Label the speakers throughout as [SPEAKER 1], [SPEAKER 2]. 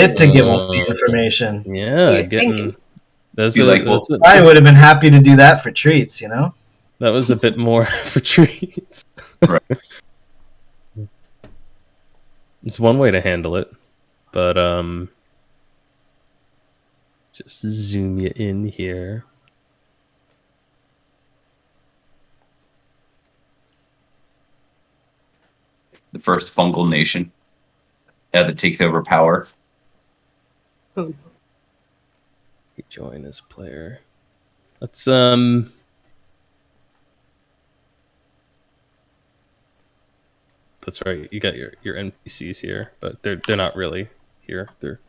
[SPEAKER 1] it to give us the information.
[SPEAKER 2] Yeah, getting that's
[SPEAKER 1] I would have been happy to do that for treats, you know.
[SPEAKER 2] That was a bit more for treats.
[SPEAKER 3] Right.
[SPEAKER 2] It's one way to handle it, but just zoom you in here.
[SPEAKER 3] The first fungal nation that takes over power.
[SPEAKER 2] Join as player. Let's That's right. You got your NPCs here, but they're not really here. They're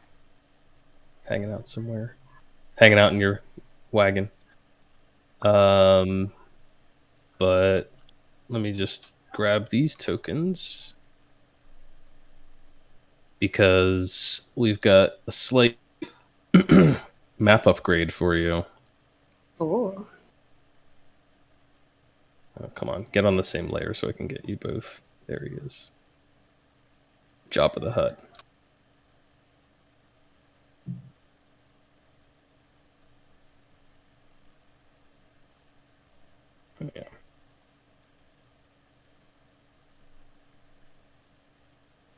[SPEAKER 2] hanging out somewhere. Hanging out in your wagon. But let me just grab these tokens because we've got a slight map upgrade for you.
[SPEAKER 4] Oh.
[SPEAKER 2] Oh, come on, get on the same layer so I can get you both. There he is. Jabba the Hutt. Yeah.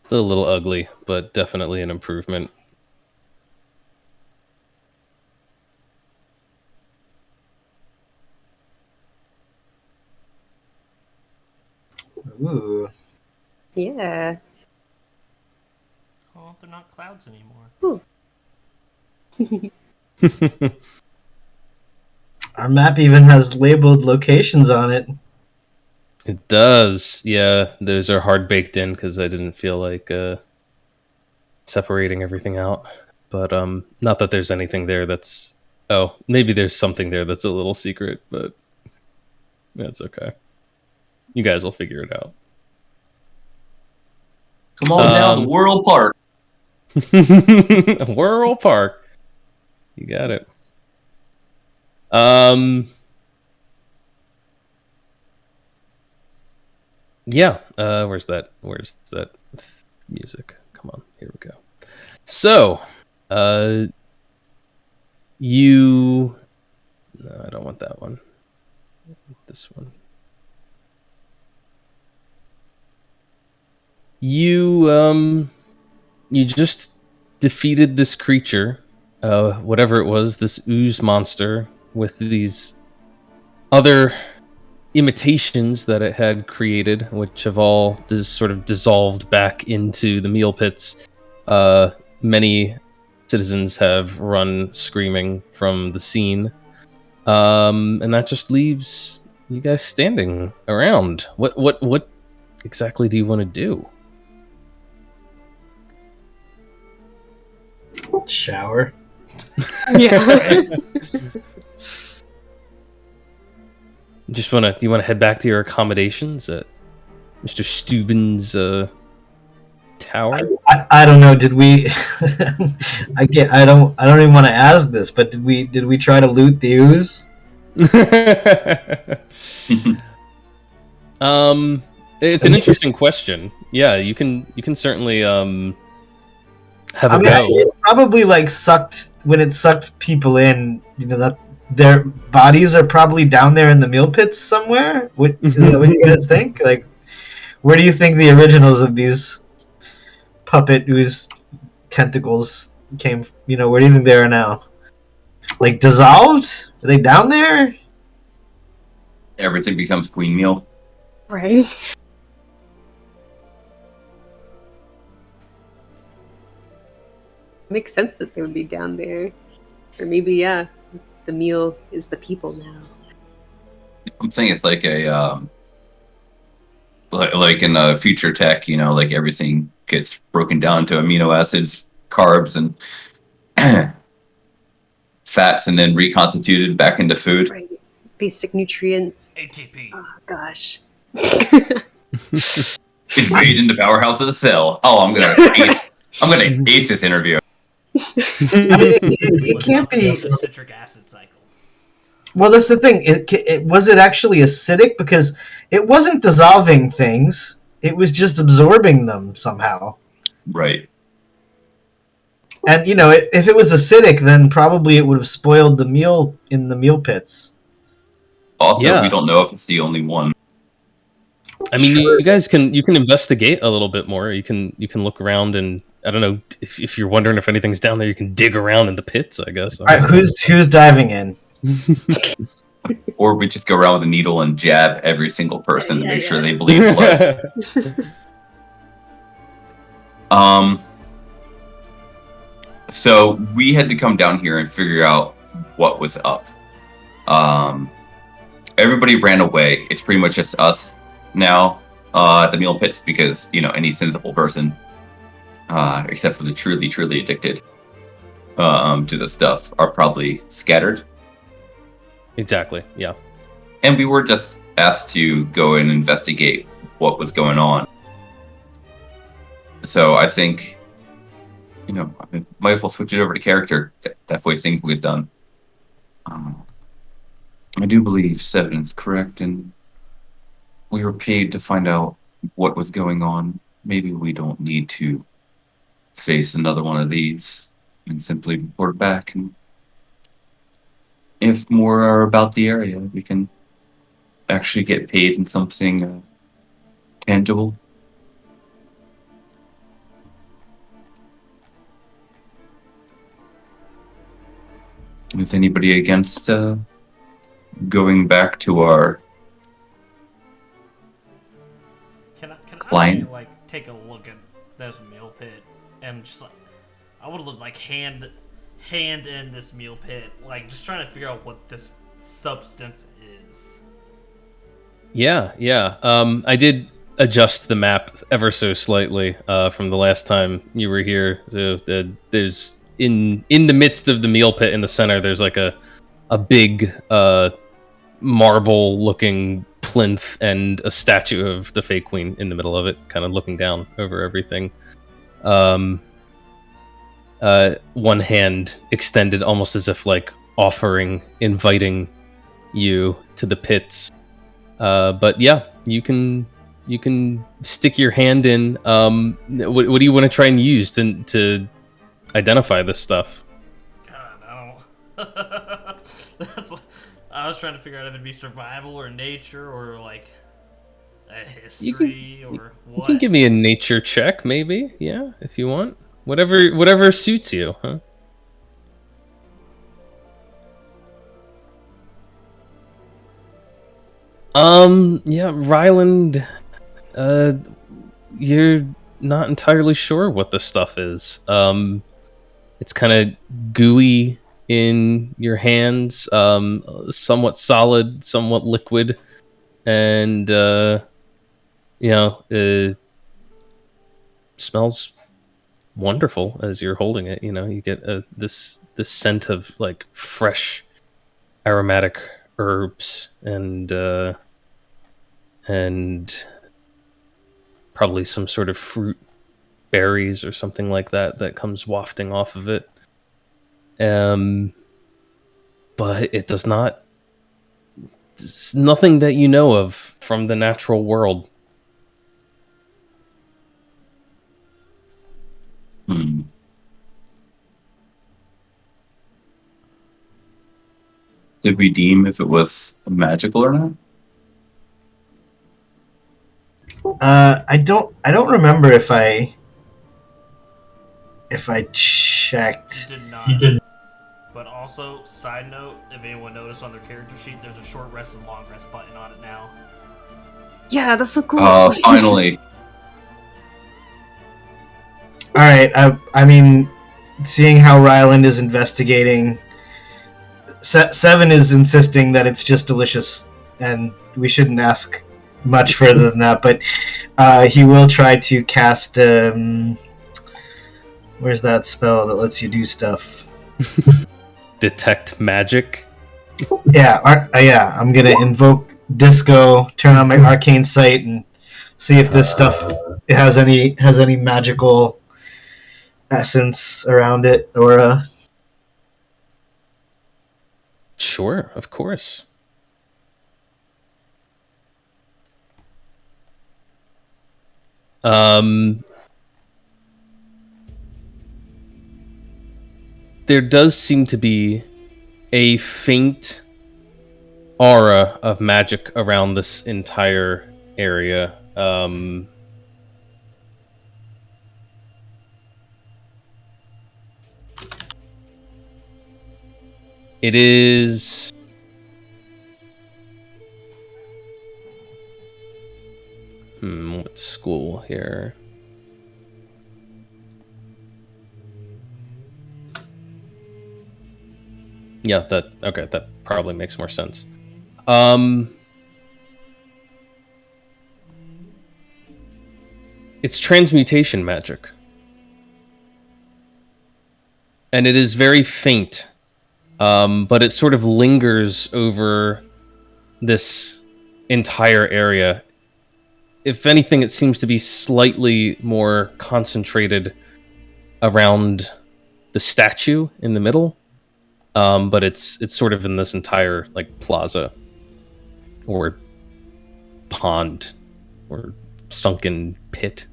[SPEAKER 2] Still a little ugly, but definitely an improvement.
[SPEAKER 1] Ooh.
[SPEAKER 4] Yeah.
[SPEAKER 5] Oh, they're not clouds anymore.
[SPEAKER 4] Ooh.
[SPEAKER 1] Our map even has labeled locations on it.
[SPEAKER 2] It does. Yeah, those are hard baked in because I didn't feel like separating everything out. But not that there's anything there that's... Oh, maybe there's something there that's a little secret, but that's okay. You guys will figure it out.
[SPEAKER 3] Come on down to World Park.
[SPEAKER 2] World Park. You got it. Yeah. Where's that music? Come on. Here we go. So, you... No, I don't want that one. This one. You just defeated this creature, whatever it was, this ooze monster with these other imitations that it had created, which have all just sort of dissolved back into the meal pits. Many citizens have run screaming from the scene, and that just leaves you guys standing around. What exactly do you want to do?
[SPEAKER 1] Shower.
[SPEAKER 4] Yeah.
[SPEAKER 2] Do you want to head back to your accommodations at Mr. Steuben's tower?
[SPEAKER 1] I don't know. Did we? I don't even want to ask this, but did we try to loot the ooze?
[SPEAKER 2] It's an interesting question. Yeah, you can certainly have a go.
[SPEAKER 1] It probably sucked when it sucked people in. You know that their bodies are probably down there in the meal pits somewhere. Is that what you guys think? Like, where do you think the originals of these puppet ooze tentacles came? You know, where do you think they are now? Like dissolved? Are they down there?
[SPEAKER 3] Everything becomes queen meal.
[SPEAKER 4] Right. Makes sense that they would be down there. Or maybe, yeah, the meal is the people now.
[SPEAKER 3] I'm saying it's like a like in future tech, you know, like everything gets broken down to amino acids, carbs, and fats, and then reconstituted back into food.
[SPEAKER 4] Right. Basic nutrients.
[SPEAKER 5] ATP.
[SPEAKER 4] Oh, gosh.
[SPEAKER 3] It's made in the powerhouse of the cell. Oh, I'm gonna ace this interview.
[SPEAKER 1] It can't be.
[SPEAKER 5] The citric acid cycle.
[SPEAKER 1] Well, that's the thing. Was it actually acidic? Because it wasn't dissolving things. It was just absorbing them somehow.
[SPEAKER 3] Right.
[SPEAKER 1] And if it was acidic, then probably it would have spoiled the meal in the meal pits.
[SPEAKER 3] Also,
[SPEAKER 2] Yeah.
[SPEAKER 3] we don't know if it's the only one.
[SPEAKER 2] I mean,
[SPEAKER 1] Sure.
[SPEAKER 2] you guys can investigate a little bit more. You can look around, and I don't know if you're wondering if anything's down there. You can dig around in the pits, I guess.
[SPEAKER 1] All right, who's diving in?
[SPEAKER 3] Or we just go around with a needle and jab every single person to
[SPEAKER 4] Yeah,
[SPEAKER 3] make sure
[SPEAKER 4] yeah.
[SPEAKER 3] they bleed blood. So we had to come down here and figure out what was up. Everybody ran away. It's pretty much just us now at the meal pits because, any sensible person, except for the truly, truly addicted to the stuff, are probably scattered.
[SPEAKER 2] Exactly, yeah.
[SPEAKER 3] And we were just asked to go and investigate what was going on. So I think, I might as well switch it over to character. That way things will get done. I do believe Seven is correct, and we were paid to find out what was going on. Maybe we don't need to face another one of these and simply report back. And if more are about the area, we can actually get paid in something tangible. Is anybody against going back to our
[SPEAKER 5] Can
[SPEAKER 3] client?
[SPEAKER 5] I take a look at this meal pit and just I would look hand in this meal pit, just trying to figure out what this substance is.
[SPEAKER 2] Yeah. I did adjust the map ever so slightly from the last time you were here. So there's in the midst of the meal pit in the center, there's a big marble-looking plinth and a statue of the Fey Queen in the middle of it, kind of looking down over everything. One hand extended, almost as if offering, inviting you to the pits. But yeah, you can stick your hand in. What do you want to try and use to identify this stuff?
[SPEAKER 5] God, I don't. I was trying to figure out if it'd be survival or nature or a history or what.
[SPEAKER 2] You can give me a nature check, maybe. Yeah, if you want. Whatever suits you, huh? Yeah, Ryland, you're not entirely sure what this stuff is. It's kind of gooey in your hands, somewhat solid, somewhat liquid, and it smells wonderful as you're holding it. You get this scent of fresh aromatic herbs and probably some sort of fruit, berries or something like that comes wafting off of it. But it does not. It's nothing that you know of from the natural world.
[SPEAKER 3] Did we deem if it was magical or not?
[SPEAKER 1] I don't remember if I checked.
[SPEAKER 5] Did not. But also, side note, if anyone noticed on their character sheet, there's a short rest and long rest button on it now.
[SPEAKER 4] Yeah, that's so cool.
[SPEAKER 3] Finally.
[SPEAKER 1] All right. I mean, seeing how Ryland is investigating, Seven is insisting that it's just delicious, and we shouldn't ask much further than that. But he will try to cast. Where's that spell that lets you do stuff?
[SPEAKER 2] Detect magic.
[SPEAKER 1] Yeah, yeah. I'm gonna invoke Disco, turn on my arcane sight, and see if this stuff has any magical essence around it, or
[SPEAKER 2] Sure, of course. there does seem to be a faint aura of magic around this entire area. It is... What school here? Yeah, that probably makes more sense. It's transmutation magic. And it is very faint. But it sort of lingers over this entire area. If anything, it seems to be slightly more concentrated around the statue in the middle. But it's sort of in this entire like plaza or pond or sunken pit.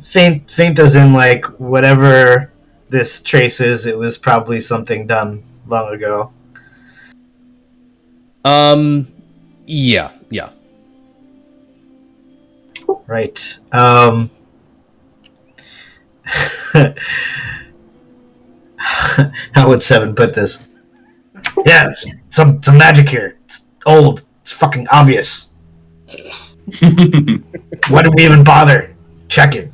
[SPEAKER 1] Faint as in like whatever this trace is, it was probably something done long ago.
[SPEAKER 2] Yeah.
[SPEAKER 1] Right. How would Seven put this? Yeah, some magic here. It's old. It's fucking obvious. Why do we even bother checking?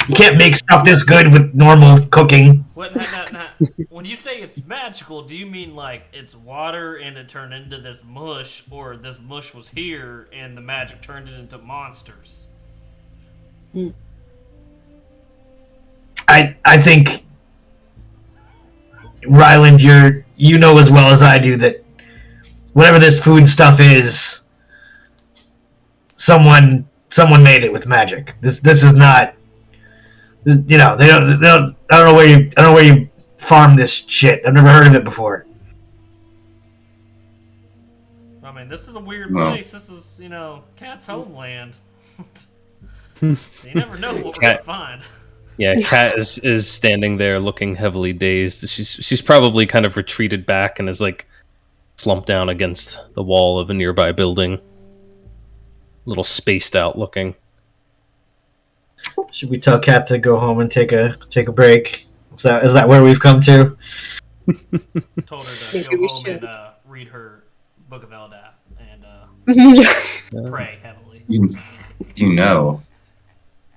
[SPEAKER 1] You can't make stuff this good with normal cooking.
[SPEAKER 5] What? Nah. When you say it's magical, do you mean like it's water and it turned into this mush, or this mush was here and the magic turned it into monsters?
[SPEAKER 1] I think, Ryland, you know as well as I do that whatever this food stuff is, someone made it with magic. This is not. You know, they don't. I don't know where you farm this shit. I've never heard of it before.
[SPEAKER 5] I mean, this is a weird place. This is, Cat's homeland. So you never know what we're gonna find.
[SPEAKER 2] Yeah, Cat is standing there looking heavily dazed. She's probably kind of retreated back and is like slumped down against the wall of a nearby building. A little spaced out looking.
[SPEAKER 1] Should we tell Cat to go home and take a break? Is that where we've come to?
[SPEAKER 5] Told her to go home and read her Book of Eldath and pray heavily.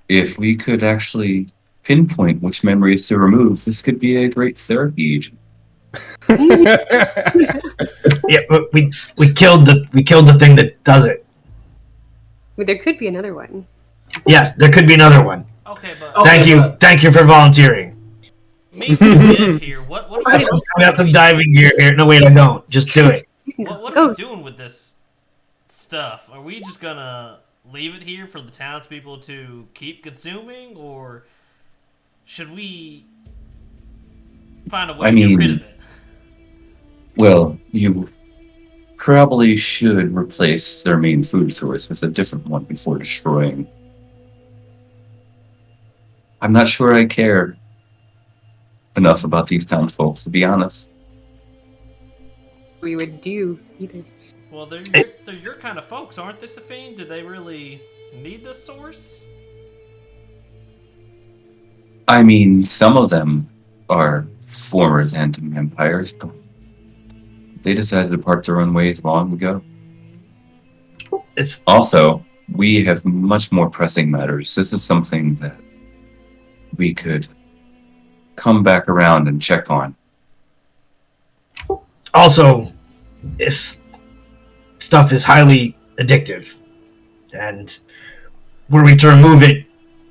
[SPEAKER 3] If we could actually pinpoint which memories to remove, this could be a great therapy agent.
[SPEAKER 1] Yeah, but we killed the thing that does it.
[SPEAKER 4] But there could be another one.
[SPEAKER 1] Yes, there could be another one.
[SPEAKER 5] Okay, but
[SPEAKER 1] Thank you for volunteering.
[SPEAKER 5] Me to get here. What are
[SPEAKER 1] I got some diving gear here. No, wait, I don't. Just do it.
[SPEAKER 5] What are we doing with this stuff? Are we just gonna leave it here for the townspeople to keep consuming, or should we find a way to get rid of it?
[SPEAKER 3] Well, you probably should replace their main food source with a different one before destroying. I'm not sure I care enough about these townsfolk, to be honest.
[SPEAKER 4] We would do either.
[SPEAKER 5] Well, they're your kind of folks, aren't they, Safine? Do they really need this source?
[SPEAKER 3] I mean, some of them are former Xantum empires, but they decided to part their own ways long ago. Also, we have much more pressing matters. This is something that we could come back around and check on.
[SPEAKER 1] Also, this stuff is highly addictive, and were we to remove it,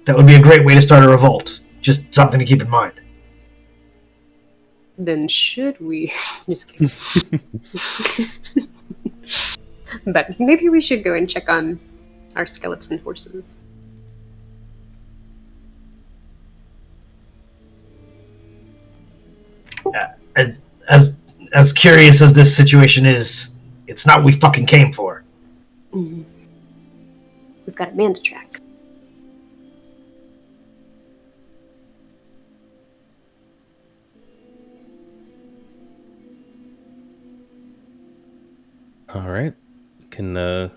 [SPEAKER 1] that would be a great way to start a revolt. Just something to keep in mind.
[SPEAKER 4] Then should we? Just kidding. But maybe we should go and check on our skeleton horses.
[SPEAKER 1] As curious as this situation is, it's not what we fucking came for.
[SPEAKER 4] Mm-hmm. We've got a man to track.
[SPEAKER 2] All right. Can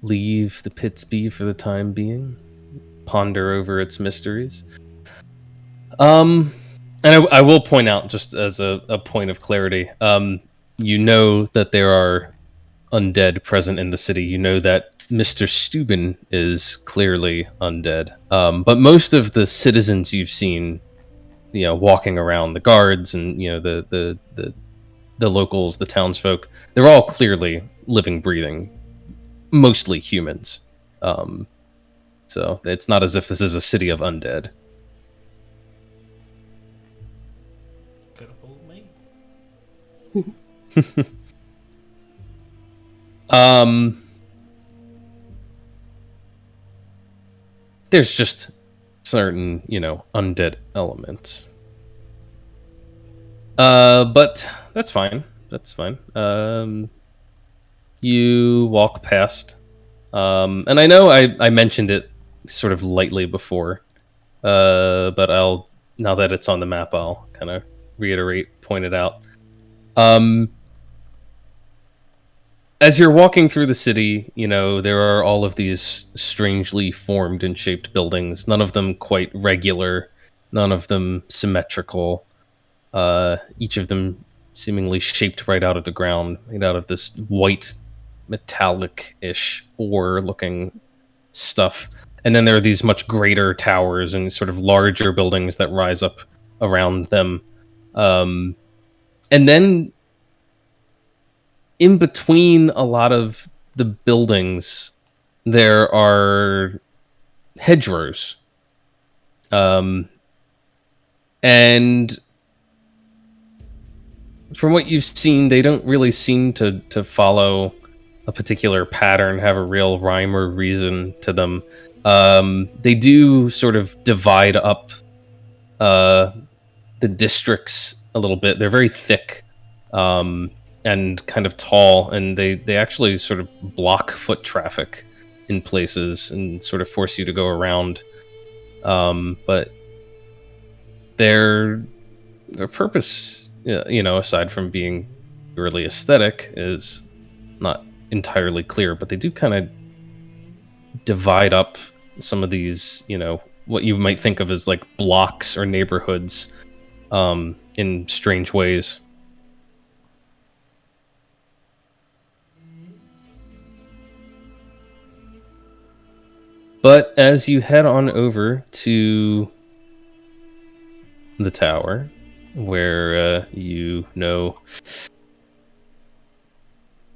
[SPEAKER 2] leave the pits be for the time being. Ponder over its mysteries. And I will point out, just as a point of clarity, you know that there are undead present in the city. You know that Mr. Steuben is clearly undead. But most of the citizens you've seen, walking around, the guards and the locals, the townsfolk, they're all clearly living, breathing, mostly humans. So it's not as if this is a city of undead.
[SPEAKER 5] Could have fooled me.
[SPEAKER 2] There's just certain, undead elements. But that's fine. That's fine. You walk past. And I know I mentioned it sort of lightly before. But now that it's on the map, I'll kind of reiterate, point it out. As you're walking through the city, there are all of these strangely formed and shaped buildings, none of them quite regular, none of them symmetrical, each of them seemingly shaped right out of the ground, made out of this white, metallic-ish ore-looking stuff. And then there are these much greater towers and sort of larger buildings that rise up around them. And then in between a lot of the buildings, there are hedgerows. And from what you've seen, they don't really seem to follow a particular pattern, have a real rhyme or reason to them. They do sort of divide up the districts a little bit. They're very thick. And kind of tall, and they actually sort of block foot traffic in places and sort of force you to go around. But their purpose, aside from being purely aesthetic, is not entirely clear. But they do kind of divide up some of these, what you might think of as like blocks or neighborhoods, in strange ways. But as you head on over to the tower, where you know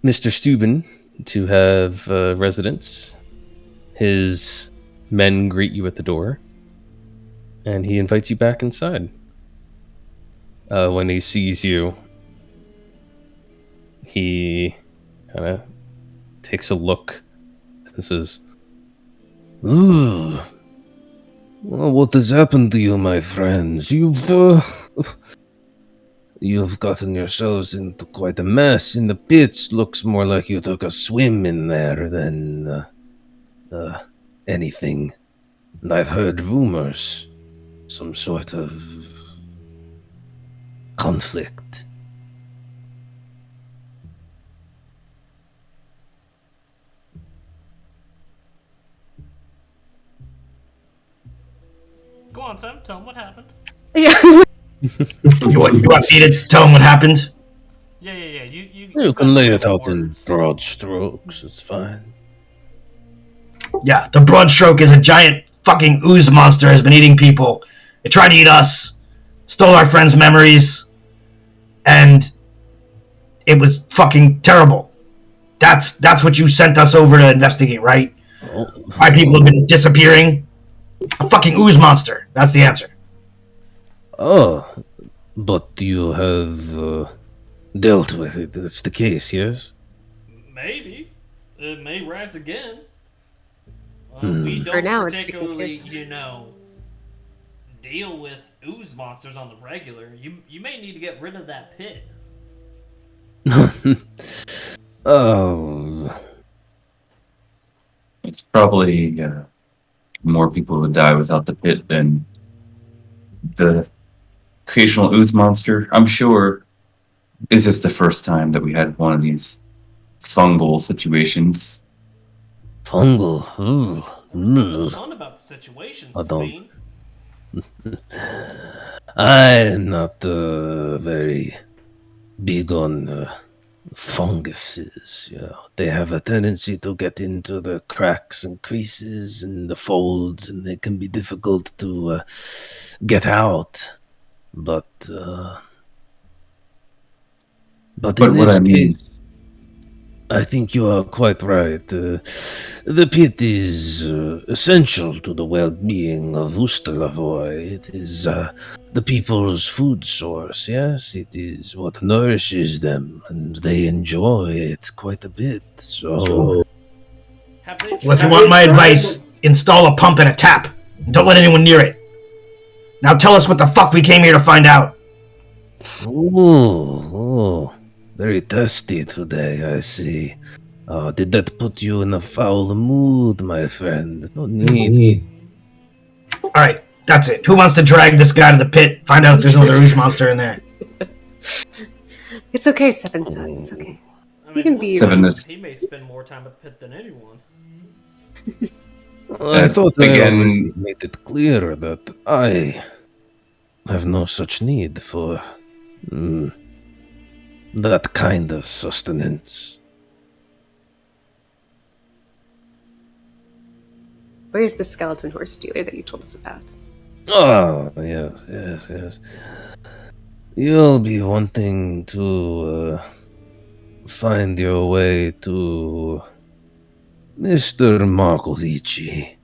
[SPEAKER 2] Mr. Steuben to have residence, his men greet you at the door, and he invites you back inside. When he sees you, he kind of takes a look and says,
[SPEAKER 6] Well, what has happened to you, my friends? You've gotten yourselves into quite a mess in the pits. Looks more like you took a swim in there than anything. And I've heard rumors, some sort of conflict.
[SPEAKER 5] Go on, Sam. Tell him what happened.
[SPEAKER 4] Yeah.
[SPEAKER 1] You want me to tell him what happened?
[SPEAKER 5] Yeah.
[SPEAKER 6] You can lay it out in broad strokes, it's fine.
[SPEAKER 1] Yeah, the broad stroke is a giant fucking ooze monster has been eating people. It tried to eat us, stole our friends' memories, and it was fucking terrible. That's what you sent us over to investigate, right? Why people have been disappearing? A fucking ooze monster. That's the answer.
[SPEAKER 6] Oh, but you have dealt with it. That's the case, yes?
[SPEAKER 5] Maybe. It may rise again.
[SPEAKER 6] For
[SPEAKER 5] We don't
[SPEAKER 4] now, it's
[SPEAKER 5] particularly, deal with ooze monsters on the regular. You may need to get rid of that pit.
[SPEAKER 6] Oh.
[SPEAKER 3] It's probably more people would die without the pit than the occasional ooze monster. I'm sure. Is this the first time that we had one of these fungal situations.
[SPEAKER 6] Fungal. Ooh.
[SPEAKER 5] No fun about the situations,
[SPEAKER 6] I don't-
[SPEAKER 5] Fiend.
[SPEAKER 6] I'm not very big on funguses. You know, they have a tendency to get into the cracks and creases and the folds, and they can be difficult to get out. But in
[SPEAKER 3] But what
[SPEAKER 6] this
[SPEAKER 3] I mean,
[SPEAKER 6] case, I think you are quite right. The pit is essential to the well-being of Ustalavoy. It is the people's food source, yes? It is what nourishes them, and they enjoy it quite a bit. So,
[SPEAKER 5] Have they
[SPEAKER 1] Well, if you want my advice, install a pump and a tap. Don't let anyone near it. Now tell us what the fuck we came here to find out.
[SPEAKER 6] oh, very thirsty today, I see. Did that put you in a foul mood, my friend? No need.
[SPEAKER 1] Alright, that's it. Who wants to drag this guy to the pit? Find out if there's another ooze monster in there.
[SPEAKER 4] It's okay, Seven Son. It's okay.
[SPEAKER 5] I
[SPEAKER 4] You
[SPEAKER 5] mean,
[SPEAKER 4] can be-
[SPEAKER 3] Seven is-
[SPEAKER 5] he may spend more time at the pit than anyone.
[SPEAKER 6] I thought I
[SPEAKER 3] Again-
[SPEAKER 6] already made it clear that I have no such need for that kind of sustenance.
[SPEAKER 4] Where's the skeleton horse dealer that you told us about?
[SPEAKER 6] Oh, yes. You'll be wanting to find your way to Mr. Markovici.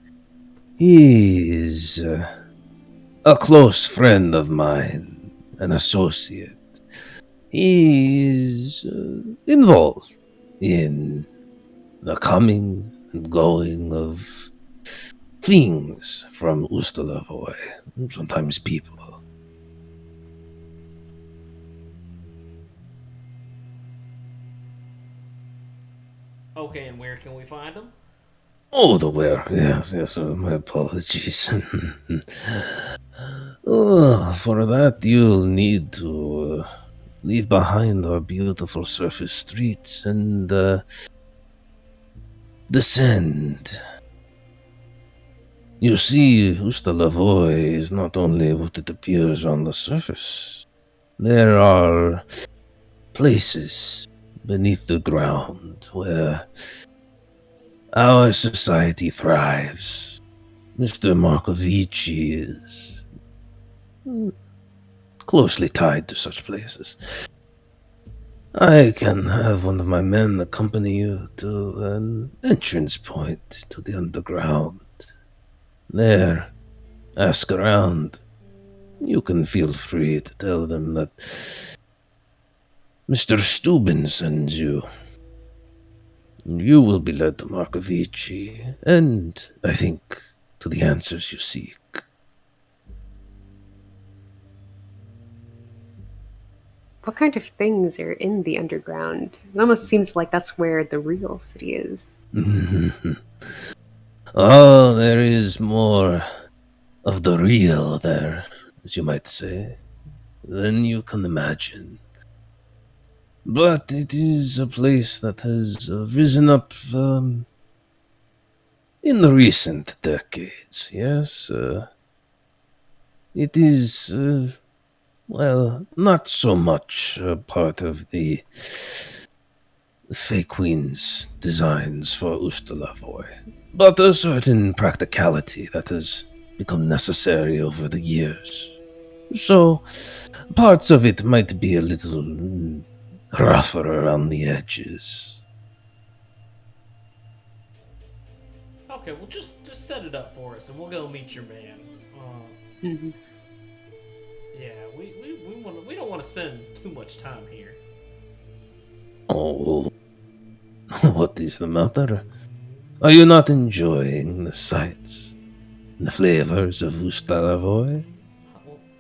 [SPEAKER 6] He's a close friend of mine, an associate. He's involved in the coming and going of things from Ustalavoy, sometimes people.
[SPEAKER 5] Okay, and where can we find him?
[SPEAKER 6] Oh, the where? Yes, my apologies. Oh, for that, you'll need to leave behind our beautiful surface streets and descend. You see, Ustalavoy is not only what it appears on the surface. There are places beneath the ground where our society thrives. Mr. Markovici is closely tied to such places. I can have one of my men accompany you to an entrance point to the underground. There, ask around. You can feel free to tell them that Mr. Steuben sends you. You will be led to Markovici, and, I think, to the answers you seek.
[SPEAKER 4] What kind of things are in the underground? It almost seems like that's where the real city is.
[SPEAKER 6] Oh, there is more of the real there, as you might say, than you can imagine. But it is a place that has risen up in the recent decades, yes? It is, well, not so much a part of the Fey Queen's designs for Ustalavoy, but a certain practicality that has become necessary over the years. So, parts of it might be a little rougher around the edges.
[SPEAKER 5] Okay, well just set it up for us, and we'll go meet your man.
[SPEAKER 4] Mhm.
[SPEAKER 5] Yeah, we don't want to spend too much time here.
[SPEAKER 6] Oh, what is the matter? Are you not enjoying the sights, the flavors of Ustalavoy?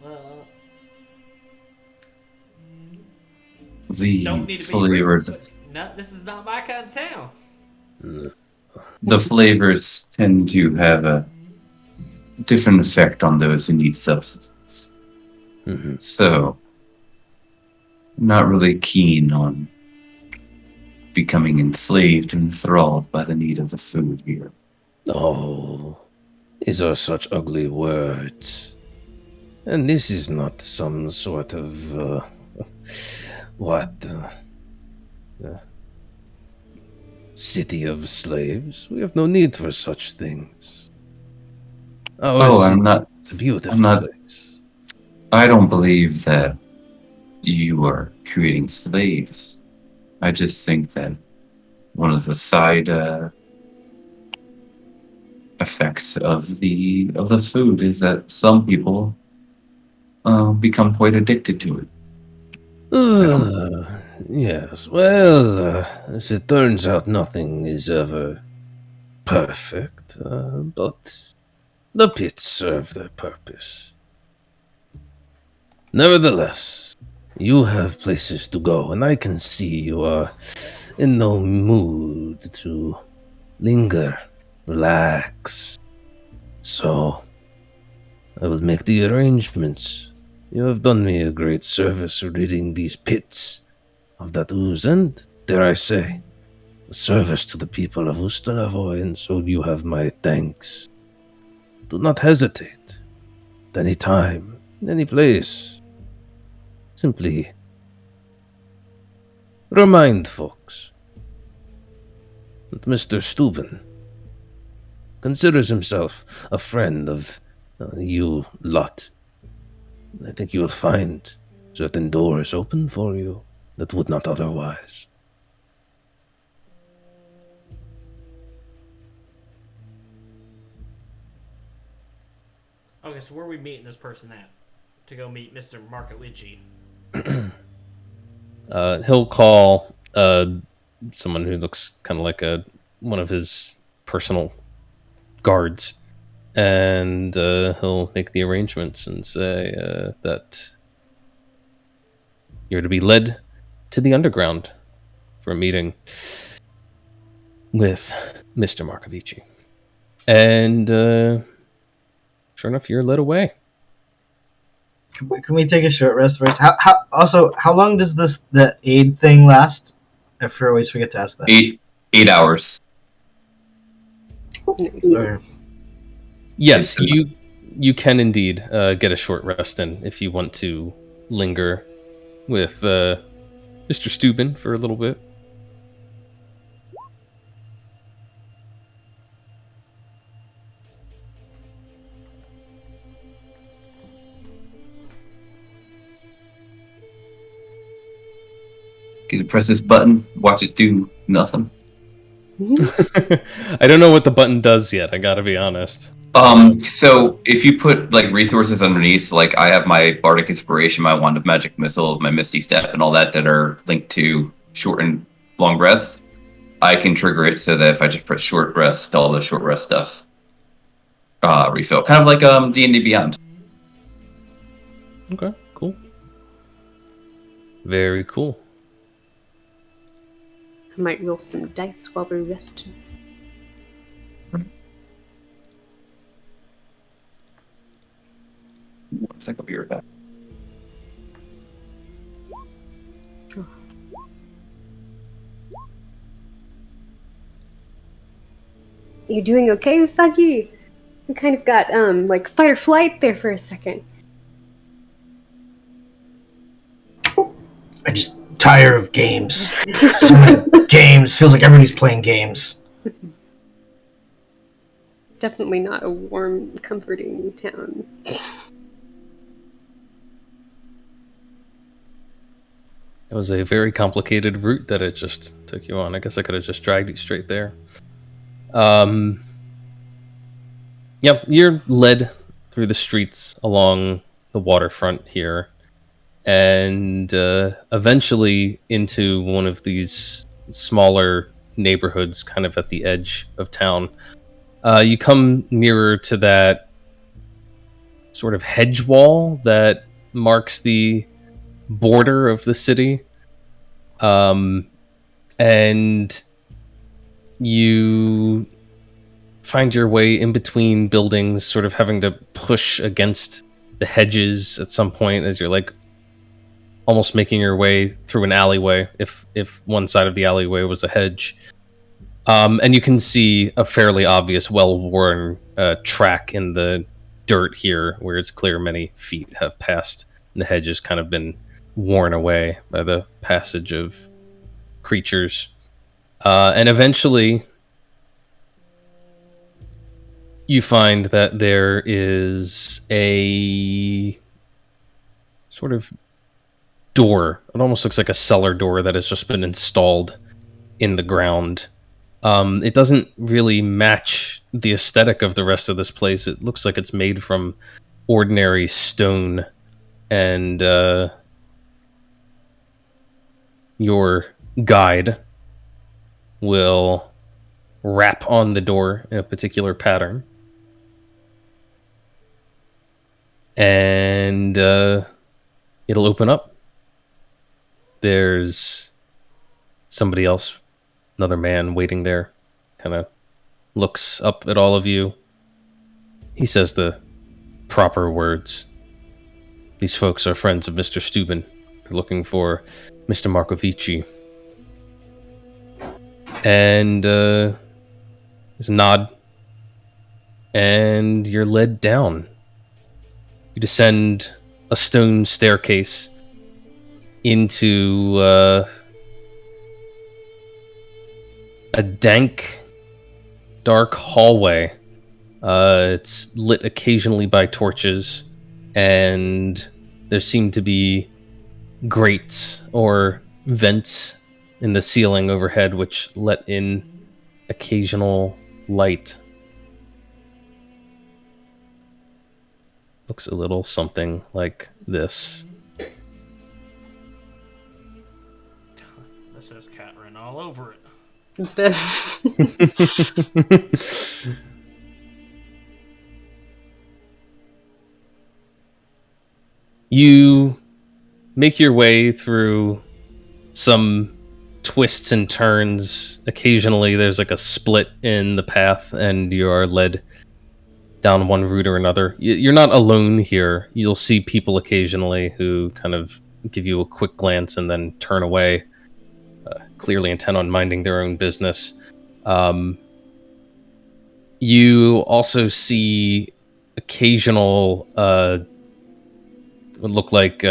[SPEAKER 5] Well,
[SPEAKER 3] The
[SPEAKER 5] don't need to be
[SPEAKER 3] flavors,
[SPEAKER 5] rude, but no, this is not my kind of town.
[SPEAKER 3] the flavors tend to have a different effect on those who need substance.
[SPEAKER 6] Mhm.
[SPEAKER 3] So, not really keen on becoming enslaved and enthralled by the need of the food here.
[SPEAKER 6] Oh, these are such ugly words. And this is not some sort of, city of slaves. We have no need for such things.
[SPEAKER 3] Oh,
[SPEAKER 6] It's a beautiful
[SPEAKER 3] I'm not.
[SPEAKER 6] place.
[SPEAKER 3] I don't believe that you are creating slaves. I just think that one of the side effects of the food is that some people become quite addicted to it.
[SPEAKER 6] Yes, well, as it turns out, nothing is ever perfect, but the pits serve their purpose. Nevertheless, you have places to go, and I can see you are in no mood to linger, relax. So, I will make the arrangements. You have done me a great service ridding these pits of that ooze, and, dare I say, a service to the people of Ustalavu, and so you have my thanks. Do not hesitate. At any time, in any place. Simply remind folks that Mr. Steuben considers himself a friend of you lot. I think you will find certain doors open for you that would not otherwise.
[SPEAKER 5] Okay, so where are we meeting this person at? To go meet Mr. Markovici.
[SPEAKER 2] He'll call someone who looks kind of like one of his personal guards, and he'll make the arrangements and say that you're to be led to the underground for a meeting with Mr. Markovici. And sure enough, you're led away.
[SPEAKER 1] Can we take a short rest first? How long does the aid thing last? I always forget to ask that.
[SPEAKER 3] 8 hours.
[SPEAKER 1] Or-
[SPEAKER 2] Yes, you can indeed get a short rest in if you want to linger with Mr. Steuben for a little bit.
[SPEAKER 3] Get to press this button, watch it do nothing.
[SPEAKER 2] I don't know what the button does yet, I gotta be honest.
[SPEAKER 3] So if you put like resources underneath, like I have my Bardic Inspiration, my Wand of Magic Missiles, my Misty Step, and all that are linked to short and long rests, I can trigger it so that if I just press short rest, all the short rest stuff refill. Kind of like D&D Beyond.
[SPEAKER 2] Okay, cool. Very cool.
[SPEAKER 4] I might roll some dice while we're resting.
[SPEAKER 3] Looks like I'll be right back.
[SPEAKER 4] You doing okay, Usagi? You kind of got like fight or flight there for a second.
[SPEAKER 1] I just tire of games. So many games. Feels like everybody's playing games.
[SPEAKER 4] Definitely not a warm, comforting town.
[SPEAKER 2] It was a very complicated route that it just took you on. I guess I could have just dragged you straight there. Yep, you're led through the streets along the waterfront here, and eventually into one of these smaller neighborhoods kind of at the edge of town. You come nearer to that sort of hedge wall that marks the border of the city, and you find your way in between buildings, sort of having to push against the hedges at some point as you're like almost making your way through an alleyway, if one side of the alleyway was a hedge. And you can see a fairly obvious, well-worn track in the dirt here, where it's clear many feet have passed, and the hedge has kind of been worn away by the passage of creatures. And eventually, you find that there is a sort of door. It almost looks like a cellar door that has just been installed in the ground. It doesn't really match the aesthetic of the rest of this place. It looks like it's made from ordinary stone, and your guide will rap on the door in a particular pattern, and it'll open up. There's somebody else, another man waiting there, kind of looks up at all of you. He says the proper words. These folks are friends of Mr. Steuben. They're looking for Mr. Markovici. And there's a nod, and you're led down. You descend a stone staircase into a dank, dark hallway. It's lit occasionally by torches, and there seem to be grates or vents in the ceiling overhead which let in occasional light. Looks a little something like this.
[SPEAKER 5] This says Catherine all over it.
[SPEAKER 4] Instead.
[SPEAKER 2] You make your way through some twists and turns. Occasionally there's like a split in the path and you are led down one route or another. You're not alone here. You'll see people occasionally who kind of give you a quick glance and then turn away, clearly intent on minding their own business. You also see occasional would look like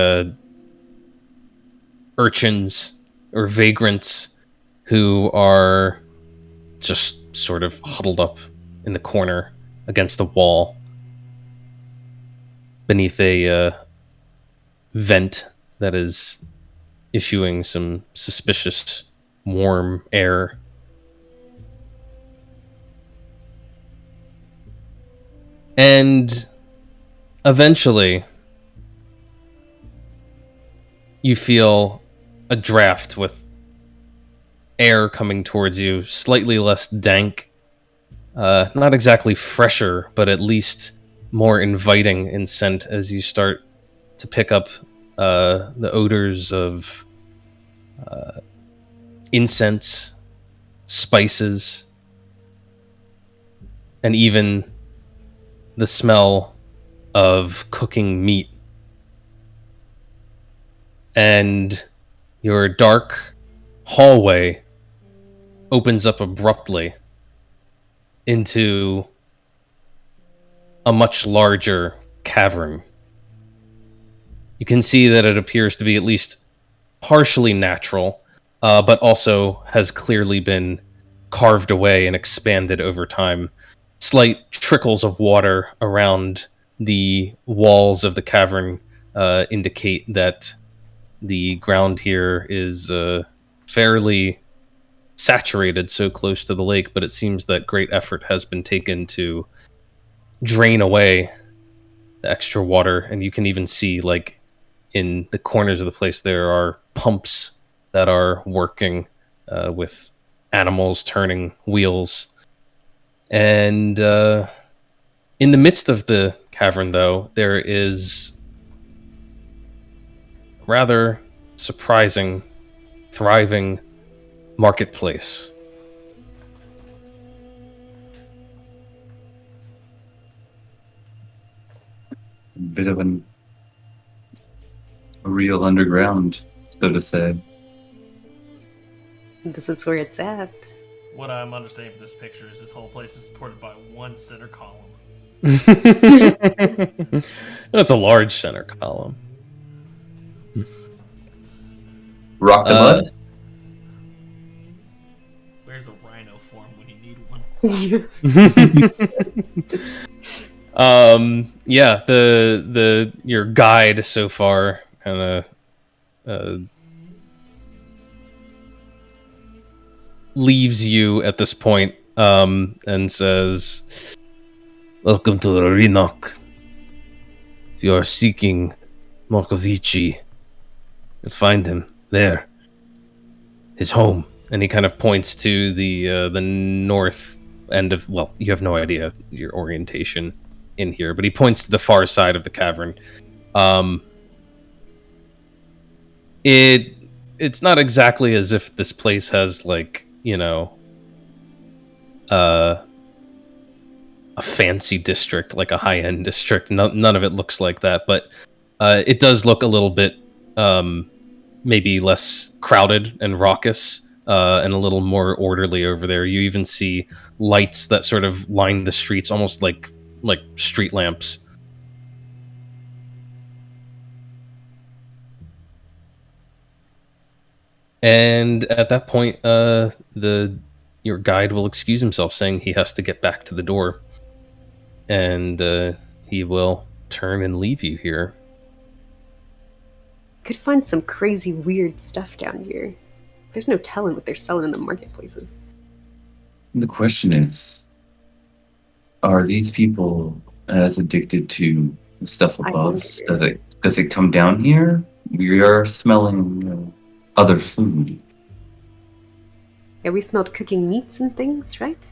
[SPEAKER 2] urchins or vagrants who are just sort of huddled up in the corner against a wall beneath a vent that is issuing some suspicious warm air. And eventually you feel a draft with air coming towards you, slightly less dank, not exactly fresher, but at least more inviting in scent as you start to pick up the odors of incense, spices, and even the smell of cooking meat. And your dark hallway opens up abruptly into a much larger cavern. You can see that it appears to be at least partially natural, but also has clearly been carved away and expanded over time. Slight trickles of water around the walls of the cavern indicate that the ground here is fairly saturated, so close to the lake, but it seems that great effort has been taken to drain away the extra water, and you can even see, like, in the corners of the place there are pumps that are working with animals turning wheels. And in the midst of the cavern, though, there is rather surprising, thriving marketplace.
[SPEAKER 3] Bit of an real underground, so to say.
[SPEAKER 4] This is where it's at.
[SPEAKER 5] What I'm understanding from this picture is this whole place is supported by one center column.
[SPEAKER 2] That's a large center column.
[SPEAKER 3] Rock the mud.
[SPEAKER 5] Where's a rhino form when you need one?
[SPEAKER 2] Yeah, the your guide so far kind of leaves you at this point and says,
[SPEAKER 6] Welcome to the Rinok. If you are seeking Markovici, you'll find him there. His home.
[SPEAKER 2] and he kind of points to the north end of, well, you have no idea your orientation in here, but he points to the far side of the cavern. It's not exactly as if this place has, like, you know, a fancy district, like a high-end district. None of it looks like that, but it does look a little bit maybe less crowded and raucous, and a little more orderly over there. You even see lights that sort of line the streets, almost like street lamps. And at that point, your guide will excuse himself, saying he has to get back to the door, and he will turn and leave you here.
[SPEAKER 4] Could find some crazy, weird stuff down here. There's no telling what they're selling in the marketplaces.
[SPEAKER 3] The question is, are these people as addicted to the stuff above? Does it come down here? We are smelling other food.
[SPEAKER 4] Yeah, we smelled cooking meats and things, right?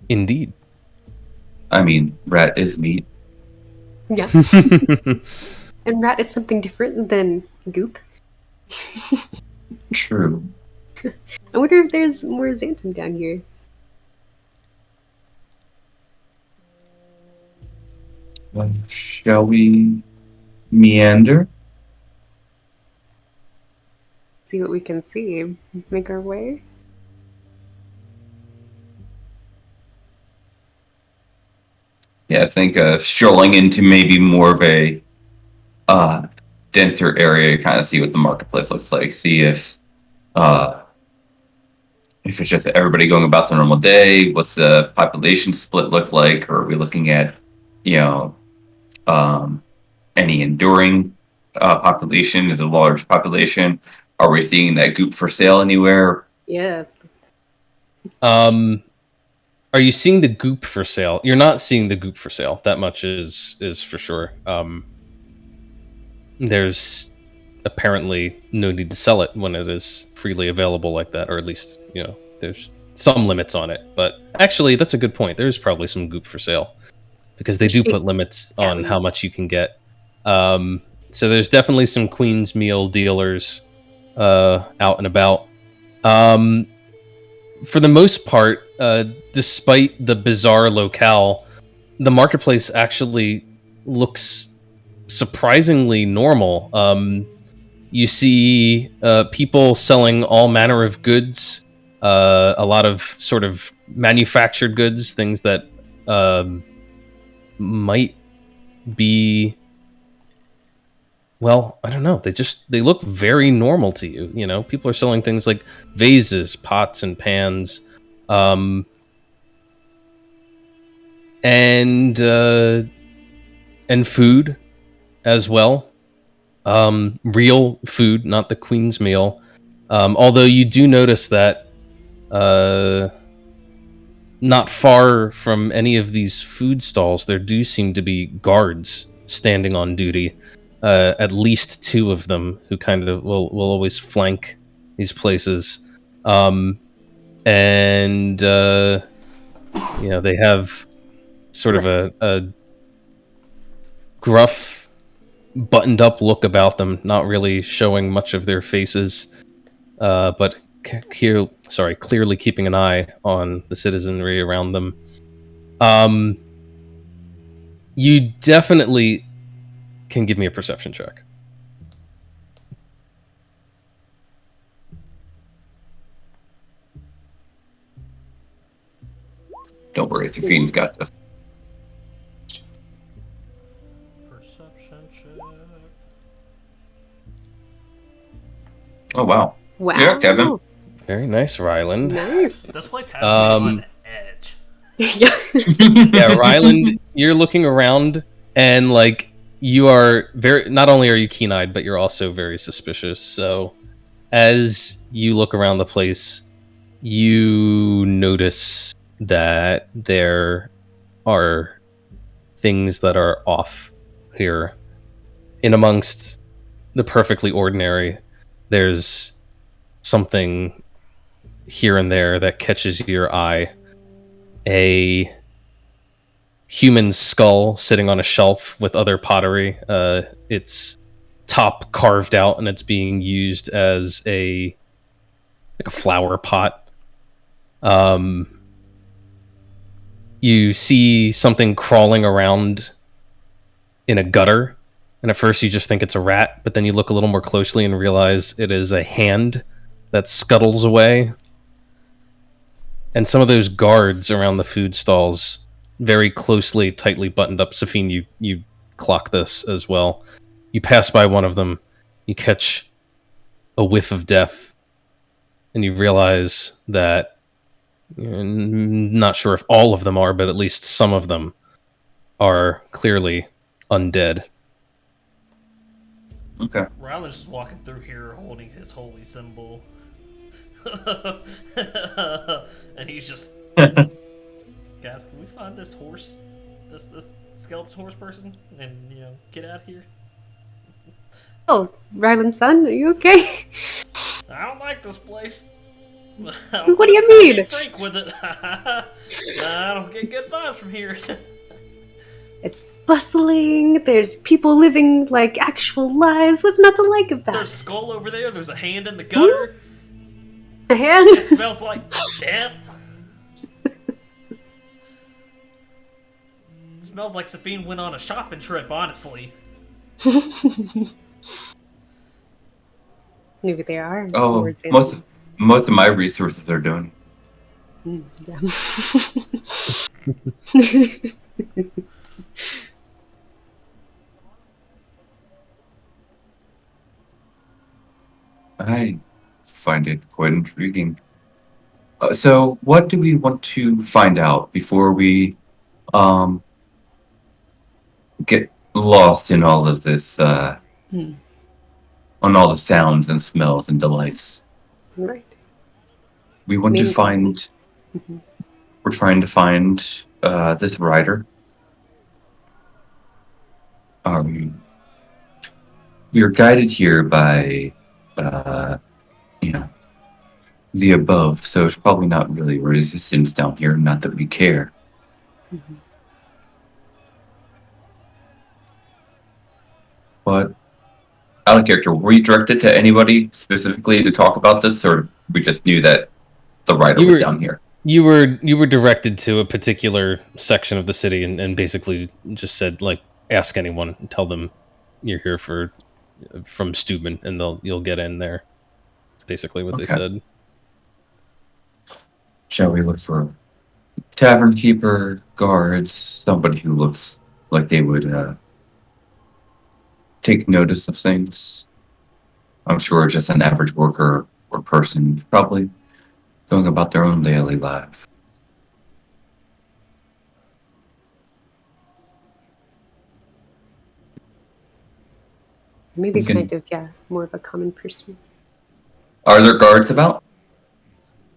[SPEAKER 2] Indeed.
[SPEAKER 3] I mean, rat is meat.
[SPEAKER 4] Yeah. And rat is something different than goop.
[SPEAKER 3] True.
[SPEAKER 4] I wonder if there's more xanthan down here.
[SPEAKER 3] Well, shall we meander?
[SPEAKER 4] See what we can see. Make our way.
[SPEAKER 3] Yeah, I think strolling into maybe more of a denser area to kind of see what the marketplace looks like. See if it's just everybody going about the normal day. What's the population split look like? Or are we looking at, any enduring population? Is it a large population? Are we seeing that goop for sale anywhere?
[SPEAKER 4] Yeah.
[SPEAKER 2] Are you seeing the goop for sale? You're not seeing the goop for sale. That much is for sure. There's apparently no need to sell it when it is freely available like that, or at least, there's some limits on it. But actually, that's a good point. There's probably some goop for sale, because they do put limits on how much you can get. So there's definitely some Queen's Meal dealers out and about. For the most part, despite the bizarre locale, the marketplace actually looks surprisingly normal. You see people selling all manner of goods, a lot of sort of manufactured goods, things that might be, well, I don't know. They look very normal to you. People are selling things like vases, pots, and pans, and food as well. Real food, not the Queen's Meal. Although you do notice that not far from any of these food stalls, there do seem to be guards standing on duty. At least two of them, who kind of will always flank these places. And they have sort of a gruff, buttoned up look about them, not really showing much of their faces, but clearly keeping an eye on the citizenry around them. You definitely can give me a perception check.
[SPEAKER 3] Don't worry, the fiend's got this.
[SPEAKER 5] Perception check.
[SPEAKER 3] Oh wow.
[SPEAKER 4] Wow.
[SPEAKER 3] Yeah, Kevin.
[SPEAKER 2] Very nice, Ryland.
[SPEAKER 4] Nice.
[SPEAKER 5] This place has me on edge.
[SPEAKER 4] Yeah.
[SPEAKER 2] Yeah, Ryland, you're looking around and like you are very, not only are you keen-eyed, but you're also very suspicious. So as you look around the place, you notice that there are things that are off here. In amongst the perfectly ordinary, there's something here and there that catches your eye. A human skull sitting on a shelf with other pottery. Its top carved out, and it's being used as a flower pot. You see something crawling around in a gutter, and at first you just think it's a rat, but then you look a little more closely and realize it is a hand that scuttles away. And some of those guards around the food stalls, very closely, tightly buttoned up. Safine, you clock this as well. You pass by one of them, you catch a whiff of death, and you realize that, not sure if all of them are, but at least some of them are clearly undead.
[SPEAKER 3] Okay.
[SPEAKER 5] Ryland's just walking through here holding his holy symbol. And he's just, guys, can we find this horse, this skeleton horse person, and get out of here?
[SPEAKER 4] Oh, Ryland's son, are you okay?
[SPEAKER 5] I don't like this place.
[SPEAKER 4] What do you mean?
[SPEAKER 5] Freak with it. I don't get good vibes from here.
[SPEAKER 4] It's bustling. There's people living like actual lives. What's not to like about
[SPEAKER 5] There's a
[SPEAKER 4] it?
[SPEAKER 5] skull over there. There's a hand in the gutter.
[SPEAKER 4] A hand?
[SPEAKER 5] It smells like death. It smells like Safine went on a shopping trip, honestly.
[SPEAKER 4] Maybe there are.
[SPEAKER 3] Oh,
[SPEAKER 4] words in
[SPEAKER 3] most of my resources are doing.
[SPEAKER 4] Yeah.
[SPEAKER 3] I find it quite intriguing. So, what do we want to find out before we get lost in all of this, on all the sounds and smells and delights?
[SPEAKER 4] Right.
[SPEAKER 3] We want to
[SPEAKER 4] Maybe-
[SPEAKER 3] find.
[SPEAKER 4] Mhm.
[SPEAKER 3] We're trying to find this rider. We are guided here by, the above, so it's probably not really resistance down here. Not that we care.
[SPEAKER 4] Mhm.
[SPEAKER 3] But out of character, were you directed to anybody specifically to talk about this, or we just knew that the rider was down here?
[SPEAKER 2] You were directed to a particular section of the city, and basically just said, like, ask anyone and tell them you're here from Steuben, and you'll get in there. That's basically what they
[SPEAKER 3] Okay.
[SPEAKER 2] said.
[SPEAKER 3] Shall we look for tavern keeper, guards, somebody who looks like they would take notice of things? I'm sure just an average worker or person probably going about their own daily life.
[SPEAKER 4] Maybe
[SPEAKER 3] We can-
[SPEAKER 4] kind of, yeah, more of a common person.
[SPEAKER 3] Are there guards about?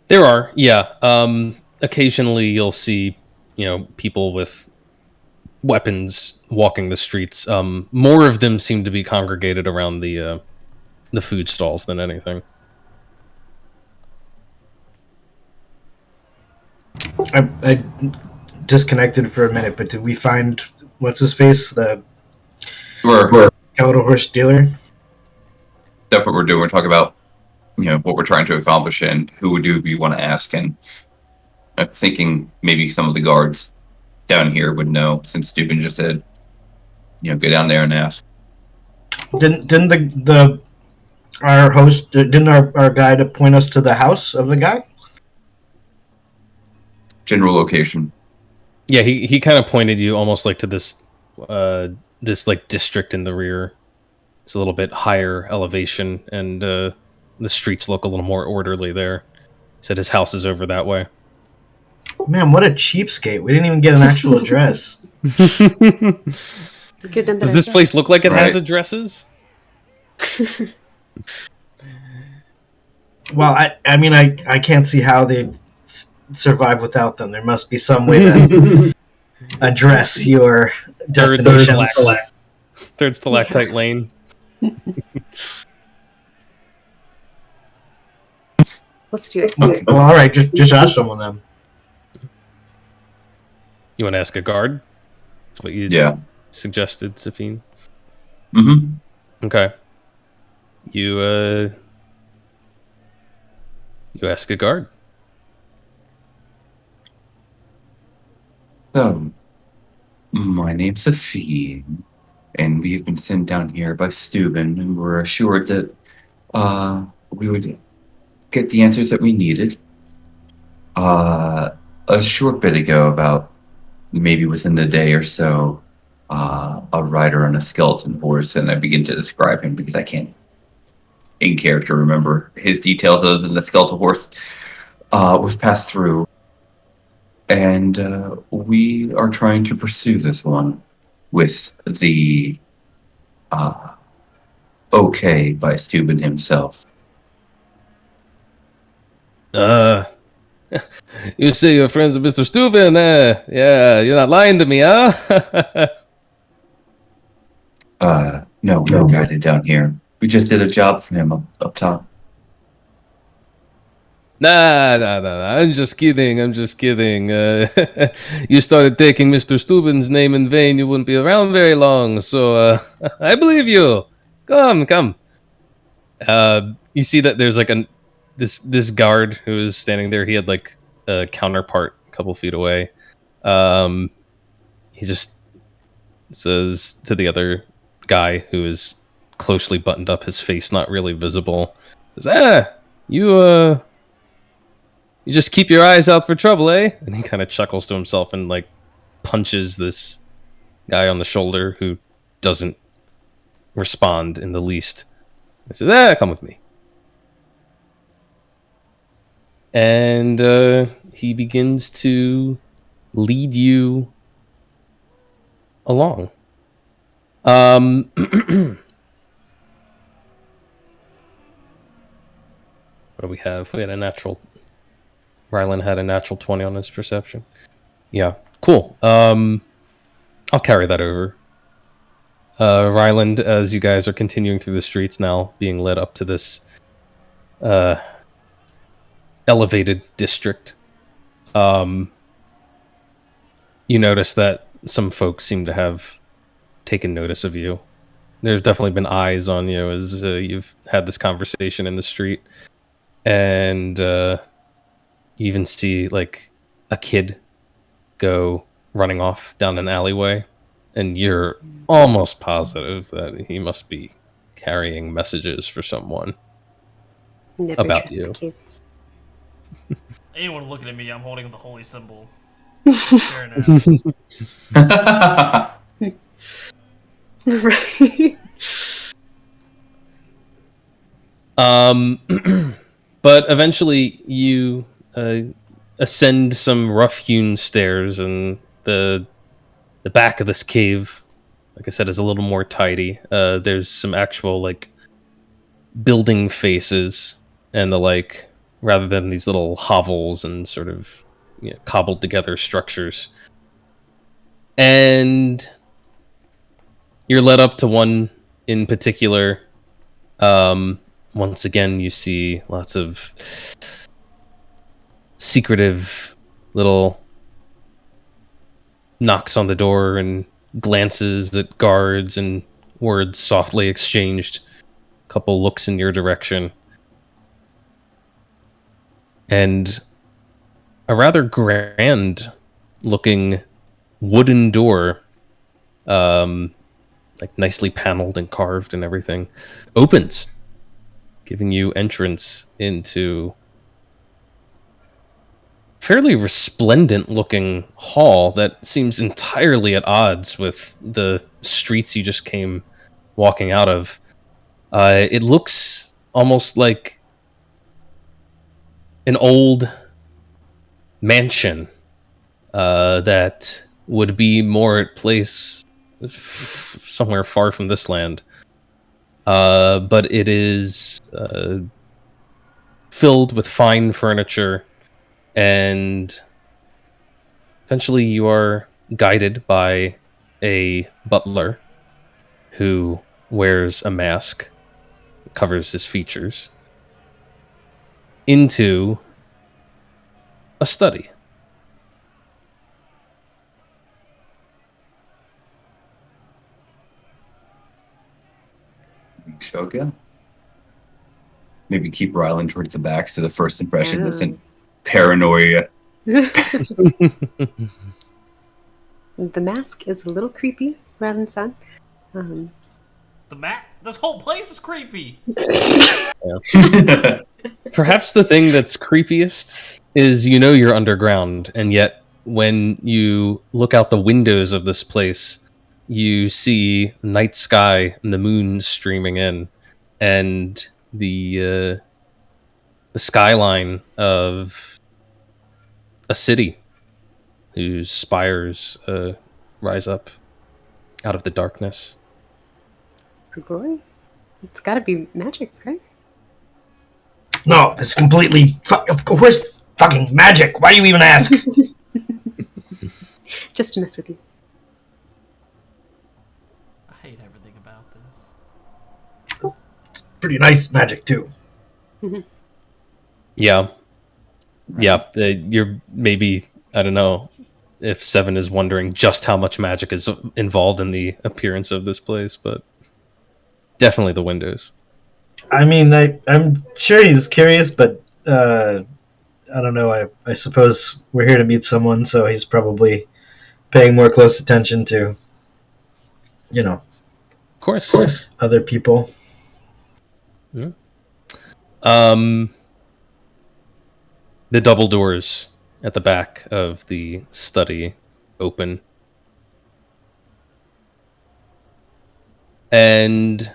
[SPEAKER 2] There are, yeah. Occasionally you'll see, people with weapons walking the streets. More of them seem to be congregated around the food stalls than anything.
[SPEAKER 1] I disconnected for a minute, but did we find what's his face, the
[SPEAKER 3] We're
[SPEAKER 1] skeletal horse dealer?
[SPEAKER 3] that's what we're doing. We're talking about, what we're trying to accomplish and who do we want to ask. And I'm thinking maybe some of the guards down here would know, since Steuben just said, go down there and ask.
[SPEAKER 1] Didn't the our host didn't our guide point us to the house of the guy?
[SPEAKER 3] General location.
[SPEAKER 2] Yeah, he kind of pointed you almost like to this this like district in the rear. It's a little bit higher elevation, and the streets look a little more orderly there. He said his house is over that way.
[SPEAKER 1] Man, what a cheapskate! We didn't even get an actual address.
[SPEAKER 2] Does this place look like it has
[SPEAKER 3] Right.
[SPEAKER 2] addresses?
[SPEAKER 1] Well, I mean, I can't see how they'd survive without them. There must be some way to address your destinations.
[SPEAKER 2] Third stalactite lane.
[SPEAKER 4] Let's do it.
[SPEAKER 1] Okay, well, all right, just ask someone then.
[SPEAKER 2] You want to ask a guard? That's what you
[SPEAKER 3] Yeah.
[SPEAKER 2] suggested, Safine.
[SPEAKER 3] Mm-hmm.
[SPEAKER 2] Okay. You ask a guard.
[SPEAKER 3] So, my name's Safine, and we've been sent down here by Steuben, and we're assured that we would get the answers that we needed. A short bit ago, about maybe within the day or so, a rider on a skeleton horse, and I begin to describe him because I can't, in character, remember his details other than the skeletal horse, was passed through. And we are trying to pursue this one with the okay by Steuben himself.
[SPEAKER 2] You say you're friends with Mr. Steuben, yeah, you're not lying to me, huh?
[SPEAKER 3] No, we were guided down here. We just did a job for him up top.
[SPEAKER 2] Nah, I'm just kidding. You started taking Mr. Steuben's name in vain, you wouldn't be around very long, so I believe you. Come. You see that there's like this guard who is standing there. He had like a counterpart a couple feet away. He just says to the other guy who is closely buttoned up, his face not really visible, says, you just keep your eyes out for trouble, eh? And he kind of chuckles to himself and like punches this guy on the shoulder who doesn't respond in the least. He says, come with me. And he begins to lead you along. What do we have? We had a natural... Ryland had a natural 20 on his perception. Yeah, cool. I'll carry that over. Ryland, as you guys are continuing through the streets now, being led up to this elevated district, you notice that some folks seem to have taken notice of you. There's definitely been eyes on you as you've had this conversation in the street. And you even see like a kid go running off down an alleyway, and you're almost positive that he must be carrying messages for someone.
[SPEAKER 4] Never
[SPEAKER 2] about
[SPEAKER 4] trust
[SPEAKER 2] you.
[SPEAKER 4] kids.
[SPEAKER 5] Anyone looking at me, I'm holding the holy symbol. Staring at me.
[SPEAKER 4] Right.
[SPEAKER 2] But eventually you ascend some rough-hewn stairs, and the back of this cave, like I said, is a little more tidy. There's some actual like building faces and the like, rather than these little hovels and sort of cobbled together structures. And you're led up to one in particular. Once again, you see lots of secretive little knocks on the door and glances at guards and words softly exchanged. A couple looks in your direction. And a rather grand looking wooden door like nicely paneled and carved and everything, opens, giving you entrance into fairly resplendent looking hall that seems entirely at odds with the streets you just came walking out of. It looks almost like an old mansion that would be more at place somewhere far from this land. But it is filled with fine furniture, and eventually you are guided by a butler who wears a mask, covers his features, into a study.
[SPEAKER 3] Shogun. Maybe keep Rylan towards the back so the first impression
[SPEAKER 4] Yeah.
[SPEAKER 3] isn't paranoia.
[SPEAKER 4] The mask is a little creepy, Rylan-san.
[SPEAKER 5] This whole place is creepy.
[SPEAKER 2] Perhaps the thing that's creepiest is you're underground, and yet when you look out the windows of this place, you see the night sky and the moon streaming in, and the skyline of a city whose spires rise up out of the darkness.
[SPEAKER 4] Boy, it's gotta be magic, right?
[SPEAKER 1] No, it's completely. Of course, fucking magic. Why do you even ask?
[SPEAKER 4] Just to mess with you.
[SPEAKER 5] I hate everything about this.
[SPEAKER 1] It's pretty nice magic too.
[SPEAKER 2] Yeah. You're maybe, I don't know if Seven is wondering just how much magic is involved in the appearance of this place, but definitely the windows.
[SPEAKER 1] I mean, I'm sure he's curious, but I don't know. I suppose we're here to meet someone, so he's probably paying more close attention to,
[SPEAKER 2] Of course.
[SPEAKER 1] other people.
[SPEAKER 2] Yeah. The double doors at the back of the study open. And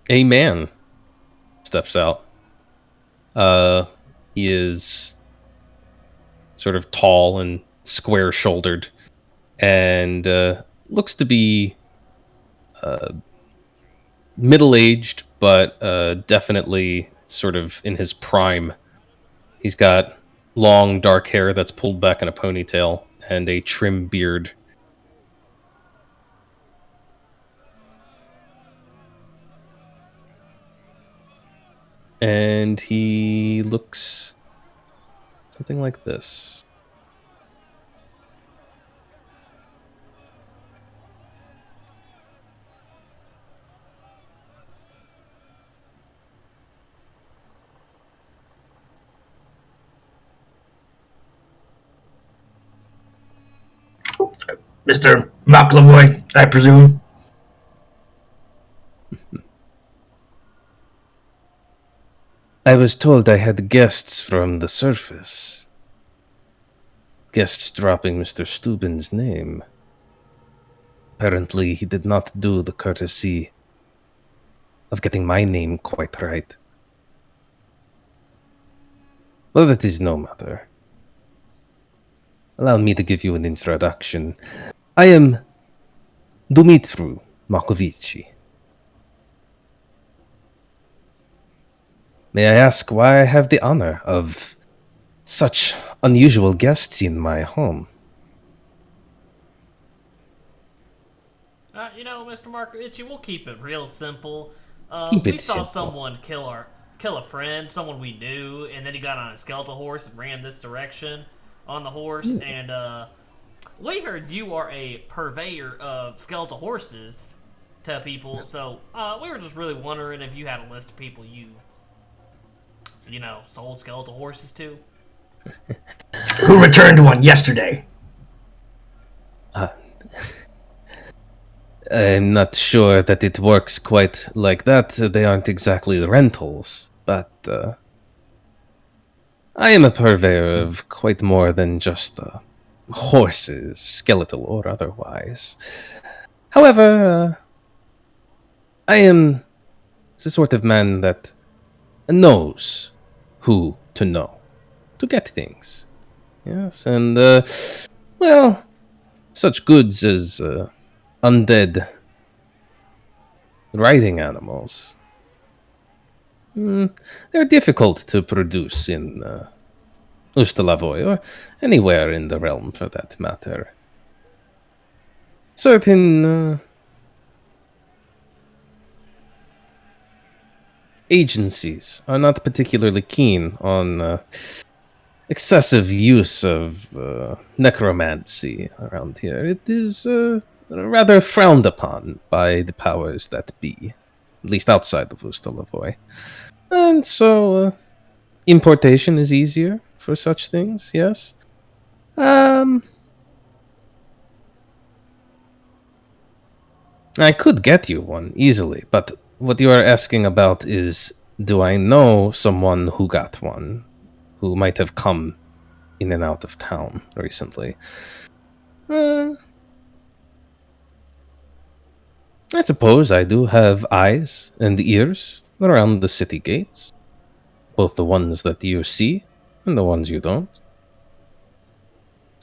[SPEAKER 2] a man steps out. He is sort of tall and square-shouldered, and looks to be middle-aged, but definitely sort of in his prime. He's got long, dark hair that's pulled back in a ponytail and a trim beard. And he looks something like this.
[SPEAKER 1] Mr. McLavoy, I presume.
[SPEAKER 6] I was told I had guests from the surface. Guests dropping Mr. Steuben's name. Apparently, he did not do the courtesy of getting my name quite right. Well, that is no matter. Allow me to give you an introduction. I am Dumitru Markovici. May I ask why I have the honor of such unusual guests in my home?
[SPEAKER 5] Mr. Markovici, we'll keep it real simple.
[SPEAKER 6] Keep it
[SPEAKER 5] We saw
[SPEAKER 6] simple.
[SPEAKER 5] someone kill a friend, someone we knew, and then he got on a skeletal horse and ran this direction on the horse. And we heard you are a purveyor of skeletal horses to people. So we were just really wondering if you had a list of people you sold skeletal horses to.
[SPEAKER 1] Who returned one yesterday?
[SPEAKER 6] I'm not sure that it works quite like that. They aren't exactly rentals, but I am a purveyor of quite more than just horses, skeletal or otherwise. However, I am the sort of man that knows who to know to get things. Yes, and, well, such goods as undead riding animals. They're difficult to produce in Ustalavoy, or anywhere in the realm for that matter. Certain agencies are not particularly keen on excessive use of necromancy around here. It is rather frowned upon by the powers that be, at least outside of Ustalavoy. And so importation is easier for such things, yes. I could get you one easily, but what you are asking about is, do I know someone who got one, who might have come in and out of town recently? I suppose I do have eyes and ears around the city gates, both the ones that you see and the ones you don't.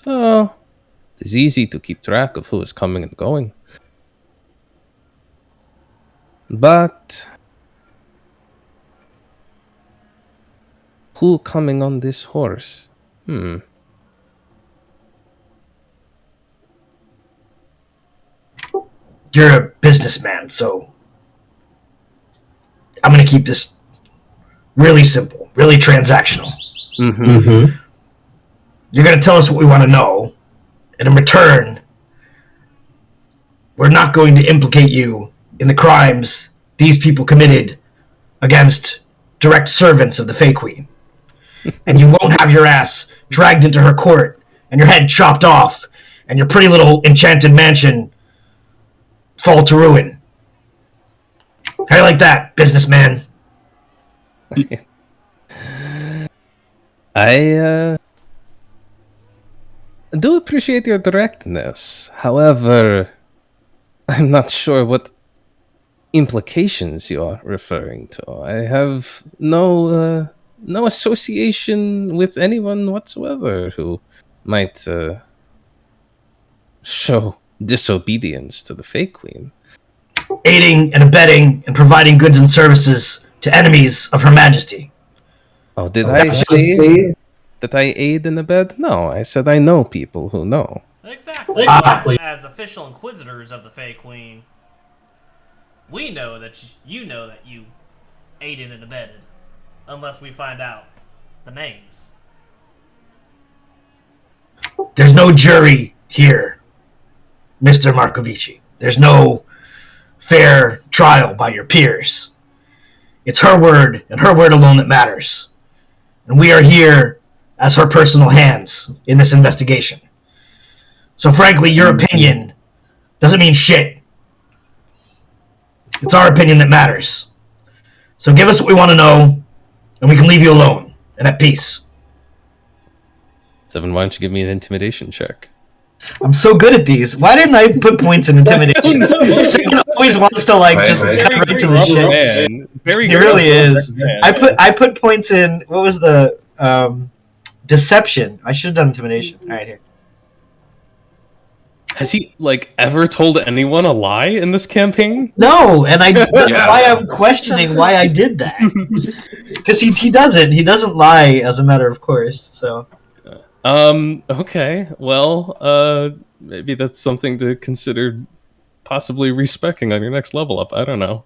[SPEAKER 6] So, it is easy to keep track of who is coming and going. But who coming on this horse?
[SPEAKER 1] You're a businessman, so I'm going to keep this really simple, really transactional.
[SPEAKER 6] Mm-hmm.
[SPEAKER 1] You're going to tell us what we want to know, and in return, we're not going to implicate you in the crimes these people committed against direct servants of the Fey Queen. And you won't have your ass dragged into her court and your head chopped off and your pretty little enchanted mansion fall to ruin. How do you like that, businessman?
[SPEAKER 6] I do appreciate your directness. However, I'm not sure what implications you are referring to. I have no association with anyone whatsoever who might show disobedience to the Fey Queen.
[SPEAKER 1] Aiding and abetting and providing goods and services to enemies of Her Majesty.
[SPEAKER 6] Oh, did I say that I aid and abet? No, I said I know people who know.
[SPEAKER 5] Exactly. As official inquisitors of the Fey Queen, we know that you aided and abetted, unless we find out the names.
[SPEAKER 1] There's no jury here, Mr. Markovici. There's no fair trial by your peers. It's her word, and her word alone that matters. And we are here as her personal hands in this investigation. So frankly, your opinion doesn't mean shit. It's our opinion that matters. So give us what we want to know, and we can leave you alone and at peace.
[SPEAKER 2] Seven, why don't you give me an intimidation check?
[SPEAKER 1] I'm so good at these. Why didn't I put points in intimidation? Seven always wants to just cut right to the shit.
[SPEAKER 2] Man. Very
[SPEAKER 1] He really is. I put points in. What was the deception? I should have done intimidation. All right, here.
[SPEAKER 2] Has he ever told anyone a lie in this campaign?
[SPEAKER 1] No, and that's why I'm questioning why I did that. Because he doesn't lie as a matter of course. So.
[SPEAKER 2] Okay. Well, maybe that's something to consider possibly respecing on your next level up. I don't know.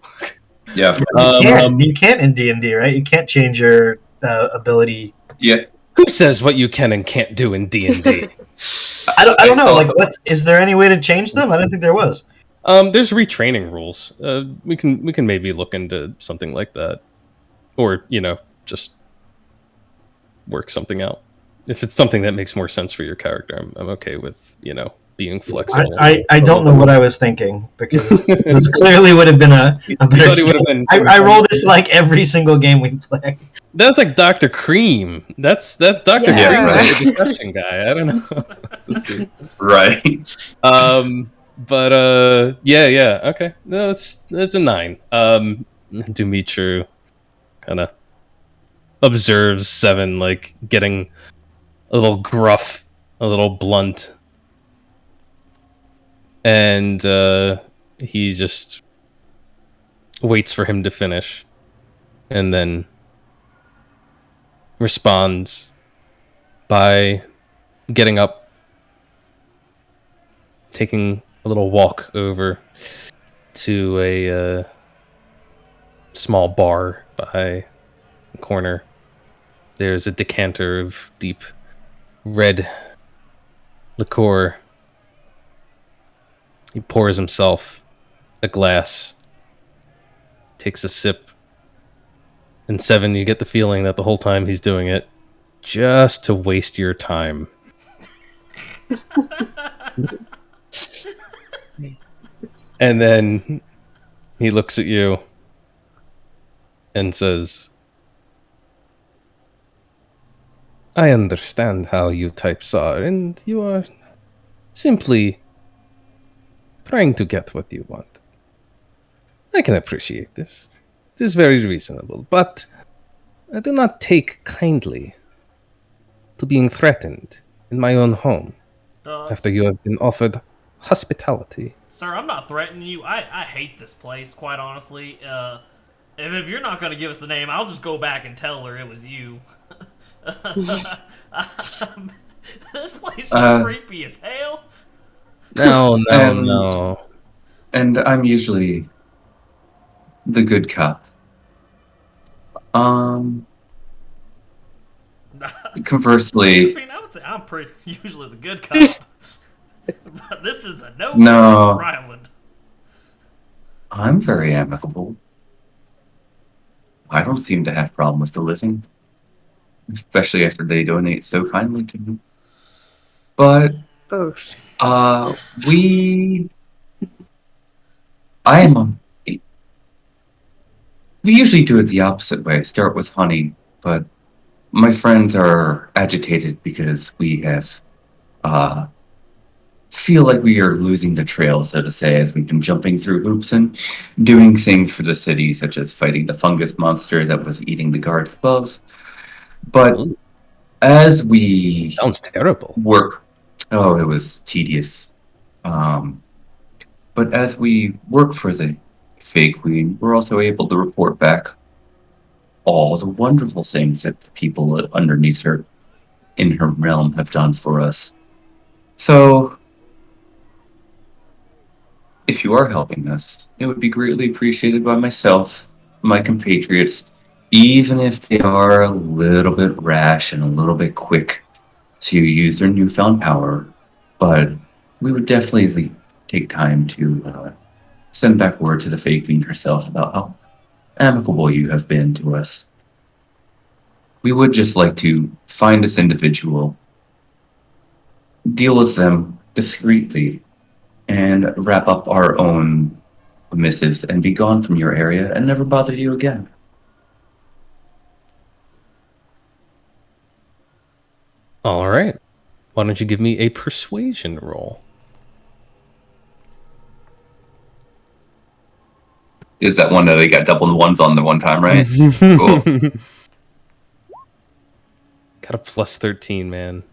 [SPEAKER 3] Yeah.
[SPEAKER 1] You can't in D&D, right? You can't change your ability.
[SPEAKER 3] Yeah.
[SPEAKER 2] Who says what you can and can't do in D&D?
[SPEAKER 1] I don't know. Is there any way to change them? I didn't think there was.
[SPEAKER 2] There's retraining rules. We can maybe look into something like that, or just work something out. If it's something that makes more sense for your character, I'm okay with being flexible.
[SPEAKER 1] I don't know what I was thinking, because this clearly would have been a better
[SPEAKER 2] thought he would have been.
[SPEAKER 1] I roll this like every single game we play.
[SPEAKER 2] That was like Dr. Cream. That's that Dr.
[SPEAKER 4] Yeah.
[SPEAKER 2] Cream,
[SPEAKER 3] Right.
[SPEAKER 2] the deception guy. I don't know. Let's see.
[SPEAKER 3] Right.
[SPEAKER 2] But yeah. Okay. No, it's a 9. Dumitru kind of observes 7, like getting a little gruff, a little blunt, and he just waits for him to finish, and then responds by getting up, taking a little walk over to a small bar by the corner. There's a decanter of deep red liqueur. He pours himself a glass, takes a sip, and 7, you get the feeling that the whole time he's doing it just to waste your time. And then he looks at you and says, I understand how you types are, and you are simply trying to get what you want. I can appreciate this. It is very reasonable, but I do not take kindly to being threatened in my own home after you have been offered hospitality.
[SPEAKER 5] Sir, I'm not threatening you. I hate this place, quite honestly. If you're not going to give us the name, I'll just go back and tell her it was you. This place is creepy as hell.
[SPEAKER 2] No.
[SPEAKER 3] And I'm usually the good cop. Conversely,
[SPEAKER 5] I would say I'm usually the good cop. But this is a no
[SPEAKER 3] No.
[SPEAKER 5] Ryland.
[SPEAKER 3] I'm very amicable. I don't seem to have problem with the living, especially after they donate so kindly to me. But
[SPEAKER 4] Both.
[SPEAKER 3] we usually do it the opposite way. Start with honey, but my friends are agitated because we have feel like we are losing the trail, so to say, as we've been jumping through hoops and doing things for the city, such as fighting the fungus monster that was eating the guards above. But
[SPEAKER 2] Ooh.
[SPEAKER 3] as we
[SPEAKER 2] Sounds terrible.
[SPEAKER 3] work, it was tedious. But as we work for the Fey Queen, we're also able to report back all the wonderful things that the people underneath her in her realm have done for us. So, if you are helping us, it would be greatly appreciated by myself, my compatriots, even if they are a little bit rash and a little bit quick to use their newfound power. But we would definitely take time to send back word to the Fey Queen herself about how amicable you have been to us. We would just like to find this individual, deal with them discreetly, and wrap up our own missives and be gone from your area and never bother you again.
[SPEAKER 2] All right. Why don't you give me a persuasion roll?
[SPEAKER 3] Is that one that they got double the ones on the one time, right? Cool.
[SPEAKER 2] Got a plus 13, man.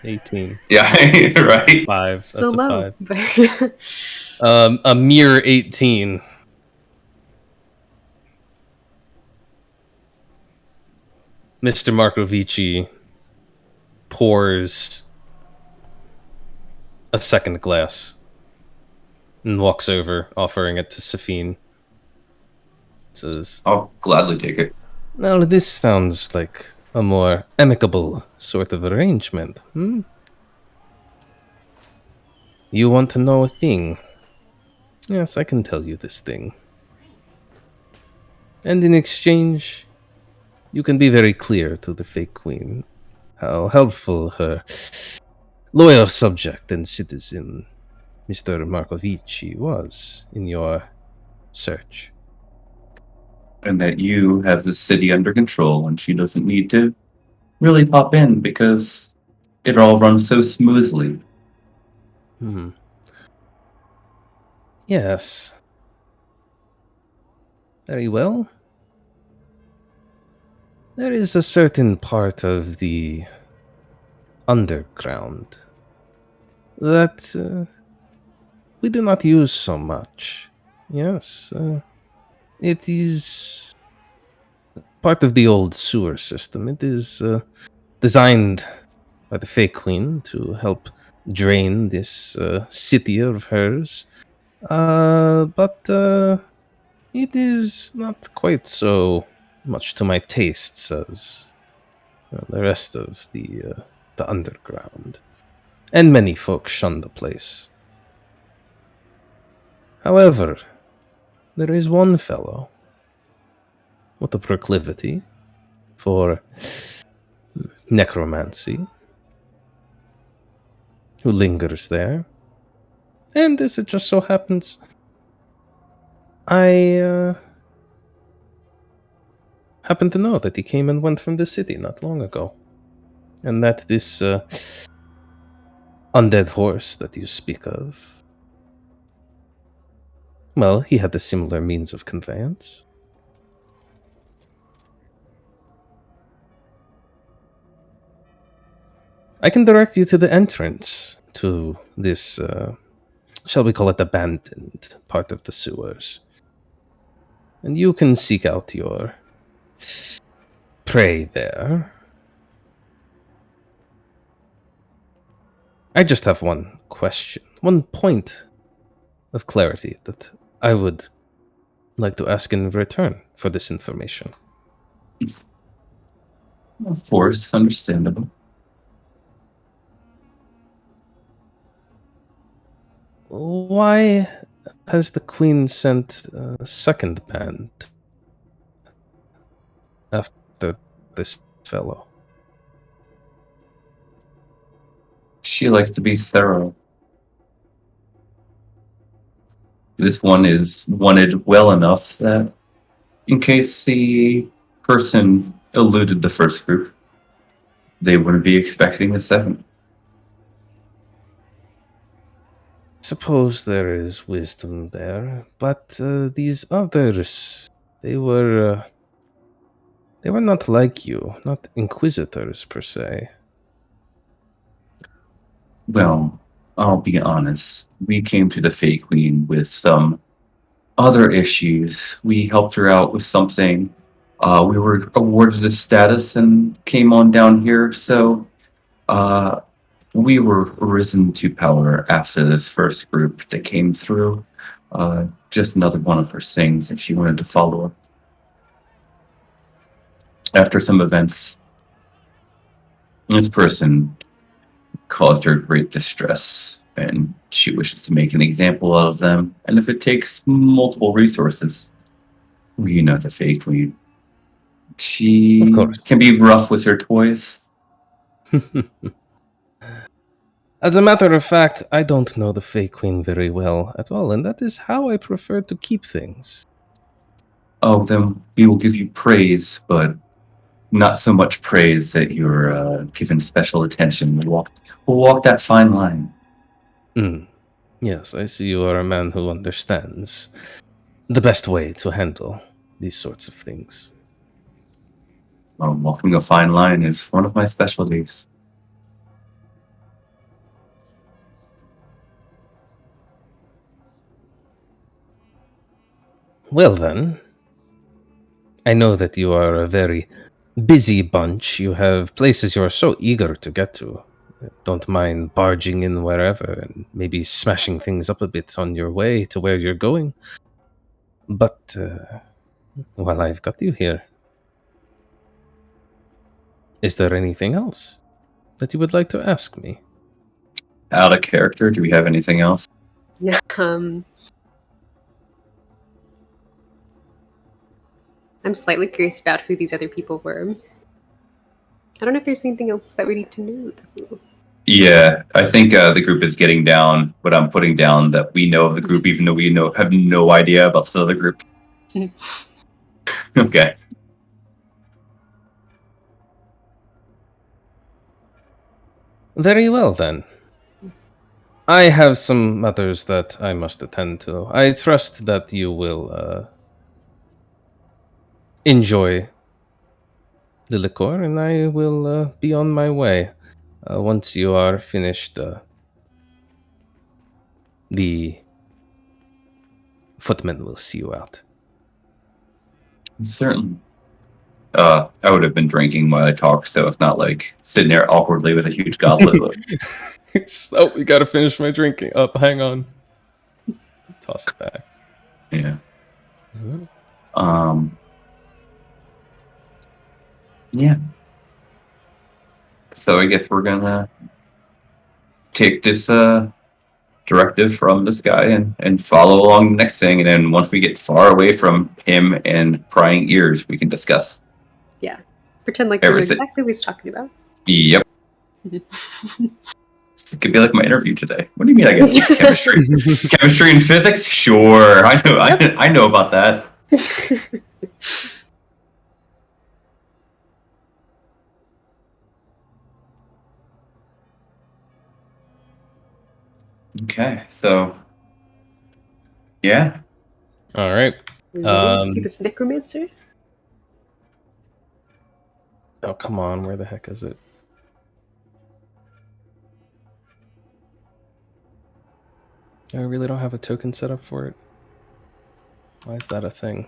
[SPEAKER 2] 18.
[SPEAKER 3] Yeah, right?
[SPEAKER 2] 5. That's
[SPEAKER 4] So
[SPEAKER 2] a
[SPEAKER 4] low.
[SPEAKER 2] 5. A mere 18. Mr. Markovici pours a second glass and walks over, offering it to Safine. Says,
[SPEAKER 3] I'll gladly take it.
[SPEAKER 2] now this sounds like a more amicable sort of arrangement, You want to know a thing? Yes, I can tell you this thing. And in exchange, you can be very clear to the Fey Queen how helpful her
[SPEAKER 6] loyal subject and citizen Mr. Markovici was in your search.
[SPEAKER 3] And that you have the city under control and she doesn't need to really pop in because it all runs so smoothly.
[SPEAKER 6] Yes. Very well. There is a certain part of the underground that we do not use so much. Yes, it is part of the old sewer system. It is designed by the Fey Queen to help drain this city of hers. But it is not quite so much to my tastes as the rest of the underground. And many folks shun the place. However, there is one fellow with a proclivity for necromancy who lingers there. And as it just so happens, I happen to know that he came and went from the city not long ago. And that this undead horse that you speak of, well, he had a similar means of conveyance. I can direct you to the entrance to this, shall we call it abandoned part of the sewers. And you can seek out your prey there. I just have one question, one point of clarity that I would like to ask in return for this information.
[SPEAKER 3] Of course, understandable.
[SPEAKER 6] Why has the Queen sent a second band after this fellow?
[SPEAKER 3] She likes to be thorough. This one is wanted well enough that in case the person eluded the first group, they wouldn't be expecting the second.
[SPEAKER 6] Suppose there is wisdom there, but these others, they were not like you, not inquisitors per se.
[SPEAKER 3] Well, I'll be honest. We came to the Fey Queen with some other issues. We helped her out with something. We were awarded a status and came on down here, so we were risen to power after this first group that came through. Just another one of her things that she wanted to follow up. After some events, this person caused her great distress, and she wishes to make an example out of them. And if it takes multiple resources, you know the Fey Queen. She
[SPEAKER 6] Of course.
[SPEAKER 3] can be rough with her toys.
[SPEAKER 6] As a matter of fact, I don't know the Fey Queen very well at all, and that is how I prefer to keep things.
[SPEAKER 3] Oh, then we will give you praise, but not so much praise that you're given special attention. We'll walk that fine line.
[SPEAKER 6] Yes, I see you are a man who understands the best way to handle these sorts of things.
[SPEAKER 3] Walking a fine line is one of my specialties.
[SPEAKER 6] Well then, I know that you are a very busy bunch. You have places you are so eager to get to. Don't mind barging in wherever and maybe smashing things up a bit on your way to where you're going. But while I've got you here, is there anything else that you would like to ask me?
[SPEAKER 3] Out of character, do we have anything else?
[SPEAKER 4] Yeah. I'm slightly curious about who these other people were. I don't know if there's anything else that we need to know, though.
[SPEAKER 3] Yeah, I think the group is getting down what I'm putting down, that we know of the group, even though we have no idea about this other group. Okay.
[SPEAKER 2] Very well, then. I have some matters that I must attend to. I trust that you will enjoy the liqueur, and I will be on my way. Once you are finished, the footman will see you out.
[SPEAKER 3] Certainly. I would have been drinking while I talk, so it's not like sitting there awkwardly with a huge goblet.
[SPEAKER 2] Oh, we gotta finish my drinking. Up, hang on. Toss it back.
[SPEAKER 3] Yeah.
[SPEAKER 2] Mhm.
[SPEAKER 3] Yeah. So I guess we're gonna take this directive from this guy and follow along the next thing, and then once we get far away from him and prying ears, we can discuss.
[SPEAKER 4] Yeah. Pretend like we know exactly what he's talking about.
[SPEAKER 3] Yep. It could be like my interview today. What do you mean I get to teach chemistry? Chemistry and physics? Sure. I know. I know about that. Okay. So, yeah.
[SPEAKER 2] All right.
[SPEAKER 4] Ready to see this necromancer?
[SPEAKER 2] Oh, come on. Where the heck is it? I really don't have a token set up for it. Why is that a thing?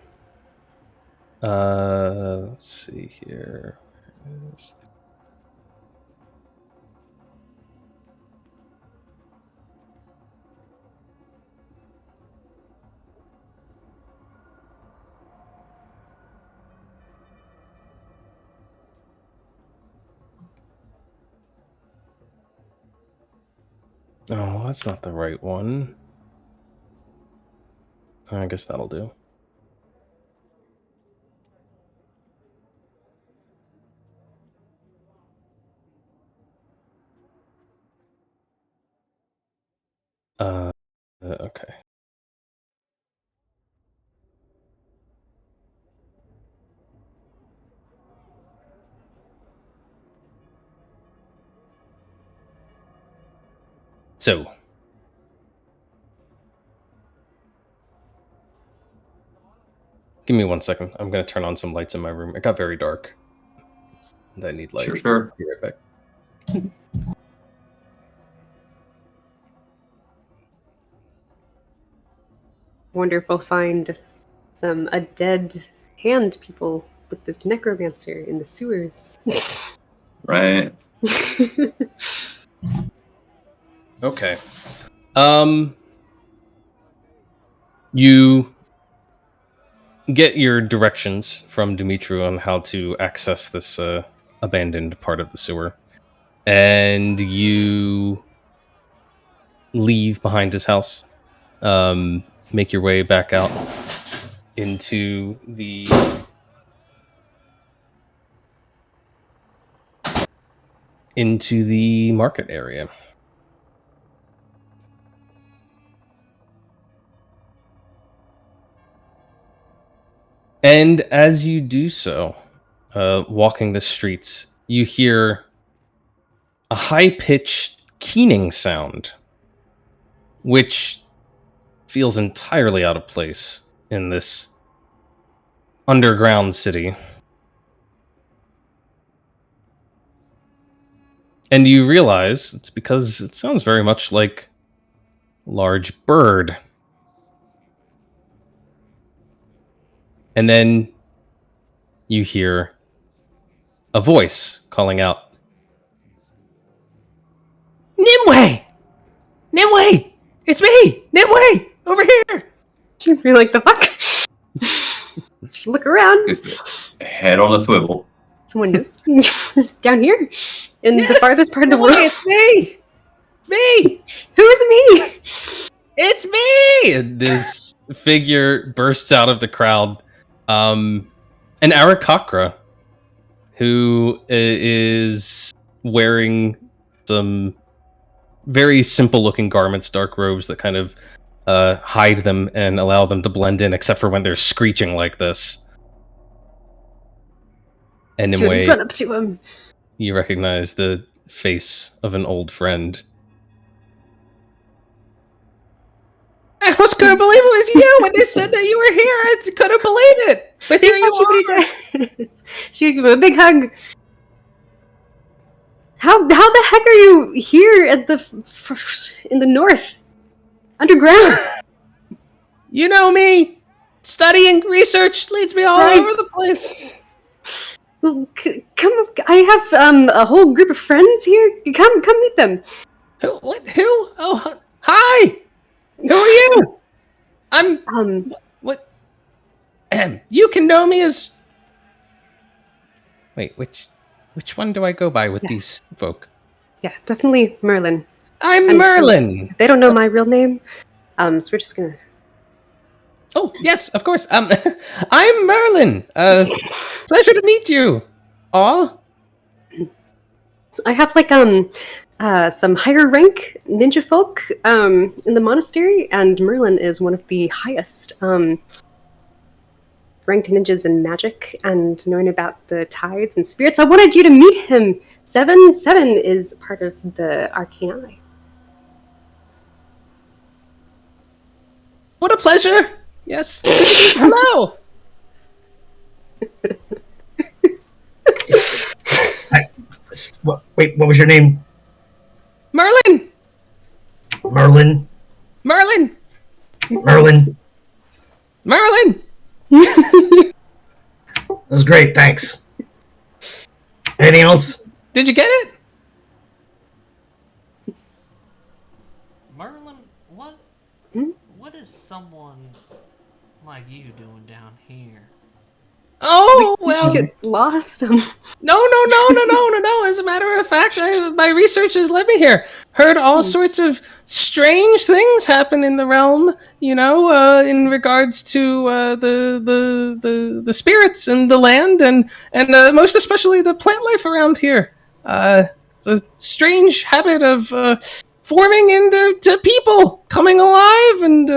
[SPEAKER 2] Let's see here. Oh, that's not the right one. I guess that'll do. Okay. So, give me 1 second. I'm going to turn on some lights in my room. It got very dark. And I need light.
[SPEAKER 3] Sure.
[SPEAKER 2] Be right back.
[SPEAKER 4] Wonder if we'll find a dead hand people with this necromancer in the sewers.
[SPEAKER 3] Right.
[SPEAKER 2] Okay. You get your directions from Dimitri on how to access this abandoned part of the sewer, and you leave behind his house. Make your way back out into the market area. And as you do so, walking the streets, you hear a high-pitched keening sound, which feels entirely out of place in this underground city. And you realize it's because it sounds very much like a large bird. And then you hear a voice calling out, Nimue! Nimue! It's me! Nimue! Over here!
[SPEAKER 4] You're like, the fuck? Look around.
[SPEAKER 3] Just head on a swivel.
[SPEAKER 4] Someone knows me. Down here? In the farthest part of the
[SPEAKER 2] Nimue,
[SPEAKER 4] world?
[SPEAKER 2] it's me! Me!
[SPEAKER 4] Who is me?
[SPEAKER 2] It's me! And this figure bursts out of the crowd. An Arakakra, who is wearing some very simple looking garments, dark robes that kind of hide them and allow them to blend in, except for when they're screeching like this. And in a way,
[SPEAKER 4] Run up to him.
[SPEAKER 2] you recognize the face of an old friend. I was couldn't believe it was you when they said that you were here. I couldn't believe it. But here you are.
[SPEAKER 4] She would give him a big hug. How the heck are you here at in the north, underground?
[SPEAKER 2] You know me. Studying, research leads me all over the place.
[SPEAKER 4] Well, come. I have a whole group of friends here. Come meet them.
[SPEAKER 2] Who? What? Who? Oh, hi. Who are you? I'm. What? You can know me as. Wait, which one do I go by with these folk?
[SPEAKER 4] Yeah, definitely Merlin.
[SPEAKER 2] I'm Merlin.
[SPEAKER 4] They don't know my real name, so we're just gonna.
[SPEAKER 2] Oh yes, of course. I'm Merlin. Pleasure to meet you, all.
[SPEAKER 4] I have like some higher rank ninja folk in the monastery, and Merlin is one of the highest ranked ninjas in magic and knowing about the tides and spirits. I wanted you to meet him. Seven is part of the Arcani.
[SPEAKER 2] What a pleasure. Yes. Hello.
[SPEAKER 1] Wait, what was your name?
[SPEAKER 2] Merlin.
[SPEAKER 1] Merlin.
[SPEAKER 2] Merlin.
[SPEAKER 1] Merlin.
[SPEAKER 2] Merlin.
[SPEAKER 1] That was great, thanks. Anything else?
[SPEAKER 2] Did you get it?
[SPEAKER 5] Merlin, what is someone like you doing down here?
[SPEAKER 2] Oh,
[SPEAKER 4] Did
[SPEAKER 2] well.
[SPEAKER 4] you get lost?
[SPEAKER 2] No. As a matter of fact, my research has led me here. Heard all sorts of strange things happen in the realm, in regards to the spirits and the land and most especially the plant life around here. It's a strange habit of forming into people, coming alive and,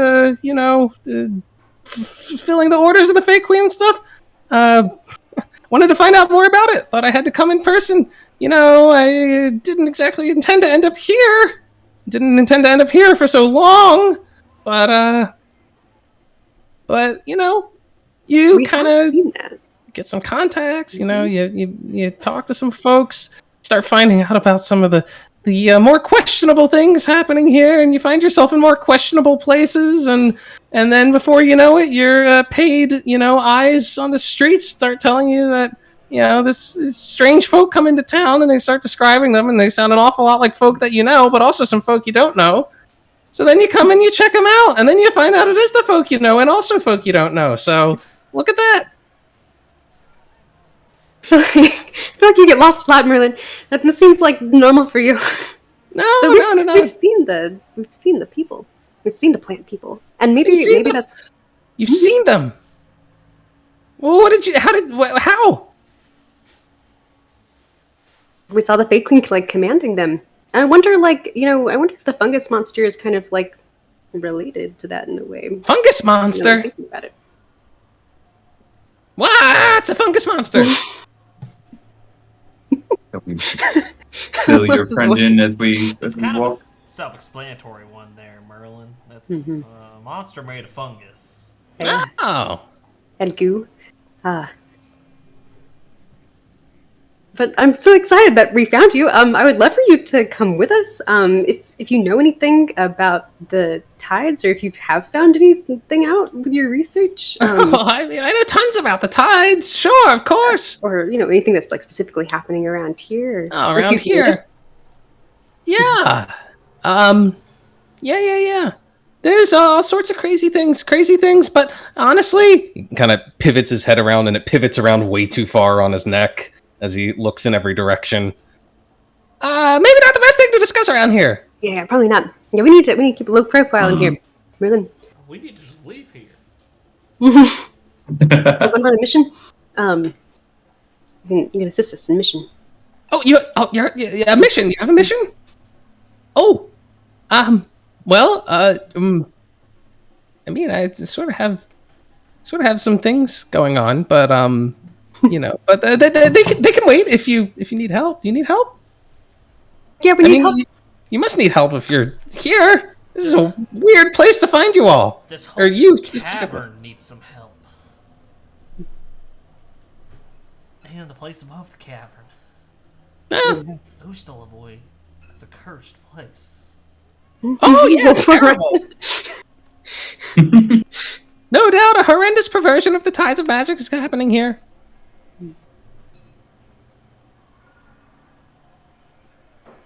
[SPEAKER 2] fulfilling the orders of the Fey Queen and stuff. Wanted to find out more about it. Thought I had to come in person. I didn't exactly intend to end up here. Didn't intend to end up here for so long. But you kind of get some contacts. You talk to some folks, start finding out about some of the more questionable things happening here, and you find yourself in more questionable places, and then before you know it, your paid eyes on the streets start telling you that this strange folk come into town, and they start describing them, and they sound an awful lot like folk that you know, but also some folk you don't know. So then you come and you check them out, and then you find out it is the folk you know, and also folk you don't know. So look at that.
[SPEAKER 4] I feel like you get lost a lot, Merlin. That seems like normal for you.
[SPEAKER 2] No.
[SPEAKER 4] We've seen the people. We've seen the plant people, and maybe that's.
[SPEAKER 2] You've seen them. Well, how?
[SPEAKER 4] We saw the Fey Queen commanding them. I wonder, if the fungus monster is kind of related to that in a way.
[SPEAKER 2] Fungus monster.
[SPEAKER 4] Thinking about it.
[SPEAKER 2] What's a fungus monster?
[SPEAKER 3] Fill your friend in as we
[SPEAKER 5] Kind
[SPEAKER 3] walk.
[SPEAKER 5] of a self-explanatory one there, Merlin. That's a monster made of fungus.
[SPEAKER 2] Oh.
[SPEAKER 4] And goo. But I'm so excited that we found you. I would love for you to come with us. If you know anything about the tides, or if you have found anything out with your research.
[SPEAKER 2] I know tons about the tides. Sure, of course.
[SPEAKER 4] Or anything that's specifically happening around here.
[SPEAKER 2] Oh, around here. Yeah. Yeah. There's all sorts of crazy things, but honestly, he kind of pivots his head around, and it pivots around way too far on his neck as he looks in every direction. Maybe not the best thing to discuss around here.
[SPEAKER 4] Yeah, probably not. Yeah, we need to keep a low profile in here. Merlin.
[SPEAKER 5] We need to just leave here.
[SPEAKER 4] Going on a mission. You can assist us in mission.
[SPEAKER 2] You're a mission. You have a mission? Oh, Well, I mean, I sort of have some things going on, but but they can wait if you need help. You need help?
[SPEAKER 4] Yeah, we
[SPEAKER 2] I
[SPEAKER 4] need
[SPEAKER 2] mean,
[SPEAKER 4] help.
[SPEAKER 2] you must need help if you're here. This is a weird place to find you all.
[SPEAKER 5] This whole
[SPEAKER 2] Or you specifically.
[SPEAKER 5] cavern needs some help. And the place above the cavern.
[SPEAKER 2] Ah.
[SPEAKER 5] Who's still avoid? It's a cursed place.
[SPEAKER 2] Oh yeah, it's terrible. No doubt, a horrendous perversion of the tides of magic is happening here.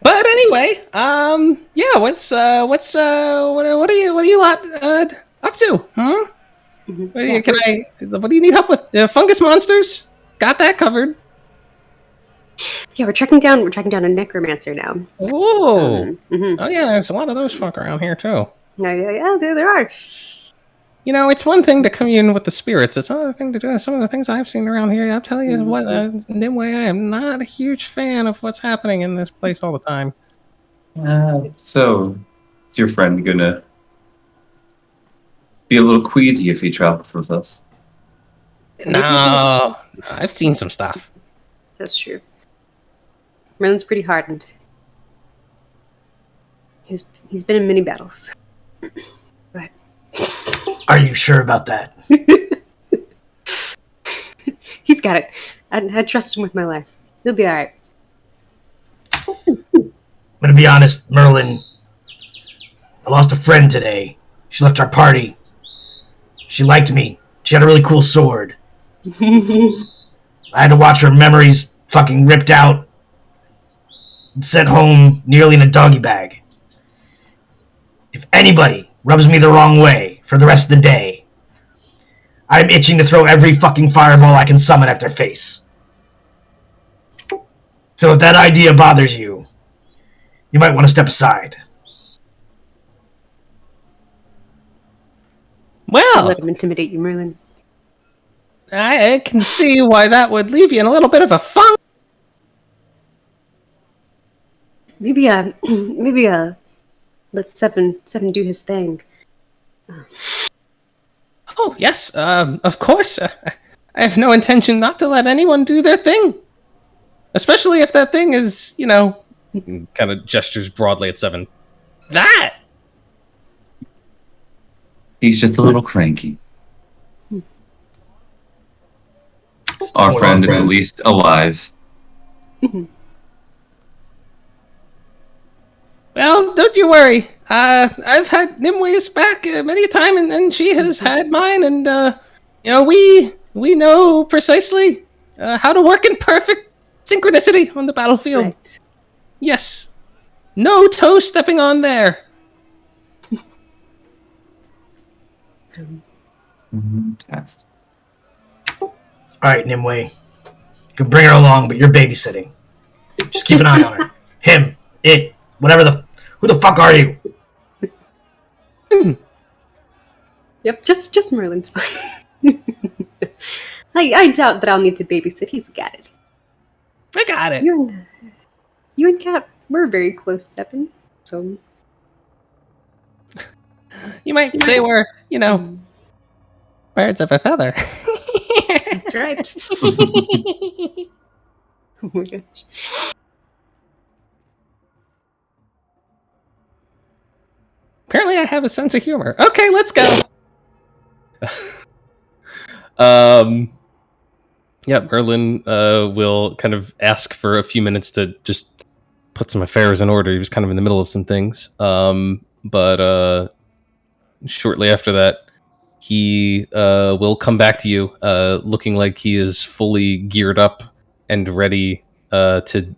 [SPEAKER 2] But anyway, yeah, what are you lot up to? Huh? What do you need help with? Fungus monsters? Got that covered.
[SPEAKER 4] Yeah, we're tracking down a necromancer now.
[SPEAKER 2] Whoa.
[SPEAKER 4] Mhm.
[SPEAKER 2] Oh yeah, there's a lot of those fuck around here too.
[SPEAKER 4] Yeah, there are.
[SPEAKER 2] You know, it's one thing to commune with the spirits. It's another thing to do some of the things I've seen around here. I'll tell you what, Nimue, I am not a huge fan of what's happening in this place all the time.
[SPEAKER 3] So, is your friend gonna be a little queasy if he travels with us?
[SPEAKER 2] No, I've seen some stuff.
[SPEAKER 4] That's true. Merlin's pretty hardened. He's been in many battles. But
[SPEAKER 1] Are you sure about that?
[SPEAKER 4] he's got it. I trust him with my life. He'll be all right.
[SPEAKER 1] I'm gonna be honest, Merlin. I lost a friend today. She left our party. She liked me. She had a really cool sword. I had to watch her memories fucking ripped out and sent home nearly in a doggy bag. If anybody rubs me the wrong way for the rest of the day, I'm itching to throw every fucking fireball I can summon at their face. So if that idea bothers you, you might want to step aside.
[SPEAKER 4] Don't
[SPEAKER 2] Well,
[SPEAKER 4] let him intimidate you, Merlin.
[SPEAKER 2] I can see why that would leave you in a little bit of a funk.
[SPEAKER 4] Maybe let Seven do his thing.
[SPEAKER 2] Oh, yes, of course. I have no intention not to let anyone do their thing. Especially if that thing is, kind of gestures broadly at Seven. That!
[SPEAKER 3] He's just a little cranky. Our friend is at least alive.
[SPEAKER 2] Well, don't you worry. I've had Nimue's back many a time, and she has had mine, and, we know precisely how to work in perfect synchronicity on the battlefield.
[SPEAKER 4] Right.
[SPEAKER 2] Yes. No toe stepping on there.
[SPEAKER 3] Fantastic.
[SPEAKER 1] Alright, Nimue. You can bring her along, but you're babysitting. Just keep an eye on her. Him. It. Whatever who the fuck are you?
[SPEAKER 4] Yep, just Merlin's fine. I doubt that I'll need to babysit. He's got it.
[SPEAKER 2] I got it.
[SPEAKER 4] You and Kat, we're very close, Seven. So
[SPEAKER 2] You might say we're, birds of a feather.
[SPEAKER 4] that's right. Oh my gosh.
[SPEAKER 2] Apparently I have a sense of humor. Okay, let's go. Yeah, Merlin will kind of ask for a few minutes to just put some affairs in order. He was kind of in the middle of some things. But shortly after that, he will come back to you looking like he is fully geared up and ready to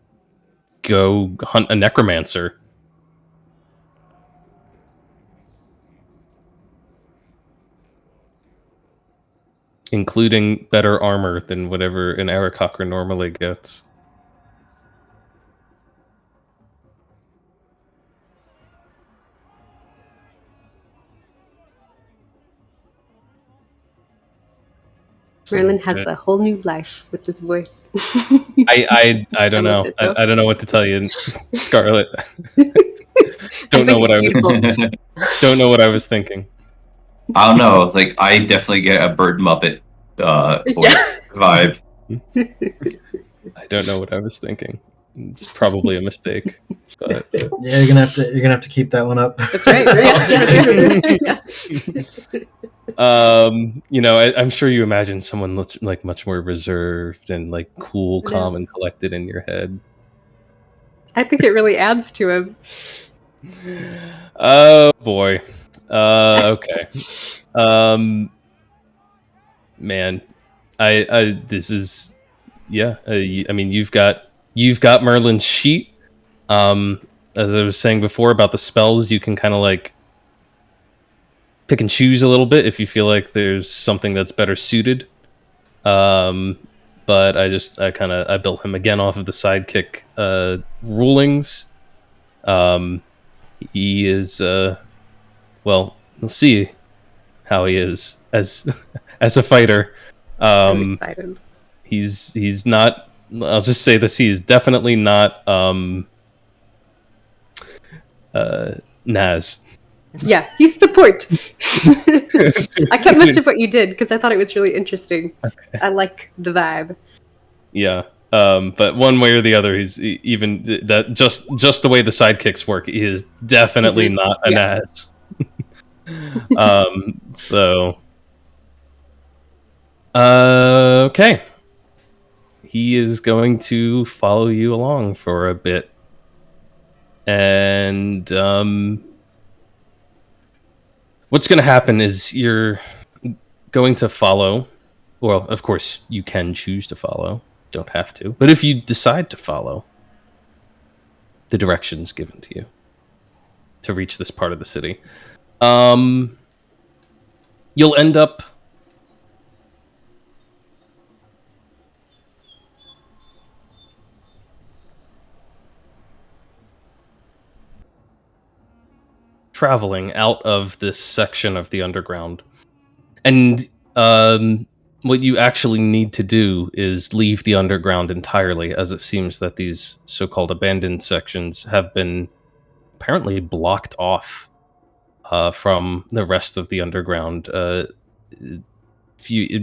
[SPEAKER 2] go hunt a necromancer. Including better armor than whatever an Aarakocra normally gets.
[SPEAKER 4] Merlin has a whole new life with his voice.
[SPEAKER 2] I don't know. I don't know what to tell you, Scarlet. Don't know
[SPEAKER 4] think
[SPEAKER 2] what
[SPEAKER 4] it's
[SPEAKER 2] I was.
[SPEAKER 4] beautiful.
[SPEAKER 2] Don't know what I was thinking.
[SPEAKER 3] I don't know. It's like I definitely get a bird Muppet voice vibe.
[SPEAKER 2] I don't know what I was thinking. It's probably a mistake, but
[SPEAKER 1] Yeah, you're gonna have to keep that one up.
[SPEAKER 4] That's right.
[SPEAKER 2] I'm sure you imagine someone like much more reserved and like cool, calm, and collected in your head.
[SPEAKER 4] I think it really adds to him.
[SPEAKER 2] Oh boy. Okay. Man, I this is yeah. I mean, you've got Merlin's sheet. As I was saying before about the spells, you can kind of like pick and choose a little bit if you feel like there's something that's better suited. But I built him again off of the sidekick rulings. He is well, we'll see how he is as as a fighter.
[SPEAKER 4] I'm excited.
[SPEAKER 2] He's not. I'll just say this: he is definitely not Naz.
[SPEAKER 4] Yeah, he's support. I kept most of what you did because I thought it was really interesting. Okay. I like the vibe.
[SPEAKER 2] Yeah. But one way or the other, even that just the way the sidekicks work, he is definitely not a Naz. So okay. He is going to follow you along for a bit. And what's going to happen is you're going to follow. Well, of course, you can choose to follow. Don't have to. But if you decide to follow the directions given to you to reach this part of the city, you'll end up traveling out of this section of the underground. And what you actually need to do is leave the underground entirely, as it seems that these so-called abandoned sections have been apparently blocked off from the rest of the underground. In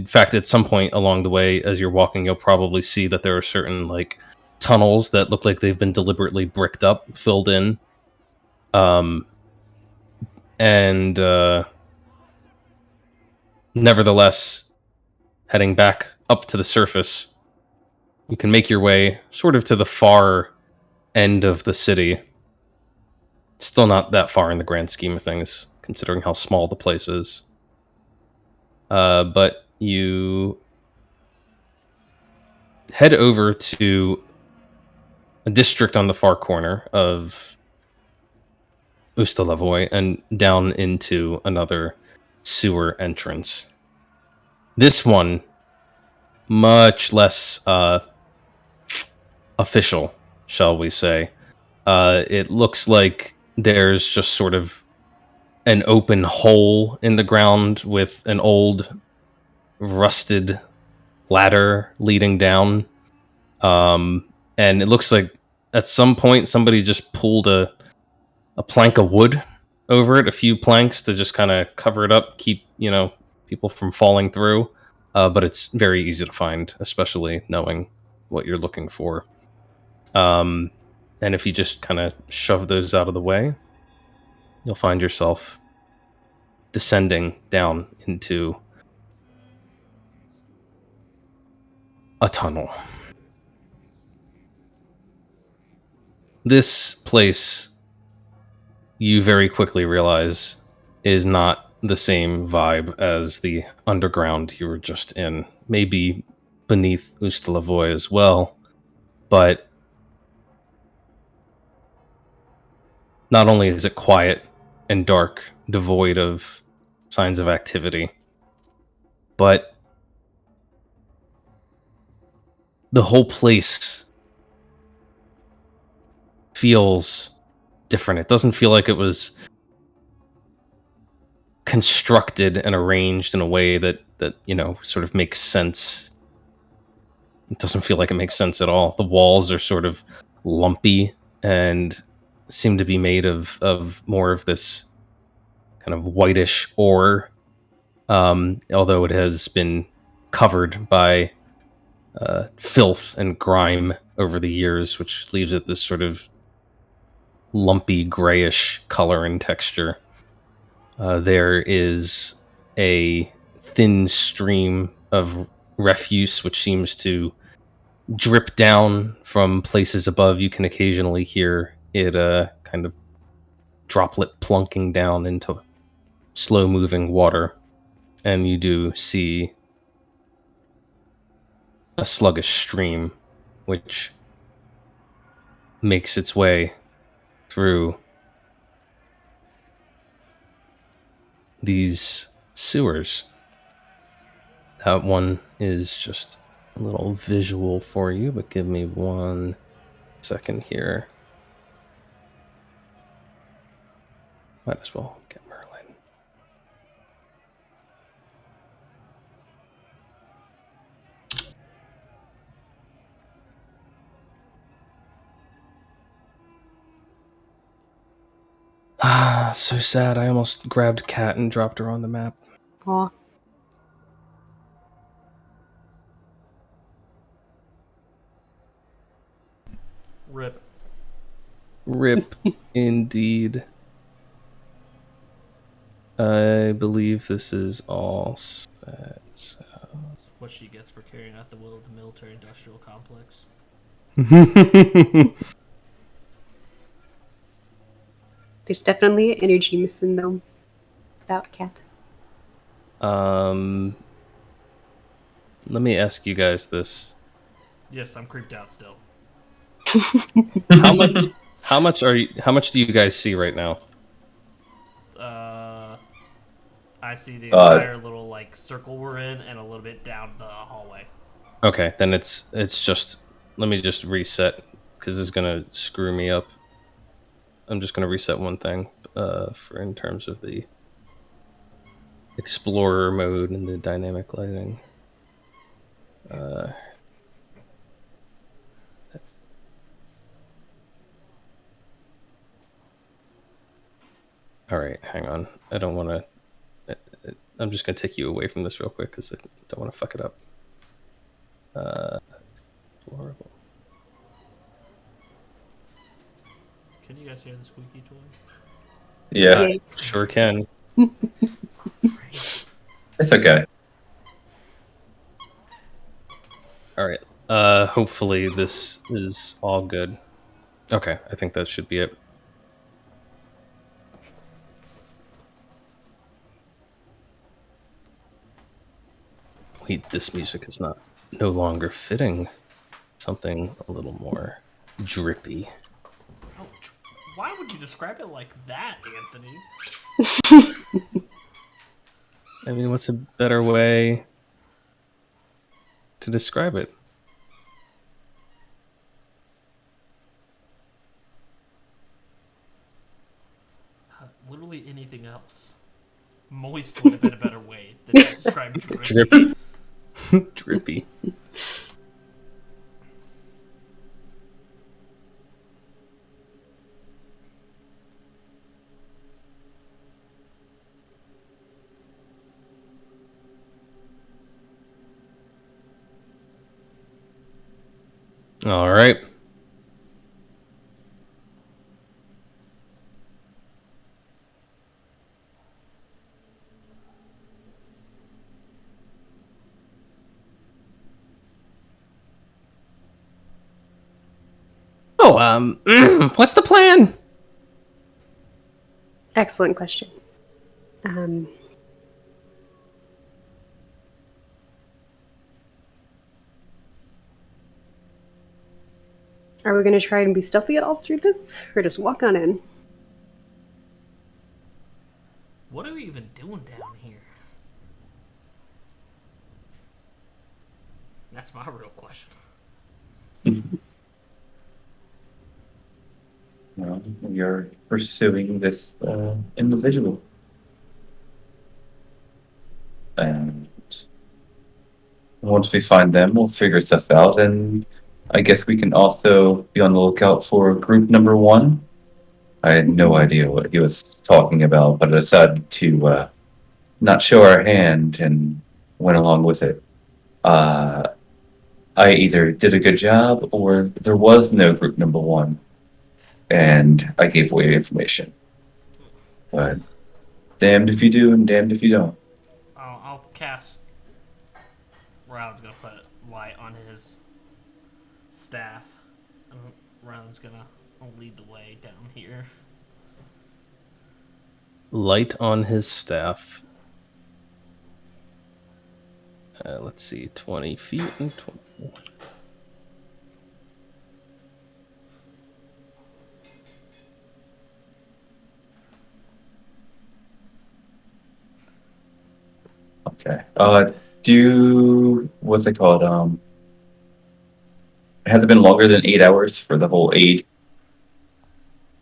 [SPEAKER 2] fact, at some point along the way, as you're walking, you'll probably see that there are certain like tunnels that look like they've been deliberately bricked up, filled in. Nevertheless, heading back up to the surface, you can make your way sort of to the far end of the city. Still not that far in the grand scheme of things, considering how small the place is. But you head over to a district on the far corner of Ustalavoy and down into another sewer entrance. This one, much less official, shall we say. It looks like there's just sort of an open hole in the ground with an old rusted ladder leading down. And it looks like at some point somebody just pulled a plank of wood over it, a few planks to just kind of cover it up, keep, people from falling through. But it's very easy to find, especially knowing what you're looking for. And if you just kind of shove those out of the way, you'll find yourself descending down into a tunnel. This place, you very quickly realize, is not the same vibe as the underground you were just in. Maybe beneath Ustalavoy as well, but not only is it quiet and dark, devoid of signs of activity, but the whole place feels different. It doesn't feel like it was constructed and arranged in a way that sort of makes sense. It doesn't feel like it makes sense at all. The walls are sort of lumpy and seem to be made of more of this kind of whitish ore, although it has been covered by filth and grime over the years, which leaves it this sort of lumpy grayish color and texture. There is a thin stream of refuse which seems to drip down from places above. You can occasionally hear it kind of droplet plunking down into slow moving water, and you do see a sluggish stream which makes its way through these sewers. That one is just a little visual for you, but give me 1 second here. Might as well get Merlin. Ah, so sad. I almost grabbed Kat and dropped her on the map.
[SPEAKER 4] Aw.
[SPEAKER 5] Rip.
[SPEAKER 2] Rip, indeed. I believe this is all set. So.
[SPEAKER 5] That's what she gets for carrying out the will of the military-industrial complex.
[SPEAKER 4] There's definitely energy missing though. Without Cat.
[SPEAKER 2] Let me ask you guys this.
[SPEAKER 5] Yes, I'm creeped out still.
[SPEAKER 2] How much do you guys see right now?
[SPEAKER 5] I see the entire little like circle we're in and a little bit down the hallway.
[SPEAKER 2] Okay, then it's just, let me just reset because this is gonna screw me up. I'm just gonna reset one thing for in terms of the explorer mode and the dynamic lighting. All right, hang on. I don't want to. I'm just gonna take you away from this real quick because I don't want to fuck it up. Horrible.
[SPEAKER 5] Can you guys hear the squeaky toy?
[SPEAKER 3] Yeah,
[SPEAKER 2] Sure can.
[SPEAKER 3] it's okay.
[SPEAKER 2] All right. Hopefully this is all good. Okay, I think that should be it. Wait, this music is no longer fitting. Something a little more drippy.
[SPEAKER 5] Oh, why would you describe it like that, Anthony?
[SPEAKER 2] I mean, what's a better way to describe it?
[SPEAKER 5] Literally anything else. Moist would have been a better way than to describe drippy.
[SPEAKER 2] Drippy. All right. Oh, what's the plan?
[SPEAKER 4] Excellent question. Are we going to try and be stealthy at all through this? Or just walk on in?
[SPEAKER 5] What are we even doing down here? That's my real question.
[SPEAKER 3] Well, you're pursuing this individual. And once we find them, we'll figure stuff out. And I guess we can also be on the lookout for group number 1. I had no idea what he was talking about, but I decided to not show our hand and went along with it. I either did a good job or there was no group number one, and I gave away information. But damned if you do and damned if you don't.
[SPEAKER 5] I'll cast. Rylan's gonna put light on his staff, and Rylan's gonna lead the way down here.
[SPEAKER 2] Light on his staff. Let's see, 20 feet and 20.
[SPEAKER 3] Okay. What's it called? Has it been longer than 8 hours for the whole aid?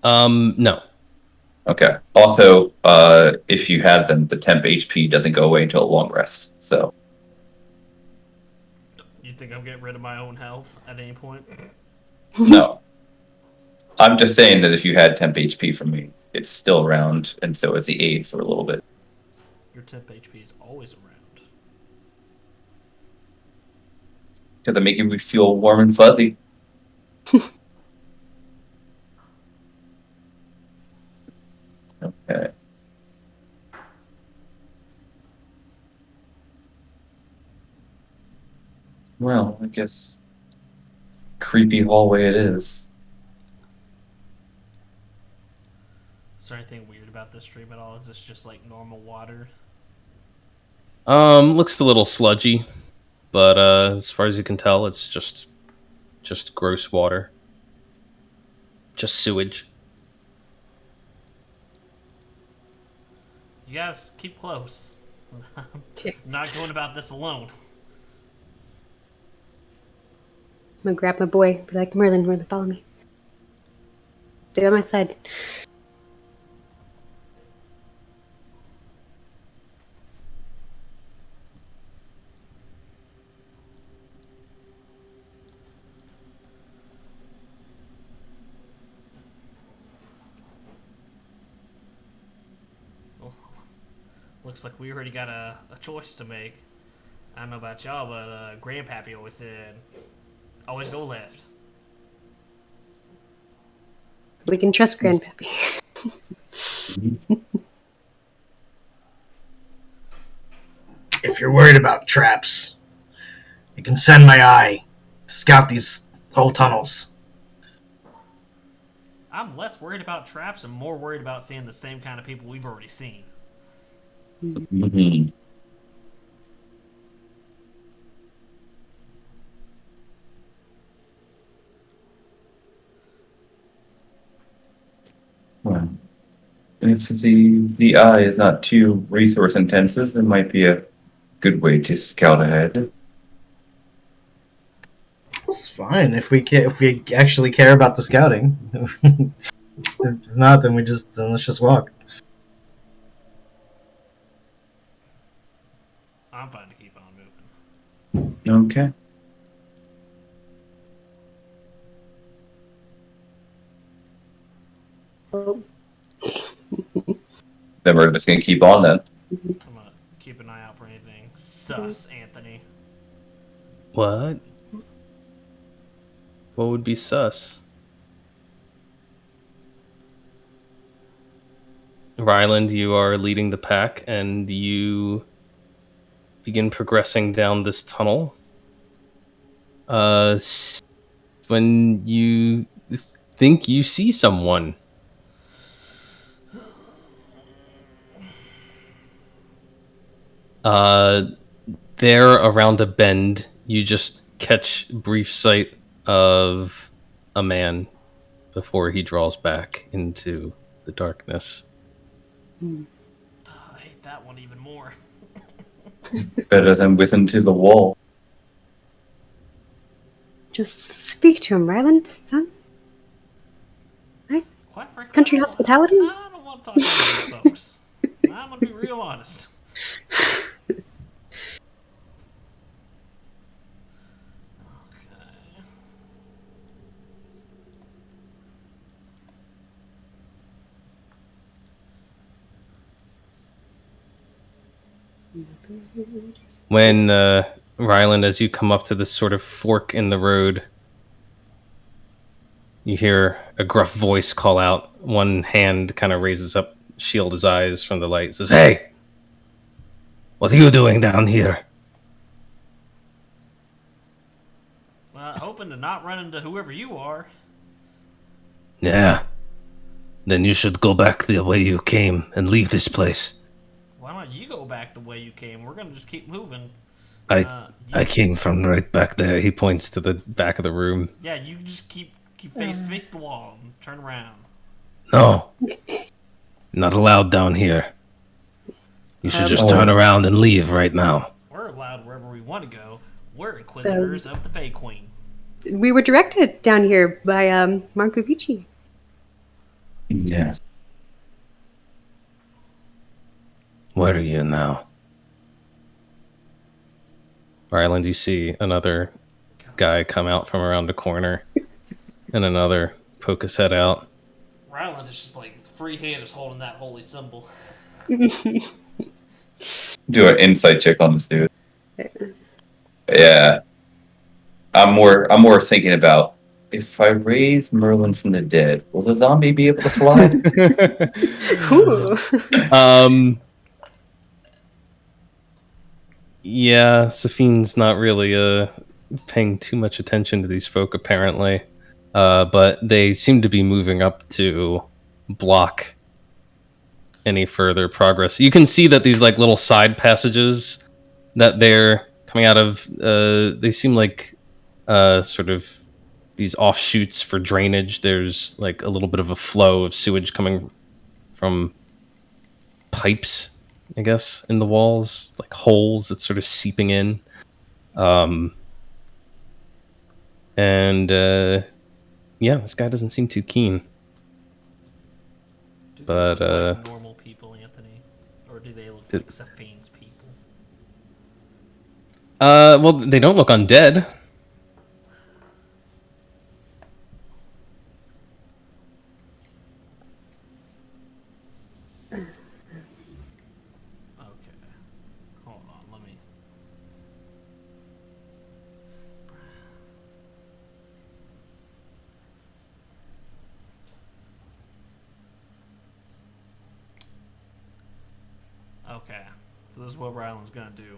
[SPEAKER 2] No.
[SPEAKER 3] Okay. Also, if you have them, the temp HP doesn't go away until a long rest. So.
[SPEAKER 5] You think I'm getting rid of my own health at any point?
[SPEAKER 3] No. I'm just saying that if you had temp HP from me, it's still around, and so is the aid for a little bit.
[SPEAKER 5] Your temp HP is always around.
[SPEAKER 3] Because it making me feel warm and fuzzy. Okay. Well, I guess creepy hallway it is.
[SPEAKER 5] Is there anything weird about this stream at all? Is this just like normal water?
[SPEAKER 2] Looks a little sludgy, but as far as you can tell, it's just gross water. Just sewage.
[SPEAKER 5] You guys keep close. I'm not going about this alone.
[SPEAKER 4] I'm gonna grab my boy, be like, Merlin, follow me. Stay on my side.
[SPEAKER 5] Well, looks like we already got a choice to make. I don't know about y'all, but Grandpappy always said, always go left.
[SPEAKER 4] We can trust Grandpappy.
[SPEAKER 1] If you're worried about traps, you can send my eye to scout these whole tunnels.
[SPEAKER 5] I'm less worried about traps and more worried about seeing the same kind of people we've already seen.
[SPEAKER 3] Mm-hmm. Well, if the eye is not too resource intensive, it might be a good way to scout ahead.
[SPEAKER 1] It's fine if we actually care about the scouting. If not, then let's just walk.
[SPEAKER 5] I'm fine to keep on moving.
[SPEAKER 3] Okay.
[SPEAKER 4] Oh,
[SPEAKER 3] Then we're just gonna keep on then.
[SPEAKER 5] I'm gonna keep an eye out for anything sus, Anthony.
[SPEAKER 2] What? What would be sus? Ryland, you are leading the pack, and you begin progressing down this tunnel. When you think you see someone. There around a bend, you just catch brief sight of a man before he draws back into the darkness.
[SPEAKER 5] I hate that one even more.
[SPEAKER 3] Better than within to the wall.
[SPEAKER 4] just speak to him, Ryland, son.
[SPEAKER 5] Quite frankly,
[SPEAKER 4] Country
[SPEAKER 5] I don't-
[SPEAKER 4] hospitality?
[SPEAKER 5] I don't want to talk to these folks. I'm gonna be real honest. Okay.
[SPEAKER 2] When Ryland, as you come up to this sort of fork in the road, you hear a gruff voice call out. One hand kind of raises up, shield his eyes from the light. Says, "Hey, what are you doing down here?"
[SPEAKER 5] Hoping to not run into whoever you are.
[SPEAKER 6] Yeah. Then you should go back the way you came and leave this place.
[SPEAKER 5] Why don't you go back the way you came? We're gonna just keep moving.
[SPEAKER 6] I came from right back there.
[SPEAKER 2] He points to the back of the room.
[SPEAKER 5] Yeah, you just keep face the wall and turn around.
[SPEAKER 6] No. Not allowed down here. You should just turn around and leave right now.
[SPEAKER 5] We're allowed wherever we want to go. We're Inquisitors of the Fey Queen.
[SPEAKER 4] We were directed down here by Marco Vici.
[SPEAKER 3] Yes.
[SPEAKER 6] Where are you now?
[SPEAKER 2] Ryland, you see another guy come out from around the corner, and another poke his head out.
[SPEAKER 5] Ryland is just like free hand is holding that holy symbol.
[SPEAKER 3] Do an insight check on this dude. Yeah. I'm more thinking about, if I raise Merlin from the dead, will the zombie be able to fly?
[SPEAKER 2] Yeah, Safine's not really paying too much attention to these folk apparently, but they seem to be moving up to block any further progress. You can see that these like little side passages that they're coming out of, they seem like sort of these offshoots for drainage. There's like a little bit of a flow of sewage coming from pipes, I guess, in the walls, like holes that's sort of seeping in. Yeah, this guy doesn't seem too keen.
[SPEAKER 5] Do
[SPEAKER 2] But
[SPEAKER 5] they look like normal people, Anthony? Or do they look like Safine's people?
[SPEAKER 2] Well, they don't look undead.
[SPEAKER 5] Okay. Hold on, let me... Okay. So this is what Ryland's gonna do.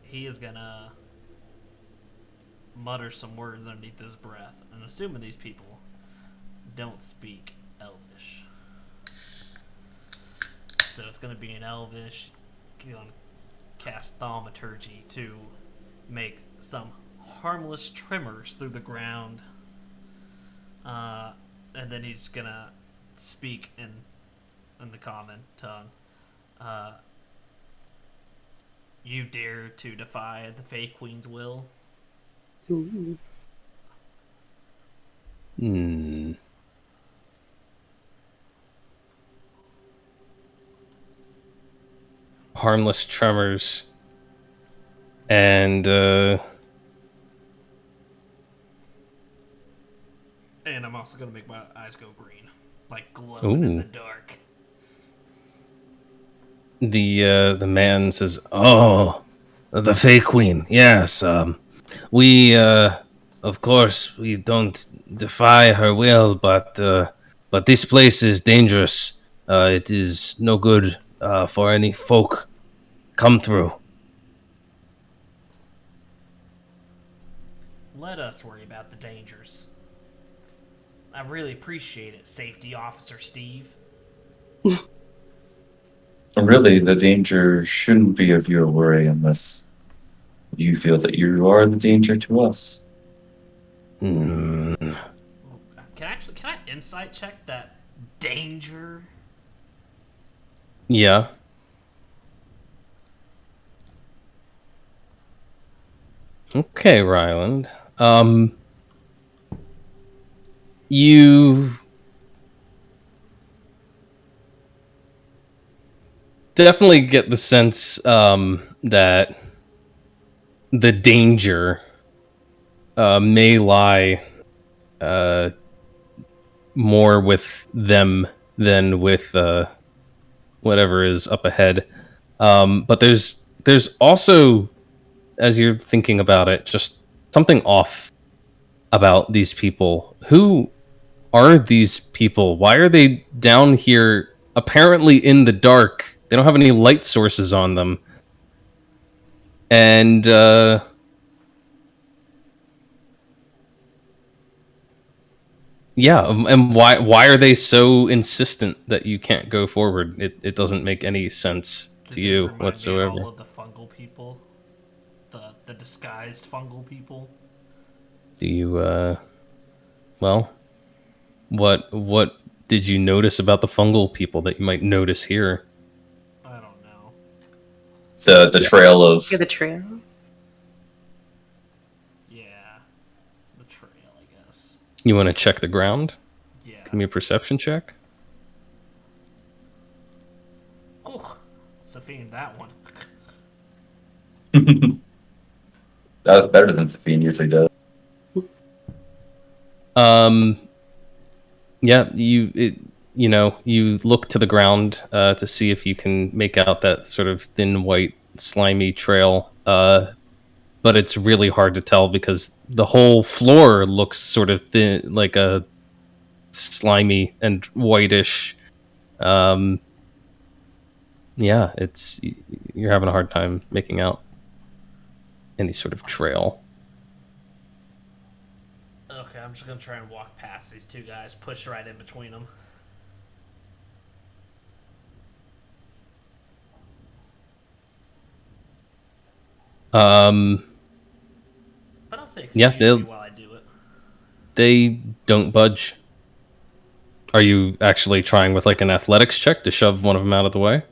[SPEAKER 5] He is gonna mutter some words underneath his breath, and assuming these people don't speak Elvish. So it's gonna be an Elvish. He's gonna cast thaumaturgy to make some harmless tremors through the ground. And then he's gonna speak in the common tongue. You dare to defy the Fey Queen's will?
[SPEAKER 4] Ooh.
[SPEAKER 2] Harmless tremors. And
[SPEAKER 5] And I'm also gonna make my eyes go green, like glowing in the dark.
[SPEAKER 2] the man says,
[SPEAKER 6] Oh, the Fey Queen. Yes. We, of course, we don't defy her will, but this place is dangerous. It is no good for any folk come through.
[SPEAKER 5] Let us worry about the dangers. I really appreciate it, Safety Officer Steve.
[SPEAKER 3] Really, the danger shouldn't be of your worry unless you feel that you are the danger to us.
[SPEAKER 5] Can I insight check that danger?
[SPEAKER 2] yeah. Okay, Ryland. You definitely get the sense that the danger may lie more with them than with whatever is up ahead. But there's also, as you're thinking about it, just something off about these people. Who are these people? Why are they down here apparently in the dark? They don't have any light sources on them. And yeah, and why are they so insistent that you can't go forward? It doesn't make any sense to you whatsoever.
[SPEAKER 5] All of the fungal people, the disguised fungal people.
[SPEAKER 2] Do you well, what did you notice about the fungal people that you might notice here?
[SPEAKER 5] I don't know.
[SPEAKER 3] The trail of
[SPEAKER 4] Yeah, the trail.
[SPEAKER 5] Yeah, the trail, I guess.
[SPEAKER 2] You want to check the ground?
[SPEAKER 5] Yeah.
[SPEAKER 2] Give me a perception check.
[SPEAKER 5] Oh, Safine, that one.
[SPEAKER 3] that was better than Safine usually does.
[SPEAKER 2] Yeah, you look to the ground to see if you can make out that sort of thin white slimy trail, but it's really hard to tell because the whole floor looks sort of thin, like a slimy and whitish. Yeah, you're having a hard time making out any sort of trail.
[SPEAKER 5] Okay, I'm just gonna try and walk past these two guys, push right in between them. But I'll say excuse me while I do it.
[SPEAKER 2] They don't budge. Are you actually trying with like an athletics check to shove one of them out of the way?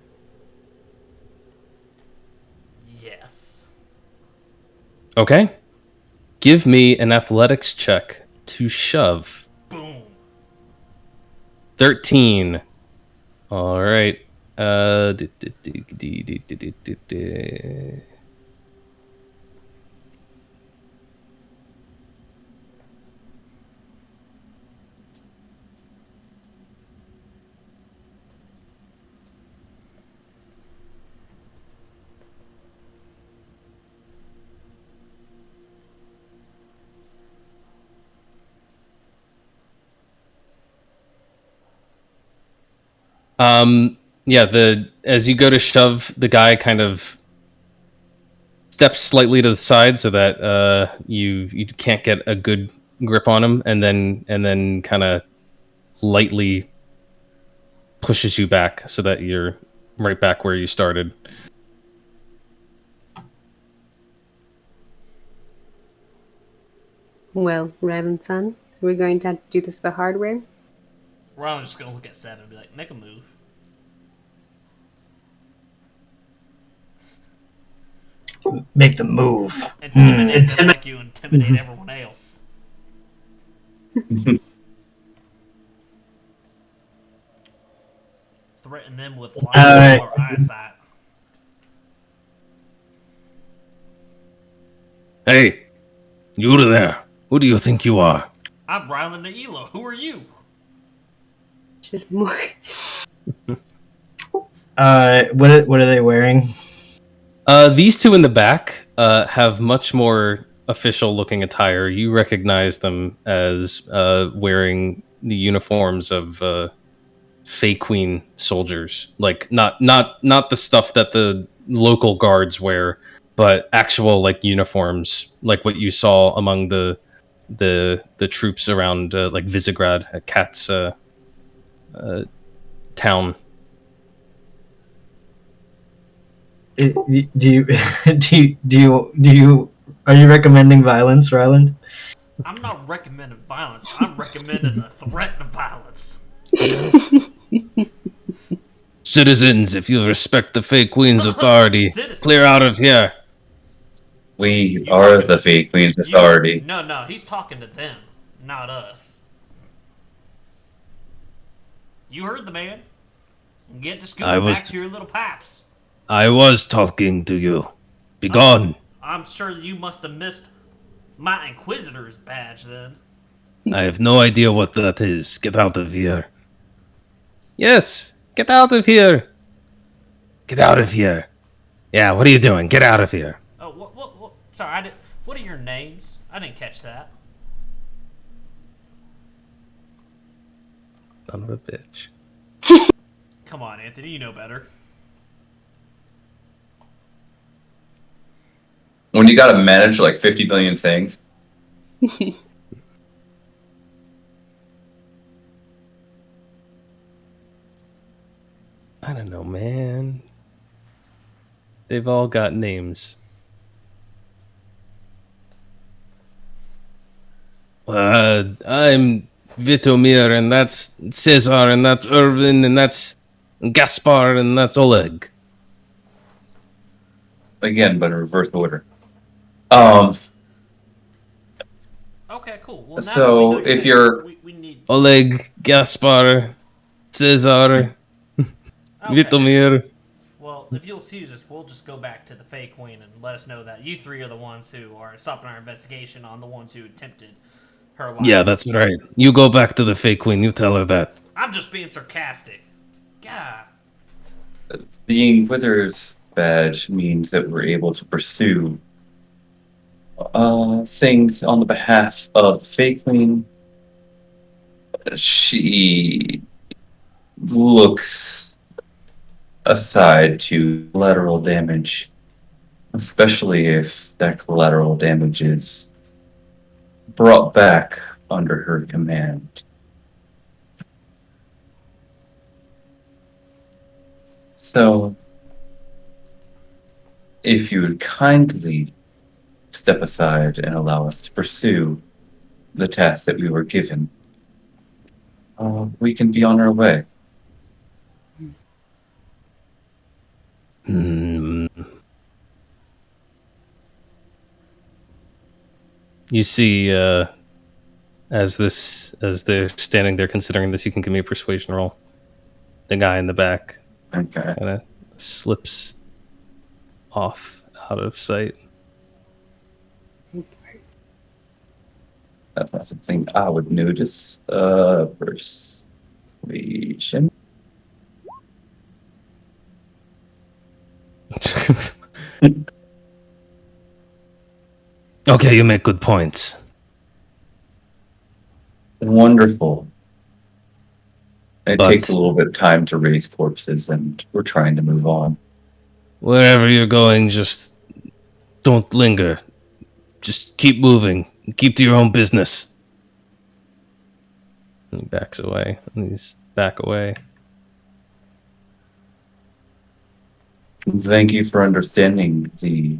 [SPEAKER 5] Yes.
[SPEAKER 2] Okay. Give me an athletics check to shove.
[SPEAKER 5] Boom.
[SPEAKER 2] 13. All right. Yeah, as you go to shove, the guy kind of steps slightly to the side so that you can't get a good grip on him, and then kind of lightly pushes you back so that you're right back where you started.
[SPEAKER 4] Well, Raven-san, we're going to have to do this the hard way.
[SPEAKER 5] I'm just gonna look at Seven and be like, make a move.
[SPEAKER 1] Make the move.
[SPEAKER 5] Intimidate them like you intimidate everyone else. Threaten them with life or eyesight.
[SPEAKER 6] Hey, you there. Who do you think you are?
[SPEAKER 5] I'm Rylan the Elo. Who are you?
[SPEAKER 4] Just more.
[SPEAKER 1] What are they wearing?
[SPEAKER 2] These two in the back have much more official looking attire. You recognize them as wearing the uniforms of Fey Queen soldiers. Like not the stuff that the local guards wear, but actual like uniforms, like what you saw among the troops around like Visegrad, Kat's town.
[SPEAKER 1] Do you are you recommending violence, Ryland?
[SPEAKER 5] I'm not recommending violence. I'm recommending a threat of violence.
[SPEAKER 6] Citizens, if you respect the Fey Queen's authority, clear out of here.
[SPEAKER 3] We are the Fey Queen's authority.
[SPEAKER 5] No, he's talking to them, not us. You heard the man. Get to school back to your little paps.
[SPEAKER 6] I was talking to you. Be gone.
[SPEAKER 5] I'm sure you must have missed my Inquisitor's badge then.
[SPEAKER 6] I have no idea what that is. Get out of here.
[SPEAKER 2] Yes, get out of here.
[SPEAKER 6] Get out of here. Yeah, what are you doing? Get out of here.
[SPEAKER 5] Oh, what? Sorry, I didn't. What are your names? I didn't catch that.
[SPEAKER 2] Son of a bitch.
[SPEAKER 5] Come on, Anthony, you know better.
[SPEAKER 3] When you gotta manage like 50 million things.
[SPEAKER 2] I don't know, man. They've all got names. I'm Vitomir, and that's Cesar, and that's Irvin, and that's Gaspar, and that's Oleg.
[SPEAKER 3] Again, but in reverse order.
[SPEAKER 5] Okay, cool. Well, now
[SPEAKER 3] So,
[SPEAKER 5] that we know your
[SPEAKER 3] if
[SPEAKER 5] name,
[SPEAKER 3] you're-
[SPEAKER 5] we need.
[SPEAKER 2] Oleg, Gaspar, Cesar,
[SPEAKER 5] Okay.
[SPEAKER 2] Vitomir.
[SPEAKER 5] Well, if you'll excuse us, we'll just go back to the Fey Queen and let us know that you three are the ones who are stopping our investigation on the ones who attempted her life.
[SPEAKER 6] Yeah, that's right. You go back to the fake queen. You tell her that.
[SPEAKER 5] I'm just being sarcastic. God.
[SPEAKER 3] The Inquisitor's badge means that we're able to pursue things on the behalf of the Fake Queen. She looks aside to collateral damage, especially if that collateral damage is brought back under her command. So, if you would kindly step aside and allow us to pursue the task that we were given, we can be on our way.
[SPEAKER 6] Hmm.
[SPEAKER 2] You see, as they're standing there considering this, you can give me a persuasion roll. The guy in the back
[SPEAKER 3] Okay.
[SPEAKER 2] kind of slips off out of sight.
[SPEAKER 3] That's not something I would notice. Persuasion.
[SPEAKER 6] Okay, you make good points.
[SPEAKER 3] Wonderful. It
[SPEAKER 6] But-
[SPEAKER 3] takes a little bit of time to raise corpses, and we're trying to move on.
[SPEAKER 6] Wherever you're going, just don't linger. Just keep moving. Keep to your own business.
[SPEAKER 2] And he backs away. And he's back away.
[SPEAKER 3] Thank you for understanding the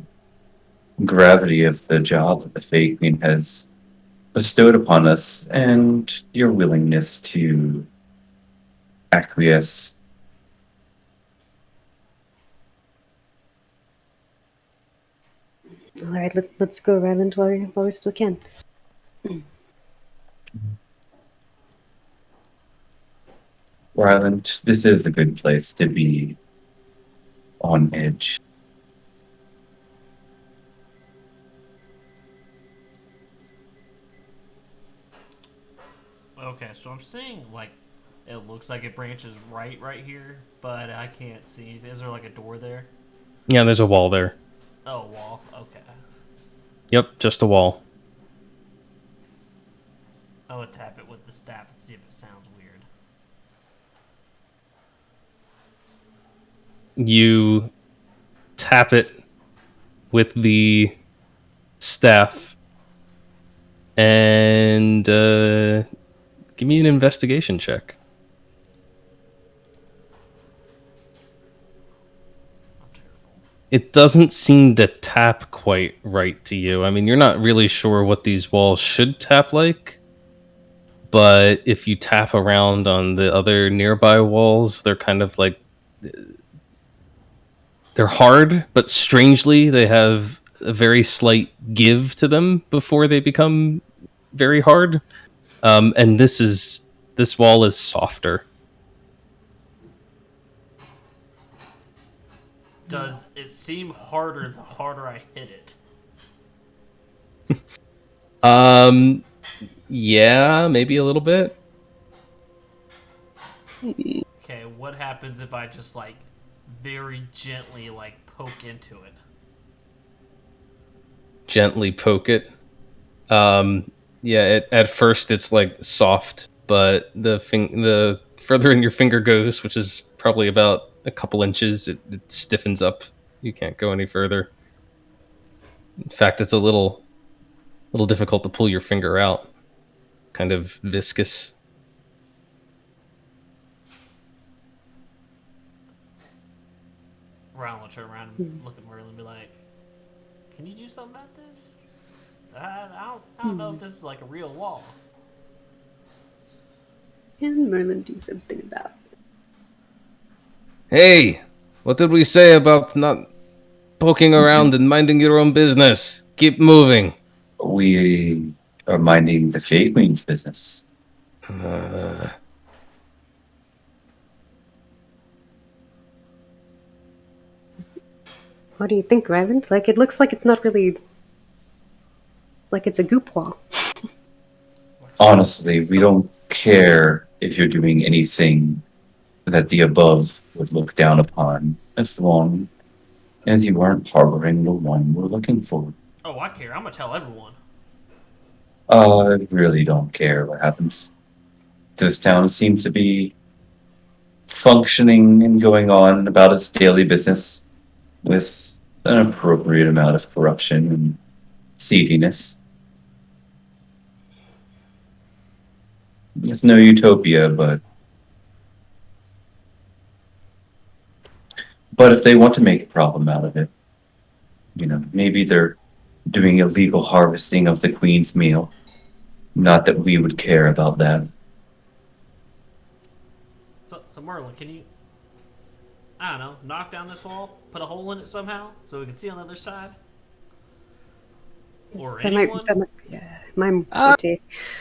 [SPEAKER 3] gravity of the job that the Fey Queen has bestowed upon us and your willingness to acquiesce.
[SPEAKER 4] All right, let's go, Ryland, while we still can.
[SPEAKER 3] Ryland, this is a good place to be on edge.
[SPEAKER 5] Okay, so I'm seeing, like, it looks like it branches right here, but I can't see anything. Is there, like, a door there?
[SPEAKER 2] Yeah, there's a wall there.
[SPEAKER 5] Oh, wall. Okay.
[SPEAKER 2] Yep, just a wall.
[SPEAKER 5] I would tap it with the staff and see if it sounds weird.
[SPEAKER 2] You tap it with the staff and give me an investigation check.
[SPEAKER 5] I'm terrible.
[SPEAKER 2] It doesn't seem to tap quite right to you. I mean, you're not really sure what these walls should tap like, but if you tap around on the other nearby walls, they're kind of like, they're hard, but strangely they have a very slight give to them before they become very hard. And this wall is softer.
[SPEAKER 5] Does it seem harder the harder I hit it?
[SPEAKER 2] Yeah, maybe a little bit.
[SPEAKER 5] Okay, what happens if I just, like, very gently, like, poke into it.
[SPEAKER 2] Gently poke it. At first it's like soft, but the further in your finger goes, which is probably about a couple inches, it stiffens up. You can't go any further. In fact, it's a little difficult to pull your finger out. Kind of viscous.
[SPEAKER 5] Ron will turn around and look at Merlin and be like, "Can you do something about this? I don't know if this is like a real wall."
[SPEAKER 4] Can Merlin do something about it?
[SPEAKER 2] Hey, what did we say about not poking around and minding your own business? Keep moving.
[SPEAKER 3] We are minding the Fey Queen's business.
[SPEAKER 4] What do you think, Ryland? Like, it looks like it's not really... like it's a goop wall.
[SPEAKER 3] Honestly, we don't care if you're doing anything that the above would look down upon, as long as you aren't harboring the one we're looking for.
[SPEAKER 5] Oh, I care. I'm gonna tell everyone.
[SPEAKER 3] I really don't care what happens. This town seems to be functioning and going on about its daily business with an appropriate amount of corruption and seediness. It's no utopia, but if they want to make a problem out of it, maybe they're doing illegal harvesting of the Queen's meal. Not that we would care about that.
[SPEAKER 5] So Merlin, can you, I don't know, knock down this wall, put a hole in it somehow, so we can see on the other side? Or anyone?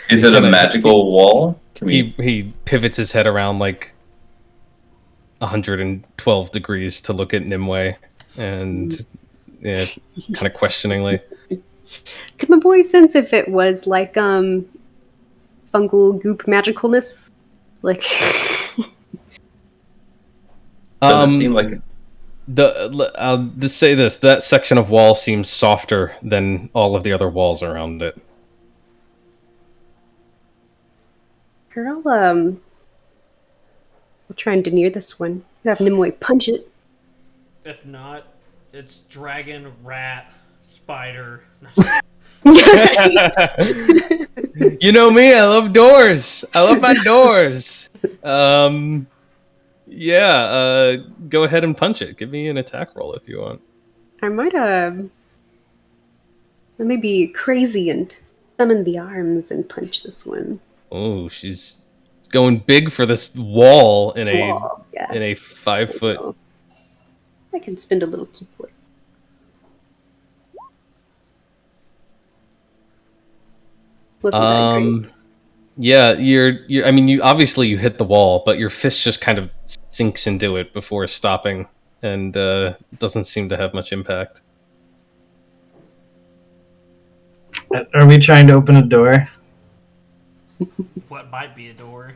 [SPEAKER 3] Is it a magical wall?
[SPEAKER 2] He pivots his head around like 112 degrees to look at Nimue, and kind of questioningly.
[SPEAKER 4] Could my boy sense if it was like fungal goop magicalness? Like
[SPEAKER 3] Does it seem like
[SPEAKER 2] I'll just say this: that section of wall seems softer than all of the other walls around it.
[SPEAKER 4] Girl, we'll try and denier this one. Have Nimue punch it.
[SPEAKER 5] If not, it's dragon, rat, spider.
[SPEAKER 2] You know me, I love doors. I love my doors. Go ahead and punch it. Give me an attack roll if you want.
[SPEAKER 4] I might maybe crazy and summon the arms and punch this one.
[SPEAKER 2] Oh, she's going big for this wall in a 5 foot.
[SPEAKER 4] I can spend a little key point. Wasn't that great?
[SPEAKER 2] Yeah, you're. I mean, you obviously hit the wall, but your fist just kind of sinks into it before stopping, and doesn't seem to have much impact.
[SPEAKER 1] Are we trying to open a door?
[SPEAKER 5] What might be a door?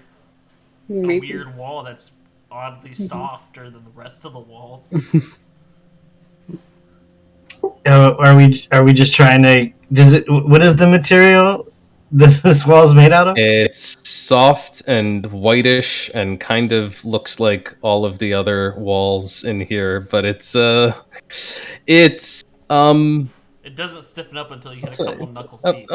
[SPEAKER 4] Maybe.
[SPEAKER 5] A weird wall that's oddly softer than the rest of the walls.
[SPEAKER 1] Are we just trying to? What is the material this wall is made out of?
[SPEAKER 2] It's soft and whitish, and kind of looks like all of the other walls in here, but it's
[SPEAKER 5] It doesn't stiffen up until you hit a couple knuckles deep.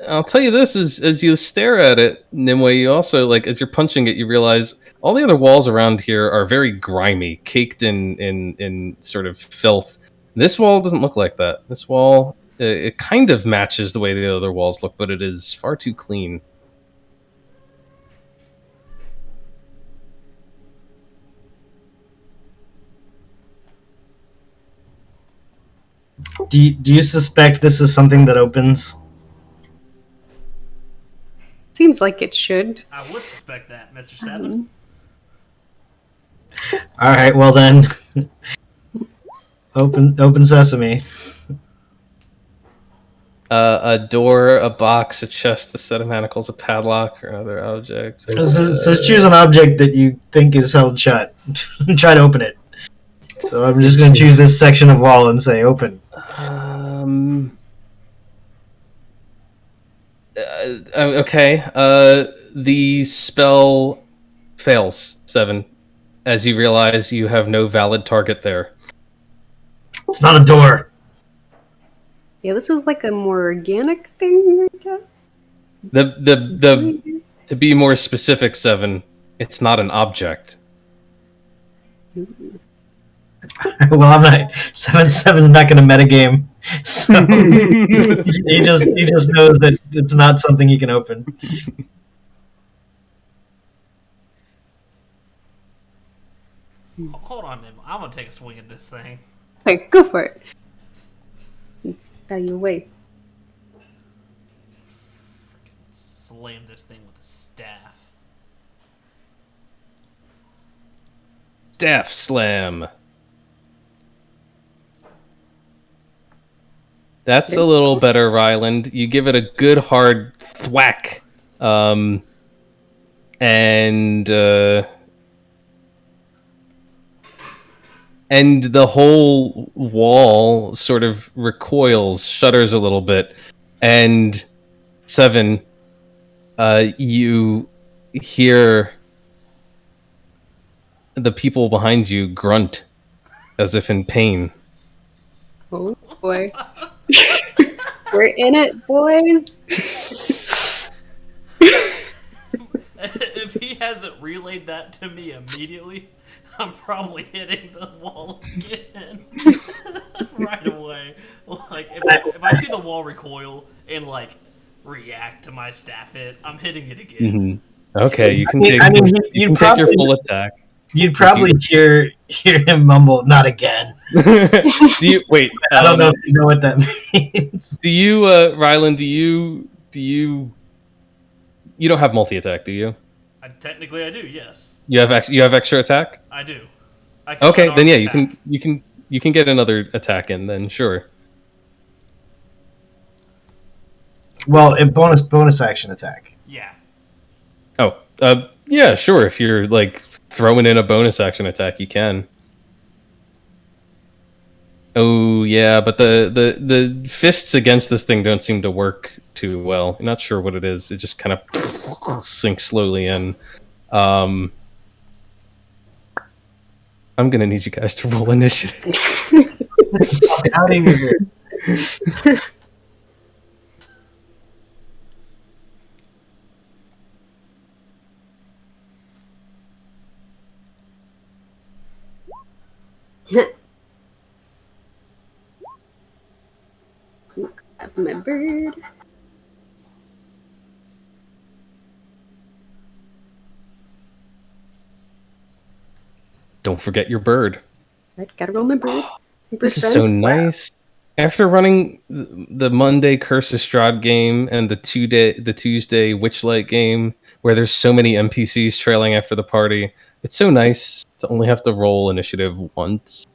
[SPEAKER 2] I'll tell you this: as you stare at it, Nimue, you also, like, as you're punching it, you realize all the other walls around here are very grimy, caked in sort of filth. This wall doesn't look like that. This wall, it kind of matches the way the other walls look, but it is far too clean.
[SPEAKER 1] Do you suspect this is something that opens?
[SPEAKER 4] Seems like it should.
[SPEAKER 5] I would suspect that, Mr. Seven.
[SPEAKER 1] All right, well then, open sesame.
[SPEAKER 2] A door, a box, a chest, a set of manacles, a padlock, or other objects.
[SPEAKER 1] It says choose an object that you think is held shut. Try to open it. So I'm just going to choose this section of wall and say open.
[SPEAKER 2] Okay. The spell fails, 7, as you realize you have no valid target there.
[SPEAKER 1] It's not a door.
[SPEAKER 4] Yeah, this is like a more organic thing, I guess.
[SPEAKER 2] To be more specific, 7, it's not an object.
[SPEAKER 1] Well, I'm not. 7-7's not going to metagame, so he just knows that it's not something he can open.
[SPEAKER 5] Hold on, Nim. I'm gonna take a swing at this thing.
[SPEAKER 4] Okay, go for it. It's out of your way.
[SPEAKER 5] Slam this thing with a staff.
[SPEAKER 2] Staff slam. That's a little better, Ryland. You give it a good hard thwack. And the whole wall sort of recoils, shudders a little bit, and 7, you hear the people behind you grunt as if in pain.
[SPEAKER 4] Oh boy. We're in it, boys.
[SPEAKER 5] If he hasn't relayed that to me immediately, I'm probably hitting the wall again right away. Like if I see the wall recoil and like react to my staff hit, I'm hitting it again.
[SPEAKER 2] Mm-hmm. Okay, you can take your full attack.
[SPEAKER 1] You'd probably hear him mumble, "Not again."
[SPEAKER 2] Do you wait?
[SPEAKER 1] I don't know if you know what that means.
[SPEAKER 2] Do you, Ryland? Do you? You don't have multi attack, do you?
[SPEAKER 5] Technically, I do. Yes.
[SPEAKER 2] You have extra attack.
[SPEAKER 5] I do.
[SPEAKER 2] Okay, then yeah, you can get another attack in then, sure.
[SPEAKER 1] Well, a bonus action attack.
[SPEAKER 5] Yeah.
[SPEAKER 2] Oh, yeah, sure. If you're like throwing in a bonus action attack, you can. Oh yeah, but the fists against this thing don't seem to work too well. I'm not sure what it is. It just kind of sinks slowly in. I'm gonna need you guys to roll initiative.
[SPEAKER 1] How do you
[SPEAKER 4] Have my bird.
[SPEAKER 2] Don't forget your bird.
[SPEAKER 4] Right, gotta roll my bird.
[SPEAKER 2] This is so nice. After running the Monday Curse of Strahd game and the Tuesday Witchlight game, where there's so many NPCs trailing after the party, it's so nice to only have to roll initiative once.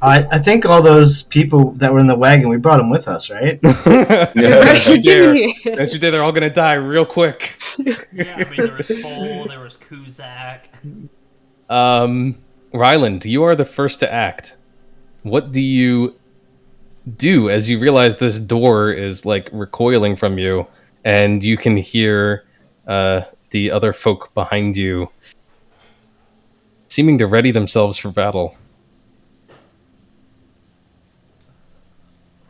[SPEAKER 1] I think all those people that were in the wagon, we brought them with us, right?
[SPEAKER 2] Yeah, don't you dare. Don't you dare, they're all gonna die real quick.
[SPEAKER 5] Yeah, I mean, there was Foal, there was Kuzak.
[SPEAKER 2] Ryland, you are the first to act. What do you do as you realize this door is like recoiling from you, and you can hear the other folk behind you seeming to ready themselves for battle?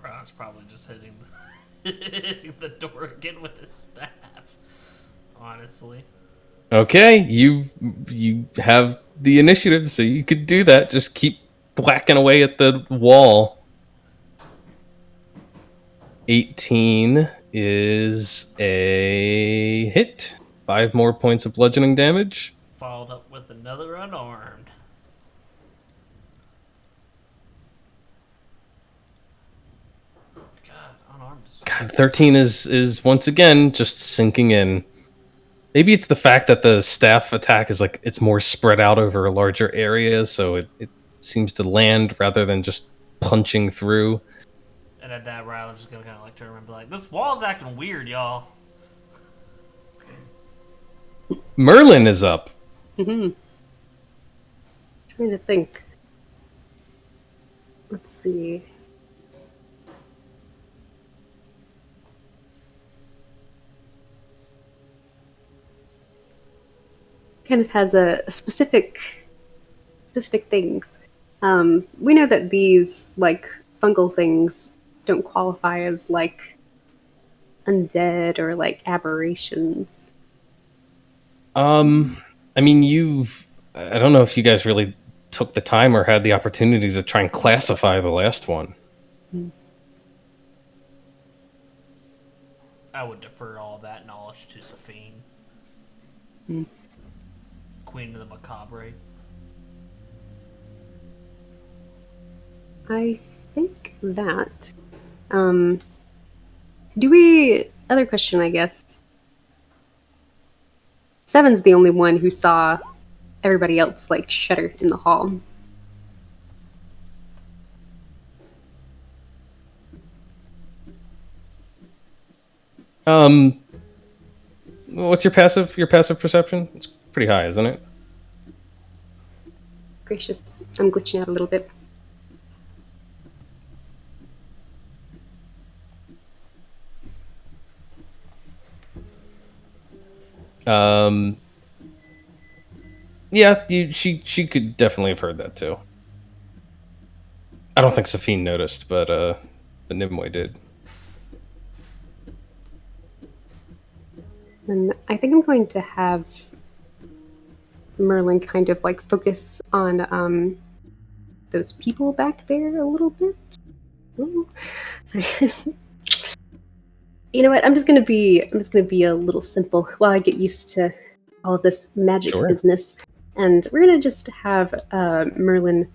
[SPEAKER 5] Ron's probably just hitting the door again with his staff. Honestly.
[SPEAKER 2] Okay, you have the initiative, so you could do that. Just keep whacking away at the wall. 18 is a hit. 5 more points of bludgeoning damage.
[SPEAKER 5] Followed up with another unarmed. God, unarmed is...
[SPEAKER 2] God, 13 is once again just sinking in. Maybe it's the fact that the staff attack is like it's more spread out over a larger area, so it seems to land rather than just punching through.
[SPEAKER 5] And at that, Rylan's just gonna kind of like turn around and be like, "This wall's acting weird, y'all."
[SPEAKER 2] Merlin is up.
[SPEAKER 4] Mm-hmm. Trying to think. Let's see. Kind of has a specific things. We know that these like fungal things don't qualify as like undead or like aberrations.
[SPEAKER 2] I mean, I don't know if you guys really took the time or had the opportunity to try and classify the last one.
[SPEAKER 5] I would defer all that knowledge to Safine, Queen of the Macabre.
[SPEAKER 4] I think that. Do we? Other question, I guess. Seven's the only one who saw everybody else like shudder in the hall.
[SPEAKER 2] What's your passive? Your passive perception? It's pretty high, isn't it?
[SPEAKER 4] Gracious, I'm glitching out a little bit.
[SPEAKER 2] Yeah, she could definitely have heard that too. I don't think Safine noticed, but Nimue did.
[SPEAKER 4] And I think I'm going to have Merlin kind of like focus on those people back there a little bit. Ooh. Sorry. You know what? I'm just gonna be a little simple while I get used to all of this magic
[SPEAKER 2] Sure.
[SPEAKER 4] business, and we're gonna just have Merlin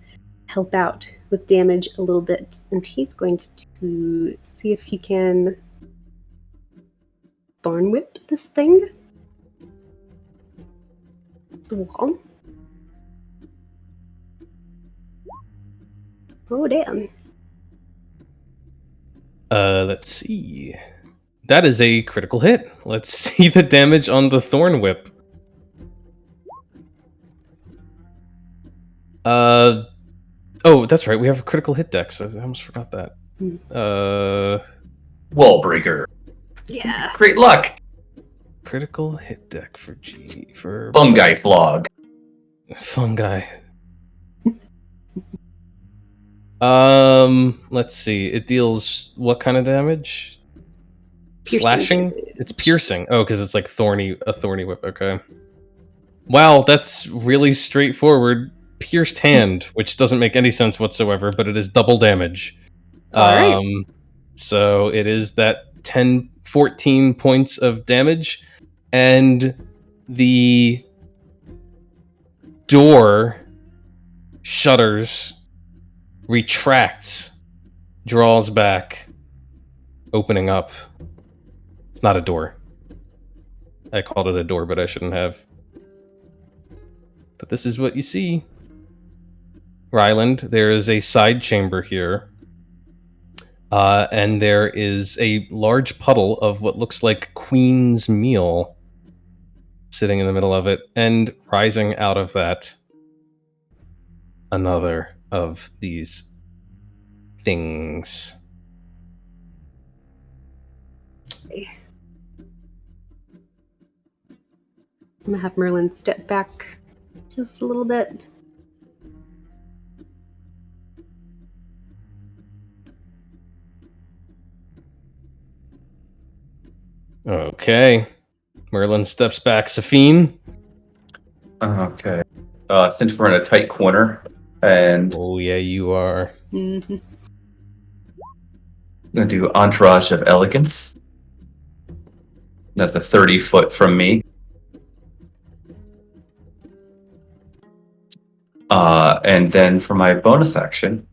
[SPEAKER 4] help out with damage a little bit, and he's going to see if he can thorn whip this thing. The wall. Oh damn!
[SPEAKER 2] Let's see. That is a critical hit. Let's see the damage on the Thorn Whip. Oh, that's right. We have a critical hit dex. I almost forgot that.
[SPEAKER 3] Wall breaker.
[SPEAKER 4] Yeah.
[SPEAKER 3] Great luck.
[SPEAKER 2] Critical hit deck for
[SPEAKER 3] Fungi flog.
[SPEAKER 2] Fungi. Let's see. It deals what kind of damage?
[SPEAKER 4] Piercing
[SPEAKER 2] Slashing?
[SPEAKER 4] damage.
[SPEAKER 2] It's piercing. Oh, because it's like a thorny whip. Okay. Wow, that's really straightforward. Pierced hand, which doesn't make any sense whatsoever, but it is double damage.
[SPEAKER 4] All right.
[SPEAKER 2] So it is that 14 points of damage, and the door shudders, retracts, draws back, opening up. It's not a door. I called it a door, but I shouldn't have. But this is what you see. Ryland, there is a side chamber here. And there is a large puddle of what looks like Queen's meal sitting in the middle of it. And rising out of that, another of these things.
[SPEAKER 4] I'm gonna have Merlin step back just a little bit.
[SPEAKER 2] Okay. Merlin steps back. Safine?
[SPEAKER 3] Okay. Since we're in a tight corner, and
[SPEAKER 2] Oh, yeah, you are.
[SPEAKER 4] Mm-hmm.
[SPEAKER 3] I'm gonna do Entourage of Elegance. That's a 30-foot from me. And then for my bonus action,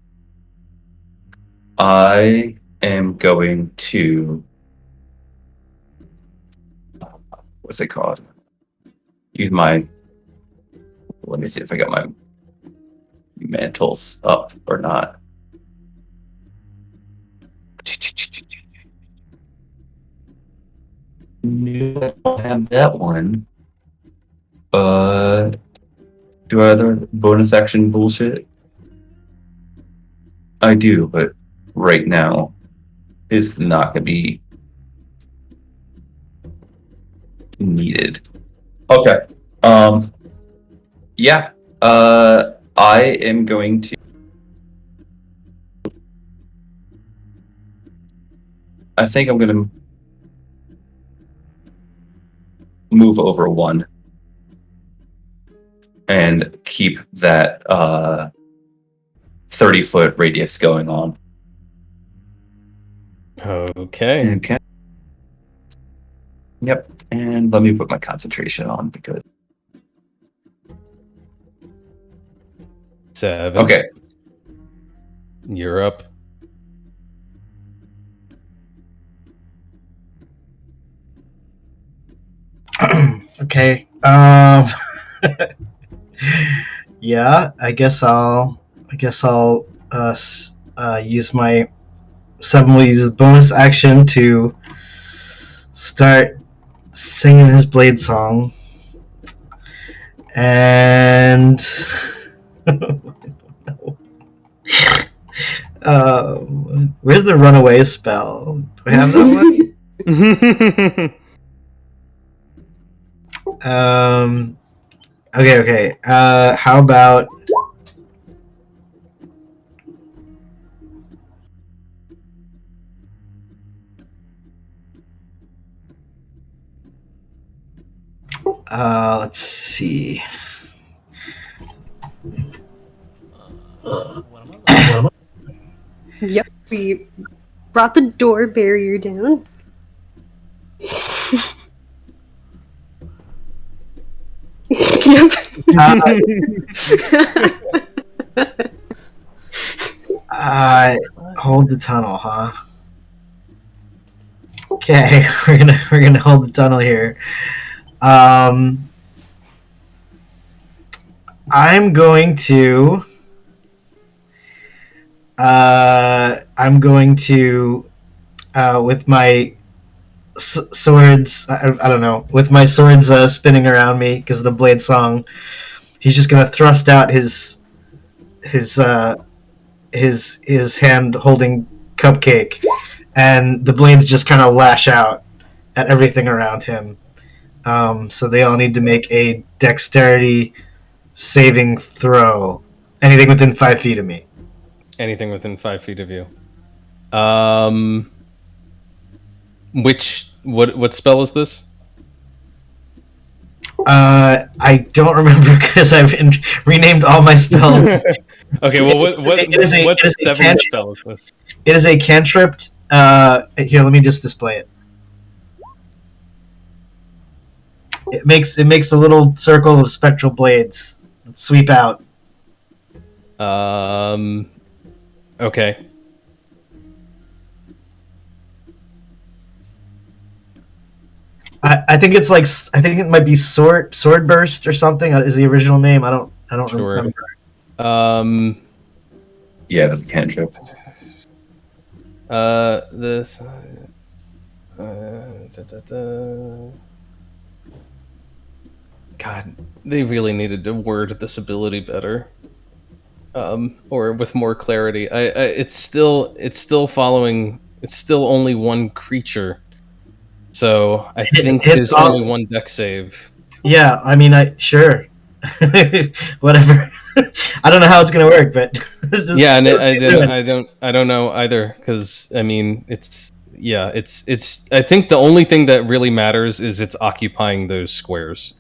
[SPEAKER 3] I am going to what's it called? Use my. Let me see if I got my mantles up or not. No, I don't have that one. Do other bonus action bullshit? I do, but right now it's not gonna be needed. Okay. Yeah. I am going to. I think I'm gonna move over one and keep that 30-foot radius going on.
[SPEAKER 2] Okay.
[SPEAKER 3] Okay. Yep. And let me put my concentration on because.
[SPEAKER 2] 7.
[SPEAKER 3] Okay.
[SPEAKER 2] You're up.
[SPEAKER 1] Okay. Yeah, I guess I'll use my will use the bonus action to start singing his blade song. And where's the runaway spell? Do I have that one? Okay. How about let's see.
[SPEAKER 4] Yep, we brought the door barrier down. Yep.
[SPEAKER 1] Hold the tunnel, huh? Okay, we're gonna hold the tunnel here. I'm going to with my swords. I don't know. With my swords spinning around me because of the blade song, he's just gonna thrust out his hand holding cupcake, and the blades just kind of lash out at everything around him. So they all need to make a dexterity saving throw. Anything within 5 feet of me.
[SPEAKER 2] Anything within 5 feet of you. What spell is this?
[SPEAKER 1] I don't remember because I've renamed all my spells.
[SPEAKER 2] Okay, well, what seventh spell is this?
[SPEAKER 1] It is a cantrip. Here, let me just display it. It makes a little circle of spectral blades that sweep out.
[SPEAKER 2] Okay.
[SPEAKER 1] I think it's I think it might be sword burst or something. Is the original name? I don't remember.
[SPEAKER 3] Yeah, that's a cantrip.
[SPEAKER 2] This. God, they really needed to word this ability better, or with more clarity. It's still following. It's still only one creature, so I think there's only one dex save.
[SPEAKER 1] Yeah, I mean, sure, whatever. I don't know how it's gonna work, but
[SPEAKER 2] yeah, and I don't know either, because I mean, it's. I think the only thing that really matters is it's occupying those squares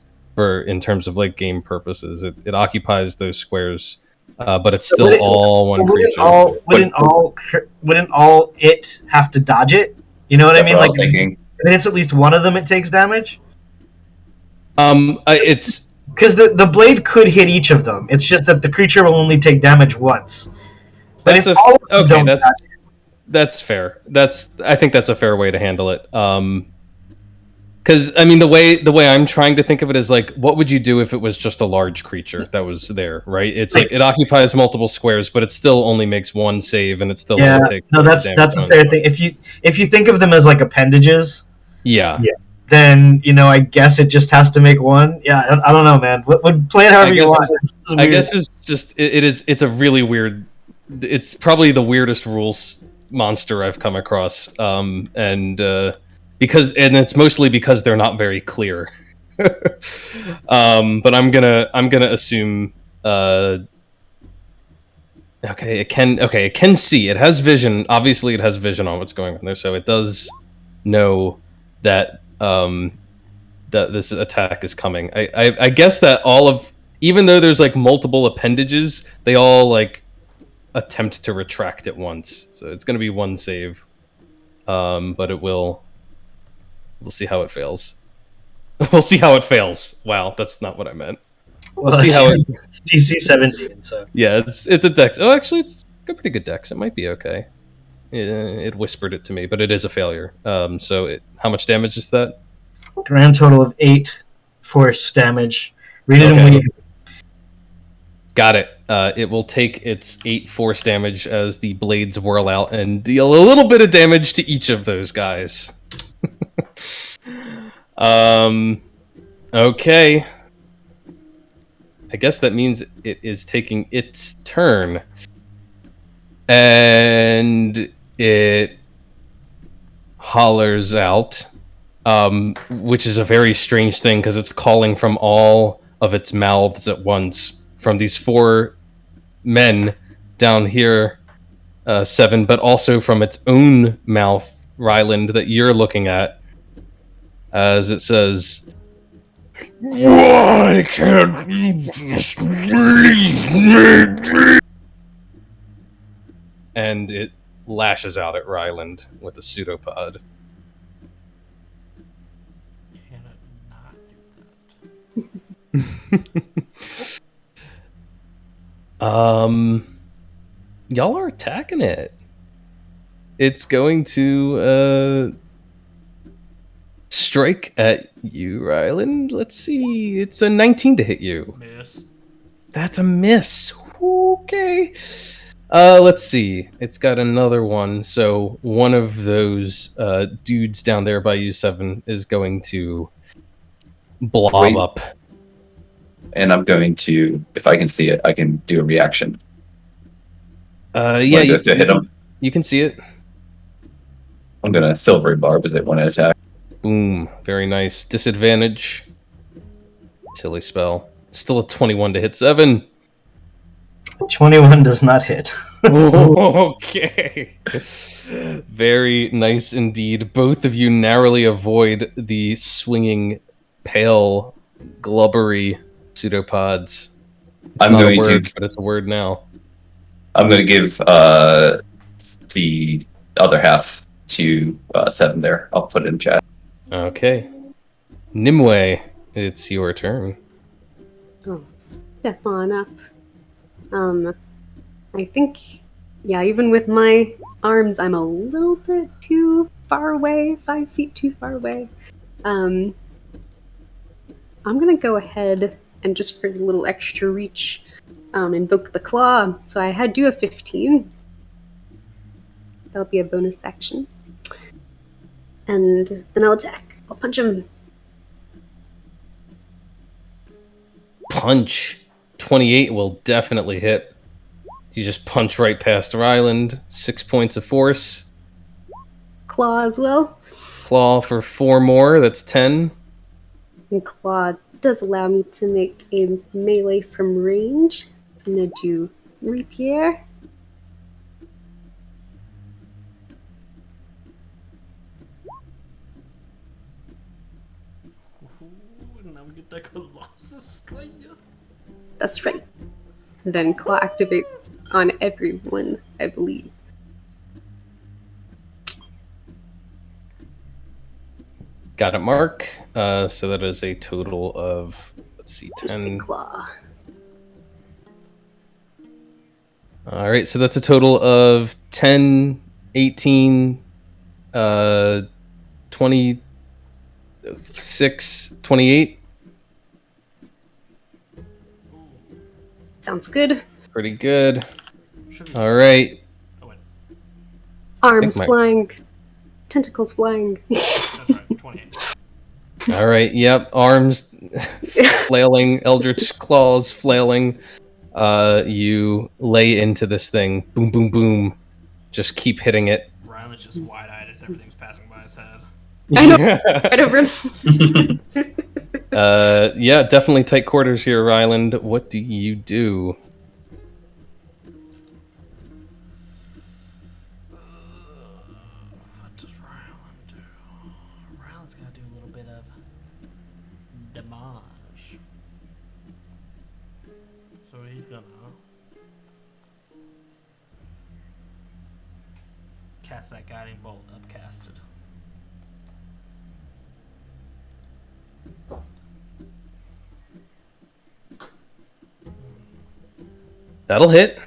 [SPEAKER 2] in terms of like game purposes. It occupies those squares, but it's still all one creature.
[SPEAKER 1] Wouldn't all it have to dodge it? You know what I mean?
[SPEAKER 3] What I was thinking.
[SPEAKER 1] If it's at least one of them, it takes damage.
[SPEAKER 2] It's
[SPEAKER 1] because the blade could hit each of them. It's just that the creature will only take damage once. But if all of them don't dodge it,
[SPEAKER 2] that's fair. I think that's a fair way to handle it. Because I mean, the way I'm trying to think of it is like, what would you do if it was just a large creature that was there, right? It's like it occupies multiple squares, but it still only makes one save, and it still only takes.
[SPEAKER 1] No, that's a fair thing. If you think of them as like appendages,
[SPEAKER 2] yeah.
[SPEAKER 1] then I guess it just has to make one. Yeah, I don't know, man. Play it however you want.
[SPEAKER 2] I guess it's just it's a really weird. It's probably the weirdest rules monster I've come across, and it's mostly because they're not very clear. But I'm gonna assume. Okay, it can see. It has vision. Obviously, it has vision on what's going on there, so it does know that that this attack is coming. I guess that even though there's like multiple appendages, they all like attempt to retract at once. So it's going to be one save, but we'll see how it fails. We'll see how it fails. Wow, that's not what I meant. We'll see how
[SPEAKER 1] it's DC 17. So
[SPEAKER 2] yeah, it's a dex. Oh, actually, it's a pretty good dex. It might be okay. It whispered it to me, but it is a failure. So how much damage is that?
[SPEAKER 1] Grand total of 8 force damage. Read it
[SPEAKER 2] Okay.
[SPEAKER 1] and
[SPEAKER 2] Got it. It will take its 8 force damage as the blades whirl out and deal a little bit of damage to each of those guys. Okay. I guess that means it is taking its turn. And it hollers out, which is a very strange thing because it's calling from all of its mouths at once, from these 4 men down here, 7, but also from its own mouth, Ryland, that you're looking at, as it says, "Why can't you just leave me?" And it lashes out at Ryland with a pseudopod.
[SPEAKER 5] Can it not do that?
[SPEAKER 2] Y'all are attacking it. It's going to strike at you, Ryland. Let's see. It's a 19 to hit you.
[SPEAKER 5] Miss.
[SPEAKER 2] That's a miss. Okay. Let's see. It's got another one. So one of those dudes down there by U7 is going to blob up.
[SPEAKER 3] And I'm going to, if I can see it, I can do a reaction.
[SPEAKER 2] Yeah,
[SPEAKER 3] you hit him.
[SPEAKER 2] You can see it.
[SPEAKER 3] I'm gonna silvery barb as it one attack.
[SPEAKER 2] Boom. Very nice. Disadvantage. Silly spell. Still a 21 to hit 7.
[SPEAKER 1] 21 does not hit.
[SPEAKER 2] Okay. Very nice indeed. Both of you narrowly avoid the swinging, pale, glubbery pseudopods.
[SPEAKER 3] I'm
[SPEAKER 2] not
[SPEAKER 3] going
[SPEAKER 2] a word,
[SPEAKER 3] to,
[SPEAKER 2] but it's a word now.
[SPEAKER 3] I'm going to give the other half to 7 there. I'll put it in chat.
[SPEAKER 2] Okay. Nimue, it's your turn.
[SPEAKER 4] Oh, step on up. I think, yeah, even with my arms, I'm a little bit too far away, 5 feet too far away. I'm gonna go ahead and just for a little extra reach, invoke the claw. So I do a 15. That'll be a bonus action. And then I'll attack. I'll punch him.
[SPEAKER 2] Punch. 28 will definitely hit. You just punch right past Ryland. 6 points of force.
[SPEAKER 4] Claw as well.
[SPEAKER 2] Claw for 4 more. That's 10.
[SPEAKER 4] And claw does allow me to make a melee from range. So I'm gonna do rapier.
[SPEAKER 5] Ooh, now we get that Colossus Slayer.
[SPEAKER 4] That's right. And then claw activates on everyone, I believe.
[SPEAKER 2] Got it, Mark. So that is a total of, let's see, 10.
[SPEAKER 4] Claw.
[SPEAKER 2] All right, so that's a total of 10, 18, 26, 28.
[SPEAKER 4] Sounds good.
[SPEAKER 2] Pretty good. All right.
[SPEAKER 5] Oh, wait.
[SPEAKER 4] Arms flying. Tentacles flying.
[SPEAKER 5] That's right. 28.
[SPEAKER 2] All right. Yep. Arms flailing, eldritch claws flailing. You lay into this thing. Boom, boom, boom. Just keep hitting it.
[SPEAKER 5] Rylan's just wide-eyed as everything's passing by his head.
[SPEAKER 4] I know. Right over.
[SPEAKER 2] Yeah, definitely tight quarters here, Ryland. What do you do?
[SPEAKER 5] What does Ryland do? Ryland's got to do a little bit of damage. So he's gonna cast that guiding bolt upcasted.
[SPEAKER 2] That'll hit.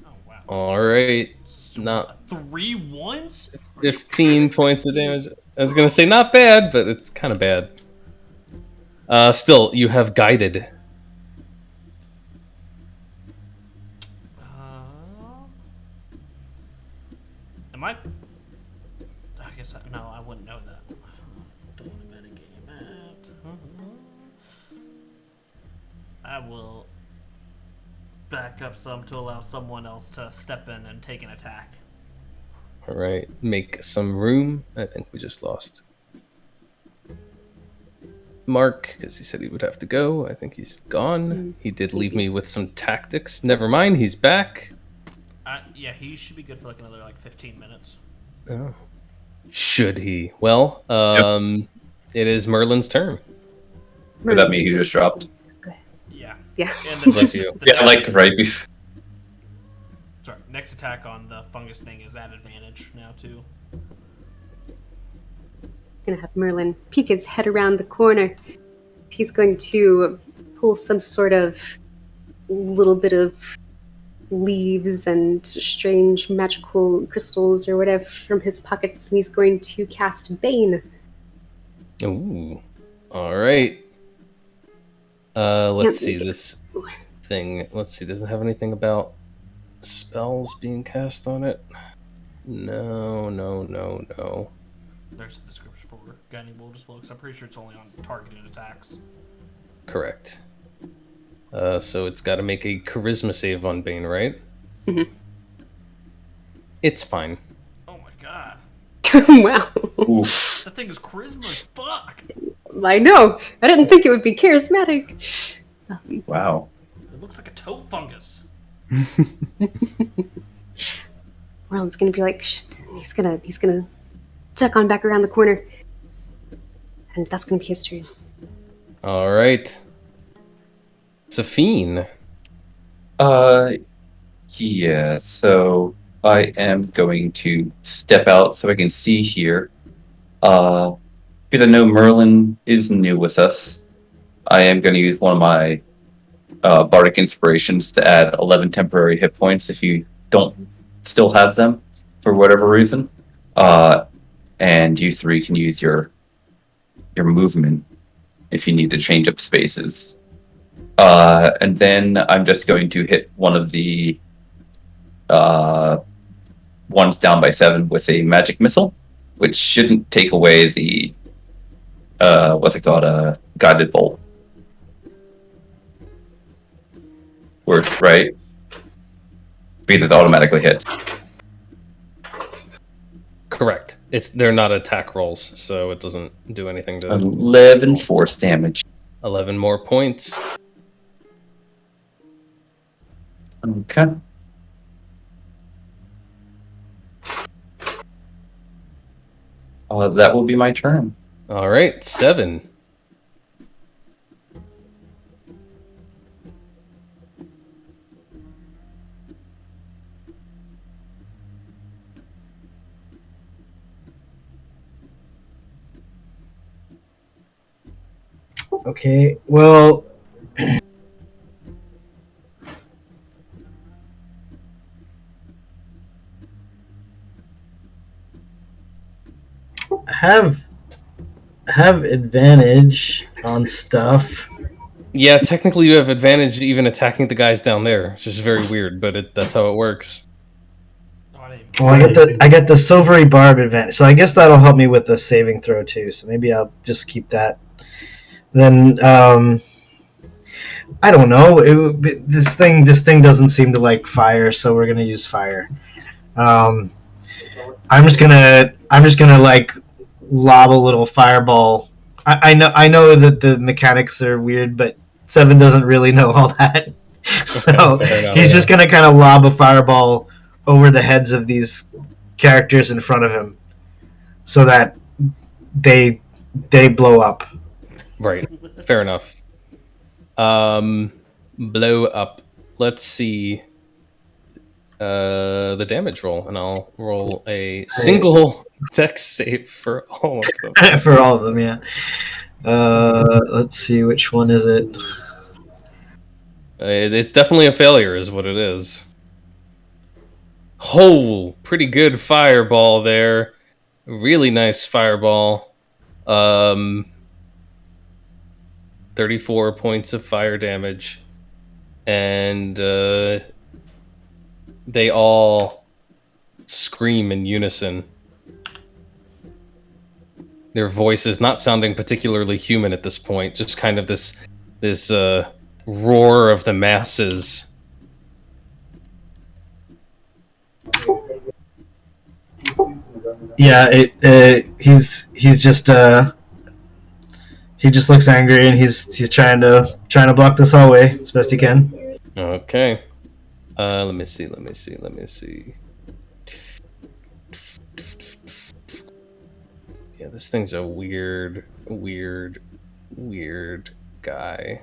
[SPEAKER 5] Oh wow!
[SPEAKER 2] All right. Not
[SPEAKER 5] 3 ones.
[SPEAKER 2] 15 points of damage. I was gonna say not bad, but it's kind of bad. Still, you have guided.
[SPEAKER 5] Am I? I guess no, I wouldn't know that. Don't want to metagame it. I will back up some to allow someone else to step in and take an attack.
[SPEAKER 2] All right, make some room. I think we just lost Mark because he said he would have to go. I think he's gone. He did leave me with some tactics. Never mind, he's back.
[SPEAKER 5] Yeah, he should be good for like another 15 minutes.
[SPEAKER 2] Oh. Should he? Well, It is Merlin's turn.
[SPEAKER 3] Is that me who just dropped?
[SPEAKER 5] Yeah.
[SPEAKER 4] Yeah.
[SPEAKER 5] And the
[SPEAKER 2] Bless you.
[SPEAKER 3] Yeah, like right before.
[SPEAKER 5] Sorry, next attack on the fungus thing is at advantage now too.
[SPEAKER 4] Gonna have Merlin peek his head around the corner. He's going to pull some sort of little bit of leaves and strange magical crystals or whatever from his pockets, and he's going to cast Bane.
[SPEAKER 2] Ooh. All right. Let's see this thing. Let's see. Does it have anything about spells being cast on it? No.
[SPEAKER 5] There's the description for guiding bolt as well, because I'm pretty sure it's only on targeted attacks.
[SPEAKER 2] Correct. So it's got to make a charisma save on Bane, right?
[SPEAKER 4] Mm-hmm.
[SPEAKER 2] It's fine.
[SPEAKER 5] Oh my god.
[SPEAKER 4] Wow.
[SPEAKER 3] Oof.
[SPEAKER 5] That thing is charisma as fuck.
[SPEAKER 4] I know. I didn't think it would be charismatic.
[SPEAKER 3] Wow.
[SPEAKER 5] It looks like a toad fungus.
[SPEAKER 4] Merlin's gonna be like, shit. He's gonna duck on back around the corner, and that's gonna be his turn.
[SPEAKER 2] All right. Safine.
[SPEAKER 3] Yeah, so I am going to step out so I can see here. Because I know Merlin is new with us. I am going to use one of my bardic inspirations to add 11 temporary hit points if you don't still have them for whatever reason. And you three can use your movement if you need to change up spaces. And then I'm just going to hit one of the ones down by 7 with a magic missile, which shouldn't take away the what's it called? Guided bolt. Word, right? Because it's automatically hit.
[SPEAKER 2] Correct. They're not attack rolls, so it doesn't do anything to
[SPEAKER 3] 11 force damage.
[SPEAKER 2] 11 more points.
[SPEAKER 3] Okay. That will be my turn.
[SPEAKER 2] All right, 7.
[SPEAKER 1] Okay, well, have advantage on stuff.
[SPEAKER 2] Yeah, technically you have advantage even attacking the guys down there. It's just very weird, but that's how it works.
[SPEAKER 5] Oh, I mean,
[SPEAKER 1] Well, I get the silvery barb advantage, so I guess that'll help me with the saving throw too. So maybe I'll just keep that. Then I don't know. This thing doesn't seem to like fire, so we're gonna use fire. Um, I'm just gonna like lob a little fireball. I know that the mechanics are weird, but Seven doesn't really know all that. So
[SPEAKER 2] Fair enough.
[SPEAKER 1] he's just gonna kind of lob a fireball over the heads of these characters in front of him, so that they blow up.
[SPEAKER 2] Right. Fair enough. Blow up. Let's see the damage roll, and I'll roll a single dex save for all of them.
[SPEAKER 1] For all of them, yeah. Let's see, which one is it?
[SPEAKER 2] It's definitely a failure, is what it is. Oh, pretty good fireball there. Really nice fireball. 34 points of fire damage. And they all scream in unison. Their voices not sounding particularly human at this point, just kind of this roar of the masses.
[SPEAKER 1] Yeah, he's just he just looks angry, and he's trying to block this hallway as best he can.
[SPEAKER 2] Okay. Let me see. Yeah, this thing's a weird guy.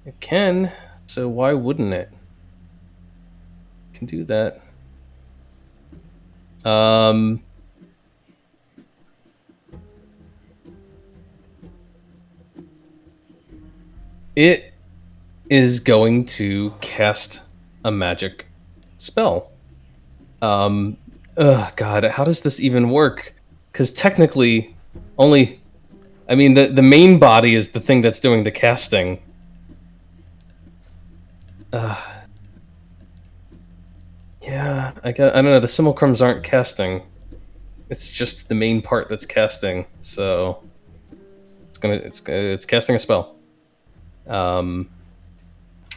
[SPEAKER 2] It can, so why wouldn't it? Can do that. It is going to cast a magic spell. God, how does this even work? Because technically, only, I mean, the main body is the thing that's doing the casting. Yeah, I don't know. The simulacrums aren't casting. It's just the main part that's casting. So it's casting a spell.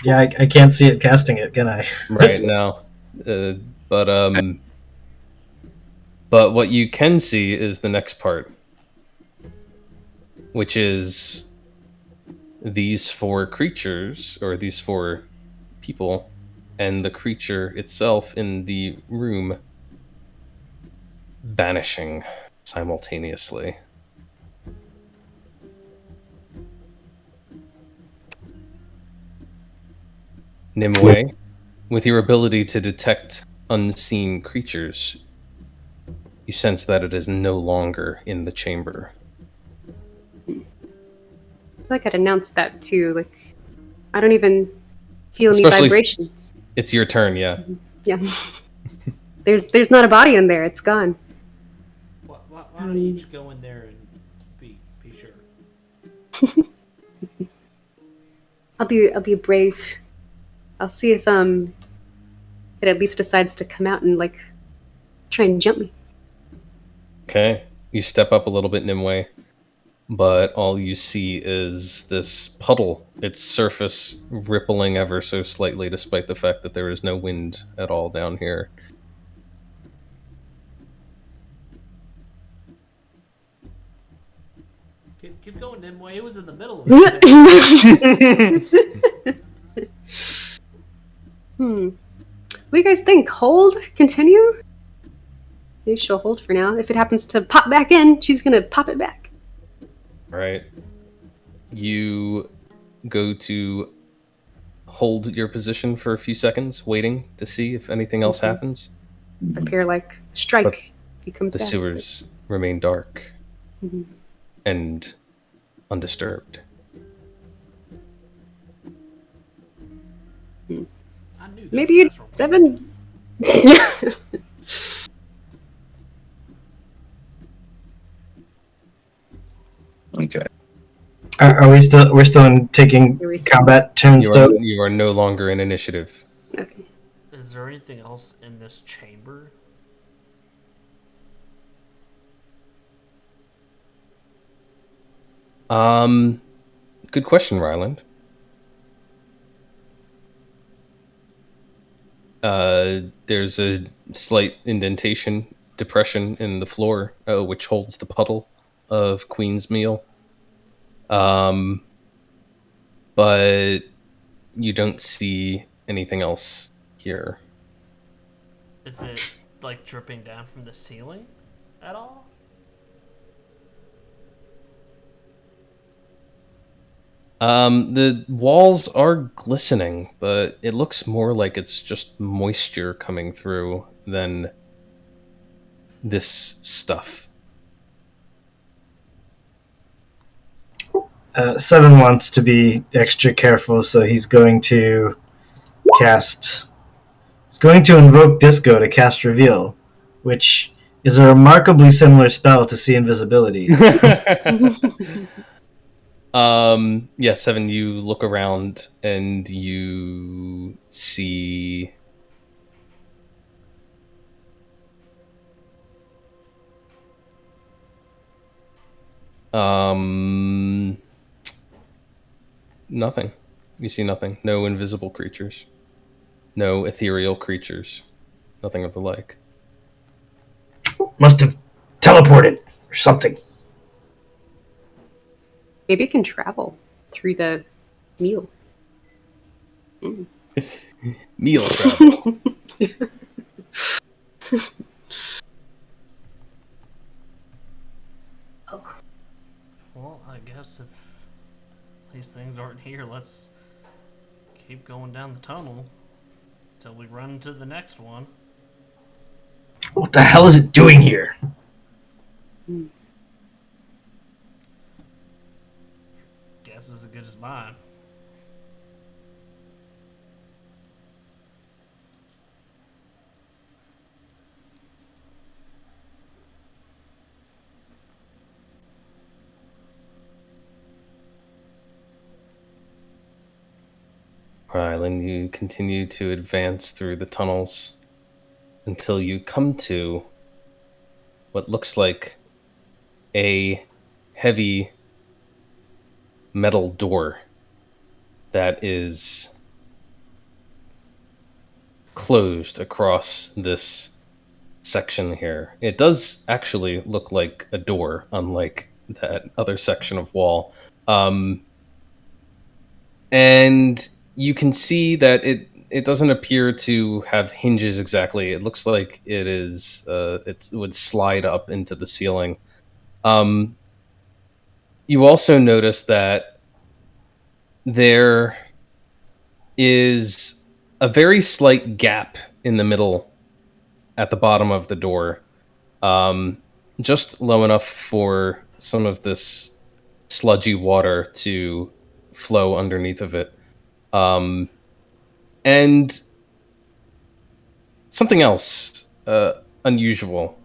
[SPEAKER 1] Yeah, I can't see it casting it, can I?
[SPEAKER 2] Right now, but what you can see is the next part, which is these four creatures, or these four people, and the creature itself in the room vanishing simultaneously. Nimue, with your ability to detect unseen creatures, you sense that it is no longer in the chamber.
[SPEAKER 4] Like I'd announced that too. Like I don't even feel any
[SPEAKER 2] Especially
[SPEAKER 4] vibrations.
[SPEAKER 2] It's your turn, yeah.
[SPEAKER 4] Yeah. There's not a body in there. It's gone.
[SPEAKER 5] Why don't you just go in there and be sure?
[SPEAKER 4] I'll be brave. I'll see if it at least decides to come out and like try and jump me.
[SPEAKER 2] Okay. You step up a little bit, Nimue, but all you see is this puddle, its surface rippling ever so slightly, despite the fact that there is no wind at all down here.
[SPEAKER 5] Keep going, Nimue. It was in the middle of it.
[SPEAKER 4] What do you guys think? Hold? Continue? Maybe she'll hold for now. If it happens to pop back in, she's gonna pop it back.
[SPEAKER 2] Right. You go to hold your position for a few seconds, waiting to see if anything else happens.
[SPEAKER 4] Prepare like strike.
[SPEAKER 2] But
[SPEAKER 4] he comes
[SPEAKER 2] the
[SPEAKER 4] back.
[SPEAKER 2] sewers remain dark
[SPEAKER 4] Mhm.
[SPEAKER 2] and undisturbed.
[SPEAKER 5] I knew that
[SPEAKER 4] Maybe
[SPEAKER 5] was
[SPEAKER 4] you 7.
[SPEAKER 1] Are we still? We're still in taking
[SPEAKER 4] Are we still-
[SPEAKER 1] combat turns, though.
[SPEAKER 2] You are no longer in initiative.
[SPEAKER 4] Okay.
[SPEAKER 5] Is there anything else in this chamber?
[SPEAKER 2] Good question, Ryland. There's a slight indentation, depression in the floor, which holds the puddle of Queen's meal. But you don't see anything else here.
[SPEAKER 5] Is it like dripping down from the ceiling at all?
[SPEAKER 2] The walls are glistening, but it looks more like it's just moisture coming through than this stuff.
[SPEAKER 1] Seven wants to be extra careful, so he's going to cast. He's going to invoke Disco to cast Reveal, which is a remarkably similar spell to see invisibility.
[SPEAKER 2] Yeah, Seven, you look around and you see nothing. You see nothing. No invisible creatures. No ethereal creatures. Nothing of the like.
[SPEAKER 1] Must have teleported or something.
[SPEAKER 4] Maybe it can travel through the meal.
[SPEAKER 2] Meal travel.
[SPEAKER 5] Well, I guess if these things aren't here, let's keep going down the tunnel until we run into the next one.
[SPEAKER 1] What the hell is it doing here?
[SPEAKER 5] Guess as good as mine.
[SPEAKER 2] Rylan, you continue to advance through the tunnels until you come to what looks like a heavy metal door that is closed across this section here. It does actually look like a door, unlike that other section of wall. And you can see that it doesn't appear to have hinges exactly. It looks like it is it would slide up into the ceiling. You also notice that there is a very slight gap in the middle at the bottom of the door, just low enough for some of this sludgy water to flow underneath of it. And something else unusual.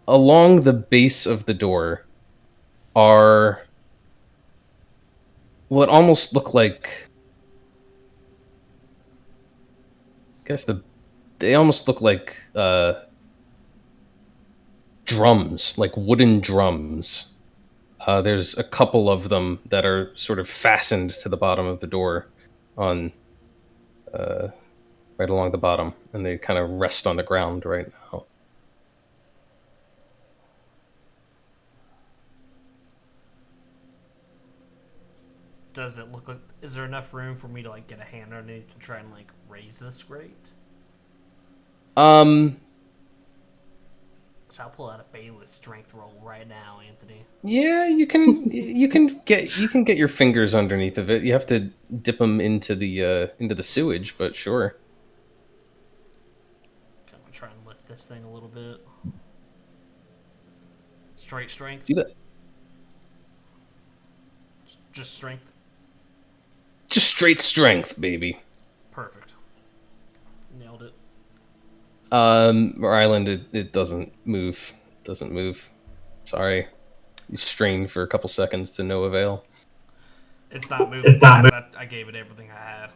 [SPEAKER 2] Along the base of the door are what almost look like, they almost look like drums, like wooden drums. There's a couple of them that are sort of fastened to the bottom of the door on right along the bottom, and they kind of rest on the ground right now.
[SPEAKER 5] Does it look like? Is there enough room for me to like get a hand underneath to try and like raise this grate? So I'll pull out a Bayless strength roll right now, Anthony.
[SPEAKER 2] Yeah, you can get your fingers underneath of it. You have to dip them into the sewage, but sure.
[SPEAKER 5] Okay, I'm gonna try and lift this thing a little bit. Straight strength.
[SPEAKER 2] See that?
[SPEAKER 5] Just strength.
[SPEAKER 2] Just straight strength, baby.
[SPEAKER 5] Perfect. Nailed it.
[SPEAKER 2] Island, it doesn't move. Doesn't move. Sorry. You strain for a couple seconds to no avail.
[SPEAKER 5] It's not moving. I gave it everything I had.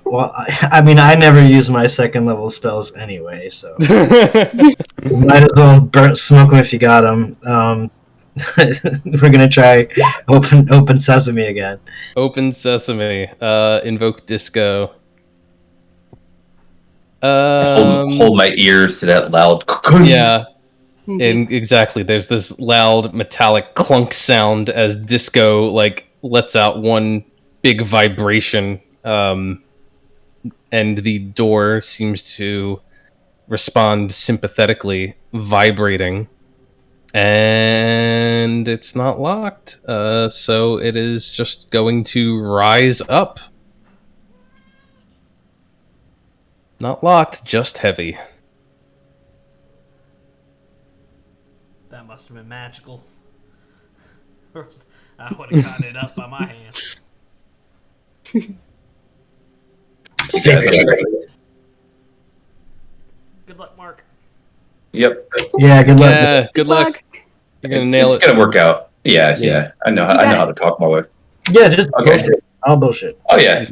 [SPEAKER 1] Well, I mean, I never use my second level spells anyway, so might as well smoke them if you got them. We're gonna try open sesame again.
[SPEAKER 2] Open sesame. Invoke disco.
[SPEAKER 3] Hold my ears to that loud.
[SPEAKER 2] Yeah, and exactly. There's this loud metallic clunk sound as disco lets out one big vibration, and the door seems to respond sympathetically, vibrating, and it's not locked. So it is just going to rise up. Not locked, just heavy.
[SPEAKER 5] That must have been magical. I would have gotten it up by my hands. Good luck, Mark.
[SPEAKER 3] Yep.
[SPEAKER 1] Yeah, good luck.
[SPEAKER 2] Yeah, good luck. You're gonna nail
[SPEAKER 3] It's
[SPEAKER 2] it.
[SPEAKER 3] gonna work out. Yeah. I know how to talk my way.
[SPEAKER 1] Yeah, just
[SPEAKER 3] Okay.
[SPEAKER 1] bullshit. All bullshit.
[SPEAKER 3] Oh yeah.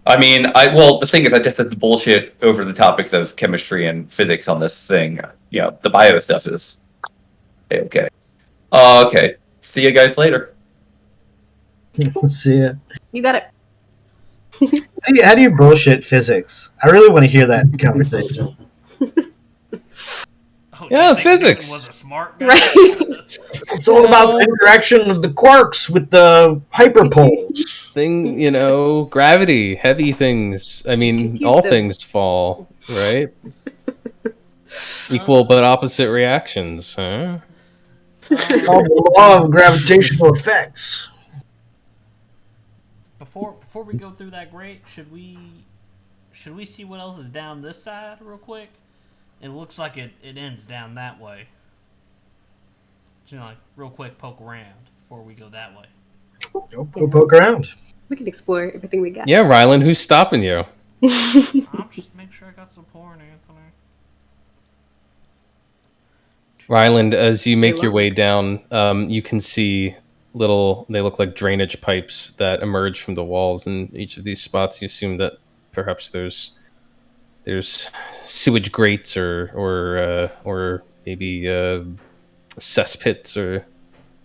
[SPEAKER 3] I mean, the thing is, I just did the bullshit over the topics of chemistry and physics on this thing. The bio stuff is okay. Okay. See you guys later.
[SPEAKER 1] See ya.
[SPEAKER 4] You got it.
[SPEAKER 1] How do you bullshit physics? I really want to hear that conversation.
[SPEAKER 5] Oh,
[SPEAKER 2] Yeah,
[SPEAKER 5] you think
[SPEAKER 2] physics.
[SPEAKER 5] Newton was a smart guy?
[SPEAKER 4] Right.
[SPEAKER 1] It's all about the interaction of the quarks with the hyperpoles.
[SPEAKER 2] Gravity, heavy things. I mean,
[SPEAKER 4] Confused
[SPEAKER 2] all
[SPEAKER 4] them.
[SPEAKER 2] things fall, right? Equal but opposite reactions, huh?
[SPEAKER 1] Called the law of gravitational effects.
[SPEAKER 5] Before we go through that grate, should we see what else is down this side real quick? It looks like it ends down that way. Real quick poke around before we go that way.
[SPEAKER 1] Go poke around.
[SPEAKER 4] We can explore everything we got.
[SPEAKER 2] Yeah, Rylan, who's stopping you?
[SPEAKER 5] I'm just making sure I got support, Anthony.
[SPEAKER 2] Ryland, as you make
[SPEAKER 4] You're
[SPEAKER 2] your way down, you can see they look like drainage pipes that emerge from the walls in each of these spots. You assume that perhaps there's sewage grates or maybe cesspits or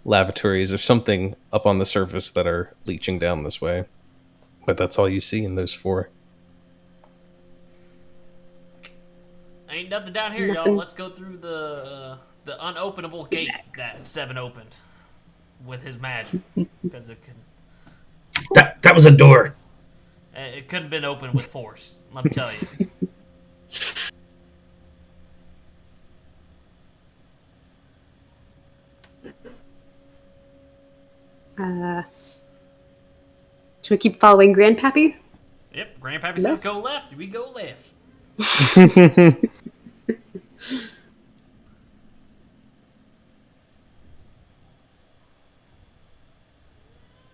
[SPEAKER 2] lavatories or something up on the surface that are leaching down this way. But that's all you see in those four.
[SPEAKER 5] Ain't nothing down here, y'all. Let's go through the unopenable gate that Seven opened with his magic, because
[SPEAKER 1] That was a door.
[SPEAKER 5] it couldn't have been opened with force. Let me tell you.
[SPEAKER 4] Should we keep following Grandpappy?
[SPEAKER 5] Yep, Grandpappy says go left. We go left.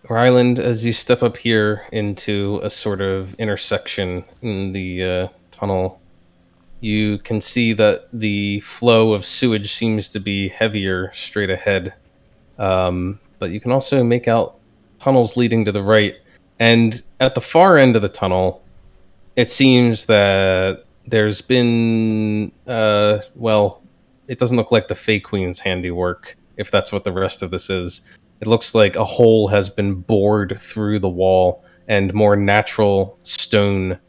[SPEAKER 2] Ryland, as you step up here into a sort of intersection in the tunnel, you can see that the flow of sewage seems to be heavier straight ahead. But you can also make out tunnels leading to the right. And at the far end of the tunnel, it seems that there's been, it doesn't look like the Fey Queen's handiwork, if that's what the rest of this is. It looks like a hole has been bored through the wall, and more natural stone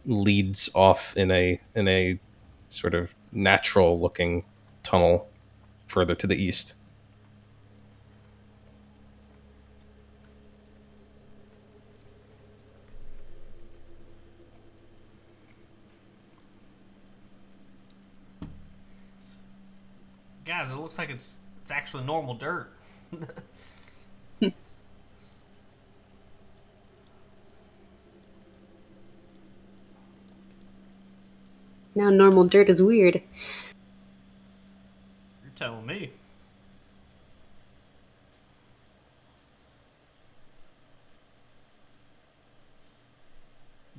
[SPEAKER 2] leads off in a sort of natural-looking tunnel further to the east.
[SPEAKER 5] Guys, it looks like it's actually normal dirt.
[SPEAKER 4] Now normal dirt is weird.
[SPEAKER 5] You're telling me.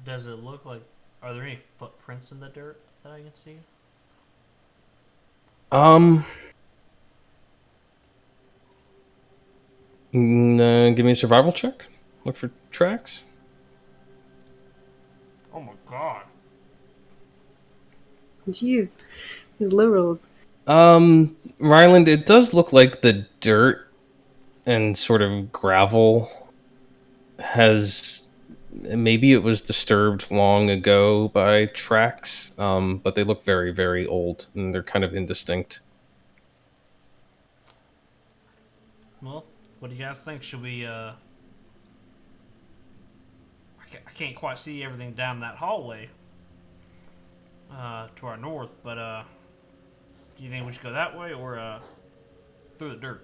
[SPEAKER 5] Does it look like... Are there any footprints in the dirt that I can see?
[SPEAKER 2] Give me a survival check. Look for tracks.
[SPEAKER 5] Oh my god.
[SPEAKER 4] Jeez, these low rolls.
[SPEAKER 2] Ryland, it does look like the dirt and sort of gravel has, maybe it was disturbed long ago by tracks, but they look very, very old and they're kind of indistinct.
[SPEAKER 5] Well, what do you guys think? Should we, I can't quite see everything down that hallway to our north, but do you think we should go that way or through the dirt?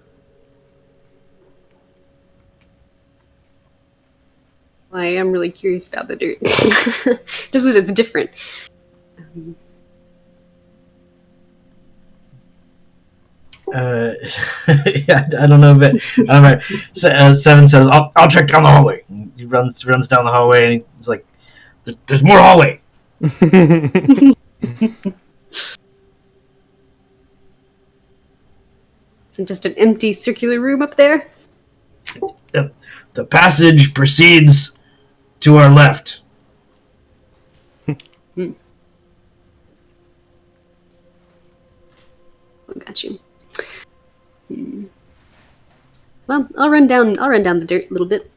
[SPEAKER 4] I am really curious about the dirt. Just because it's different.
[SPEAKER 1] Yeah, I don't know, but I don't know. Seven says, "I'll check down the hallway." He runs down the hallway, and he's like, "There's more hallway."
[SPEAKER 4] So just an empty circular room up there.
[SPEAKER 1] The passage proceeds to our left.
[SPEAKER 4] Got you. Well, I'll run down the dirt a little bit.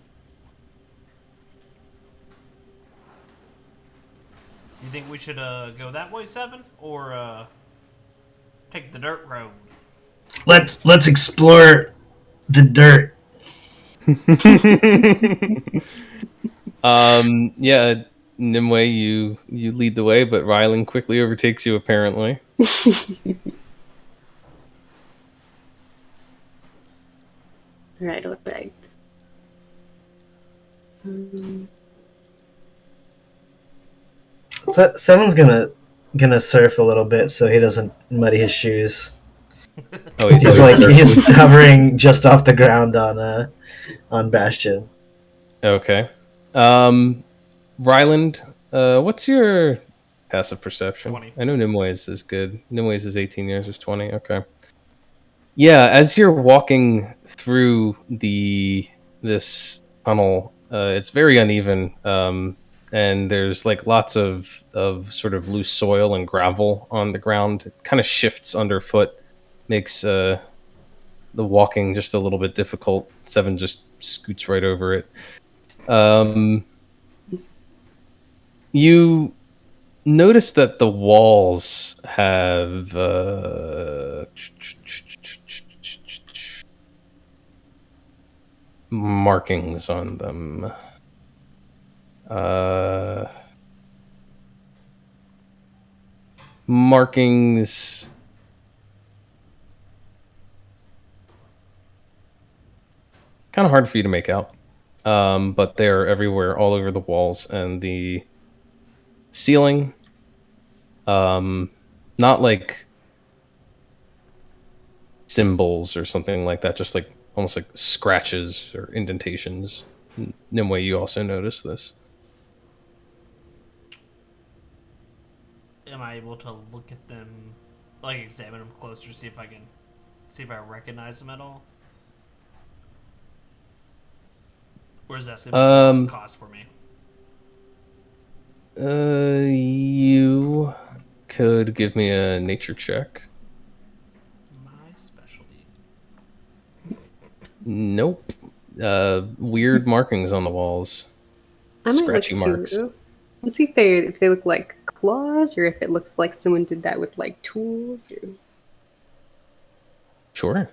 [SPEAKER 5] You think we should go that way, Seven, or take the dirt road?
[SPEAKER 1] Let's explore the dirt.
[SPEAKER 2] Yeah, Nimue, you lead the way, but Ryland quickly overtakes you apparently.
[SPEAKER 4] Right, all right.
[SPEAKER 1] Seven's gonna surf a little bit so he doesn't muddy his shoes.
[SPEAKER 2] Oh,
[SPEAKER 1] He's hovering just off the ground on Bastion.
[SPEAKER 2] Okay. Ryland, what's your passive perception?
[SPEAKER 5] 20.
[SPEAKER 2] I know Nimue's is good. Nimue's is 18 years, is 20. Okay. Yeah, as you're walking through this tunnel, it's very uneven, and there's like lots of sort of loose soil and gravel on the ground. It kind of shifts underfoot, makes the walking just a little bit difficult. Seven just scoots right over it. You notice that the walls have markings on them. Markings. Kind of hard for you to make out, but they're everywhere, all over the walls and the ceiling. Not like symbols or something like that, just like almost like scratches or indentations. Nimue, you also notice this.
[SPEAKER 5] Am I able to look at them, like examine them closer, see if I recognize them at all? Or is that simply lost cause for me?
[SPEAKER 2] You could give me a nature check.
[SPEAKER 5] My specialty.
[SPEAKER 2] Nope. Weird markings on the walls.
[SPEAKER 4] I might
[SPEAKER 2] Scratchy
[SPEAKER 4] look
[SPEAKER 2] marks.
[SPEAKER 4] too. Let's see if they look like claws or if it looks like someone did that with like tools or
[SPEAKER 2] Sure.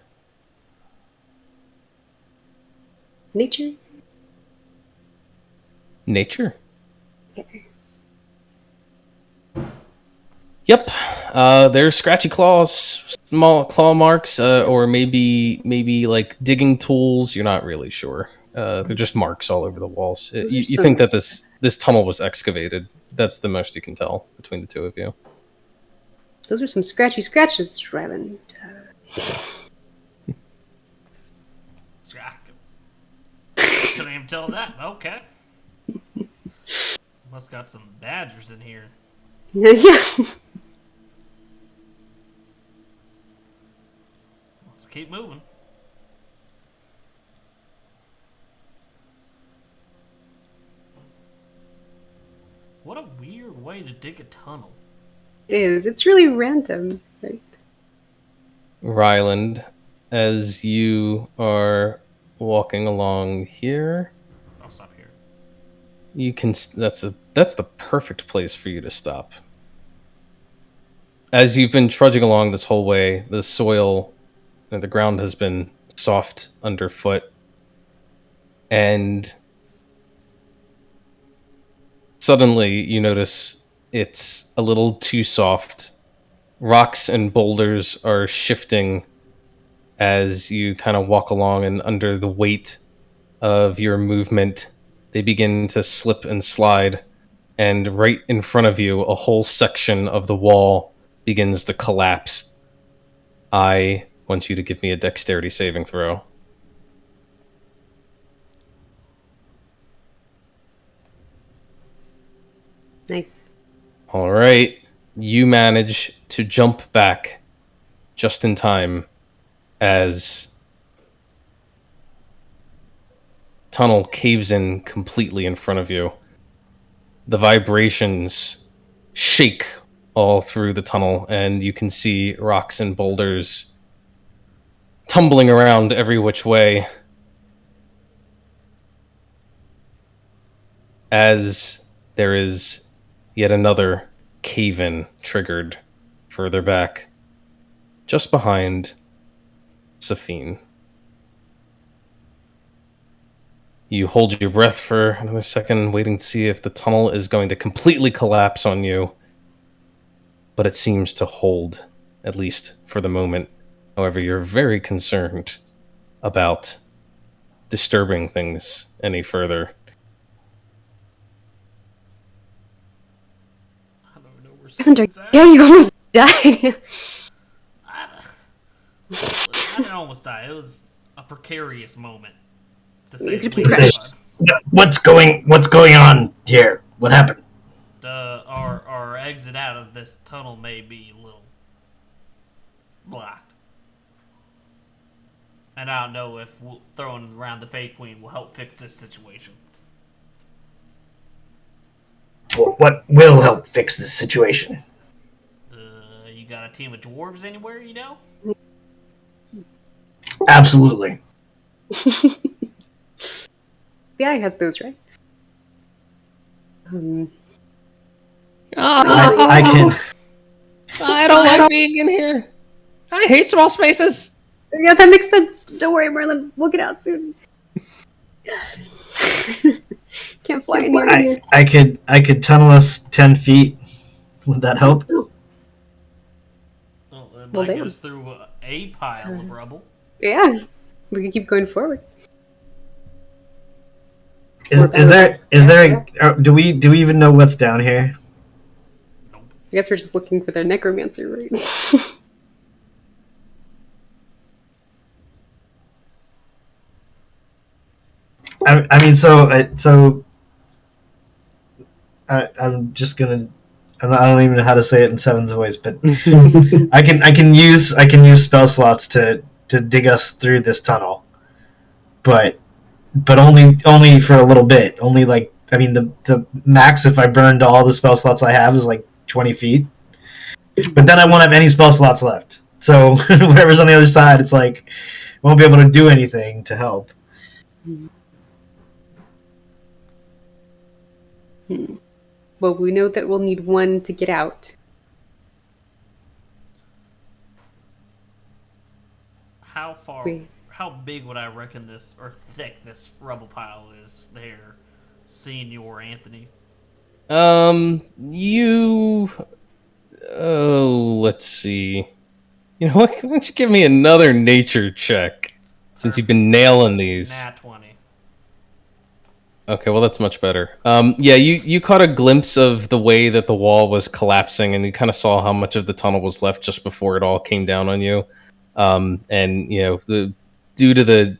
[SPEAKER 4] nature.
[SPEAKER 2] Nature.
[SPEAKER 4] Okay.
[SPEAKER 2] Yep. There's scratchy claws, small claw marks, or maybe like digging tools. You're not really sure. They're just marks all over the walls. You think that this tunnel was excavated. That's the most you can tell between the two of you.
[SPEAKER 4] Those are some scratchy scratches, Ryland.
[SPEAKER 5] Couldn't even tell that. Okay. Must got some badgers in here.
[SPEAKER 4] Yeah.
[SPEAKER 5] Let's keep moving. What a weird way to dig a tunnel.
[SPEAKER 4] It is. It's really random, right?
[SPEAKER 2] Ryland, as you are walking along here,
[SPEAKER 5] I'll stop here.
[SPEAKER 2] you can. That's the perfect place for you to stop. As you've been trudging along this whole way, the soil and the ground has been soft underfoot, and suddenly you notice it's a little too soft. Rocks and boulders are shifting as you kind of walk along, and under the weight of your movement, they begin to slip and slide. And right in front of you, a whole section of the wall begins to collapse. I want you to give me a dexterity saving throw.
[SPEAKER 4] Nice.
[SPEAKER 2] All right. You manage to jump back just in time as tunnel caves in completely in front of you. The vibrations shake all through the tunnel, and you can see rocks and boulders tumbling around every which way as there is yet another cave-in triggered further back, just behind Safine. You hold your breath for another second, waiting to see if the tunnel is going to completely collapse on you, but it seems to hold, at least for the moment. However, you're very concerned about disturbing things any further.
[SPEAKER 5] I don't know where
[SPEAKER 4] Lavender,
[SPEAKER 5] Steven's at.
[SPEAKER 4] yeah, you almost died.
[SPEAKER 5] I didn't almost die. It was a precarious moment, to say
[SPEAKER 4] You
[SPEAKER 5] the
[SPEAKER 4] could be
[SPEAKER 5] least.
[SPEAKER 4] crushed.
[SPEAKER 1] What's going on here? What happened?
[SPEAKER 5] Our exit out of this tunnel may be a little blocked. And I don't know if throwing around the Fey Queen will help fix this situation.
[SPEAKER 1] What will help fix this situation?
[SPEAKER 5] You got a team of dwarves anywhere, you know?
[SPEAKER 1] Absolutely.
[SPEAKER 4] The eye has those, right?
[SPEAKER 1] I can.
[SPEAKER 2] I don't like being in here. I hate small spaces.
[SPEAKER 4] Yeah, that makes sense. Don't worry, Merlin. We'll get out soon. Can't fly in here.
[SPEAKER 1] I could tunnel us 10 feet. Would that help?
[SPEAKER 5] Well, it
[SPEAKER 4] Well,
[SPEAKER 5] might get
[SPEAKER 4] damn.
[SPEAKER 5] us through a pile of rubble.
[SPEAKER 4] Yeah, we can keep going forward.
[SPEAKER 1] Is there do we even know what's down here?
[SPEAKER 5] Nope.
[SPEAKER 4] I guess we're just looking for the necromancer, right?
[SPEAKER 1] I mean, I'm just gonna. I don't even know how to say it in Seven's voice, but I can use spell slots to dig us through this tunnel, but only for a little bit. Only like the max if I burned all the spell slots I have is like 20 feet, but then I won't have any spell slots left. So whatever's on the other side, it's like I won't be able to do anything to help.
[SPEAKER 4] Well, we know that we'll need one to get out.
[SPEAKER 5] How big would I reckon this, or thick this rubble pile is there, Senior Anthony?
[SPEAKER 2] Let's see. You know what? Why don't you give me another nature check? Since you've been nailing these.
[SPEAKER 5] Nat 20.
[SPEAKER 2] Okay, well that's much better. Yeah, you caught a glimpse of the way that the wall was collapsing, and you kind of saw how much of the tunnel was left just before it all came down on you. And you know, due to the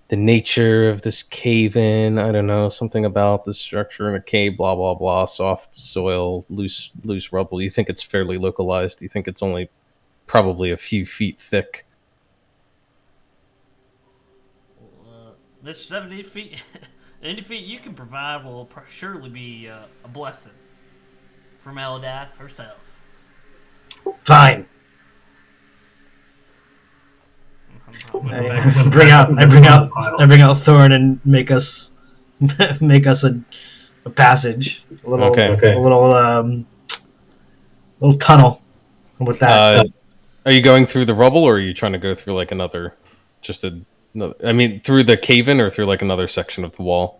[SPEAKER 2] nature of this cave-in, I don't know, something about the structure in a cave, blah blah blah, soft soil, loose rubble. You think it's fairly localized. You think it's only probably a few feet thick.
[SPEAKER 5] Mr. 70 feet. Any feat you can provide will surely be a blessing from Eldath herself.
[SPEAKER 1] Fine. I bring out Thorn and make us a passage, a little little tunnel. With that,
[SPEAKER 2] Are you going through the rubble, or are you trying to go through like another, I mean, through the cave-in, or through like another section of the wall?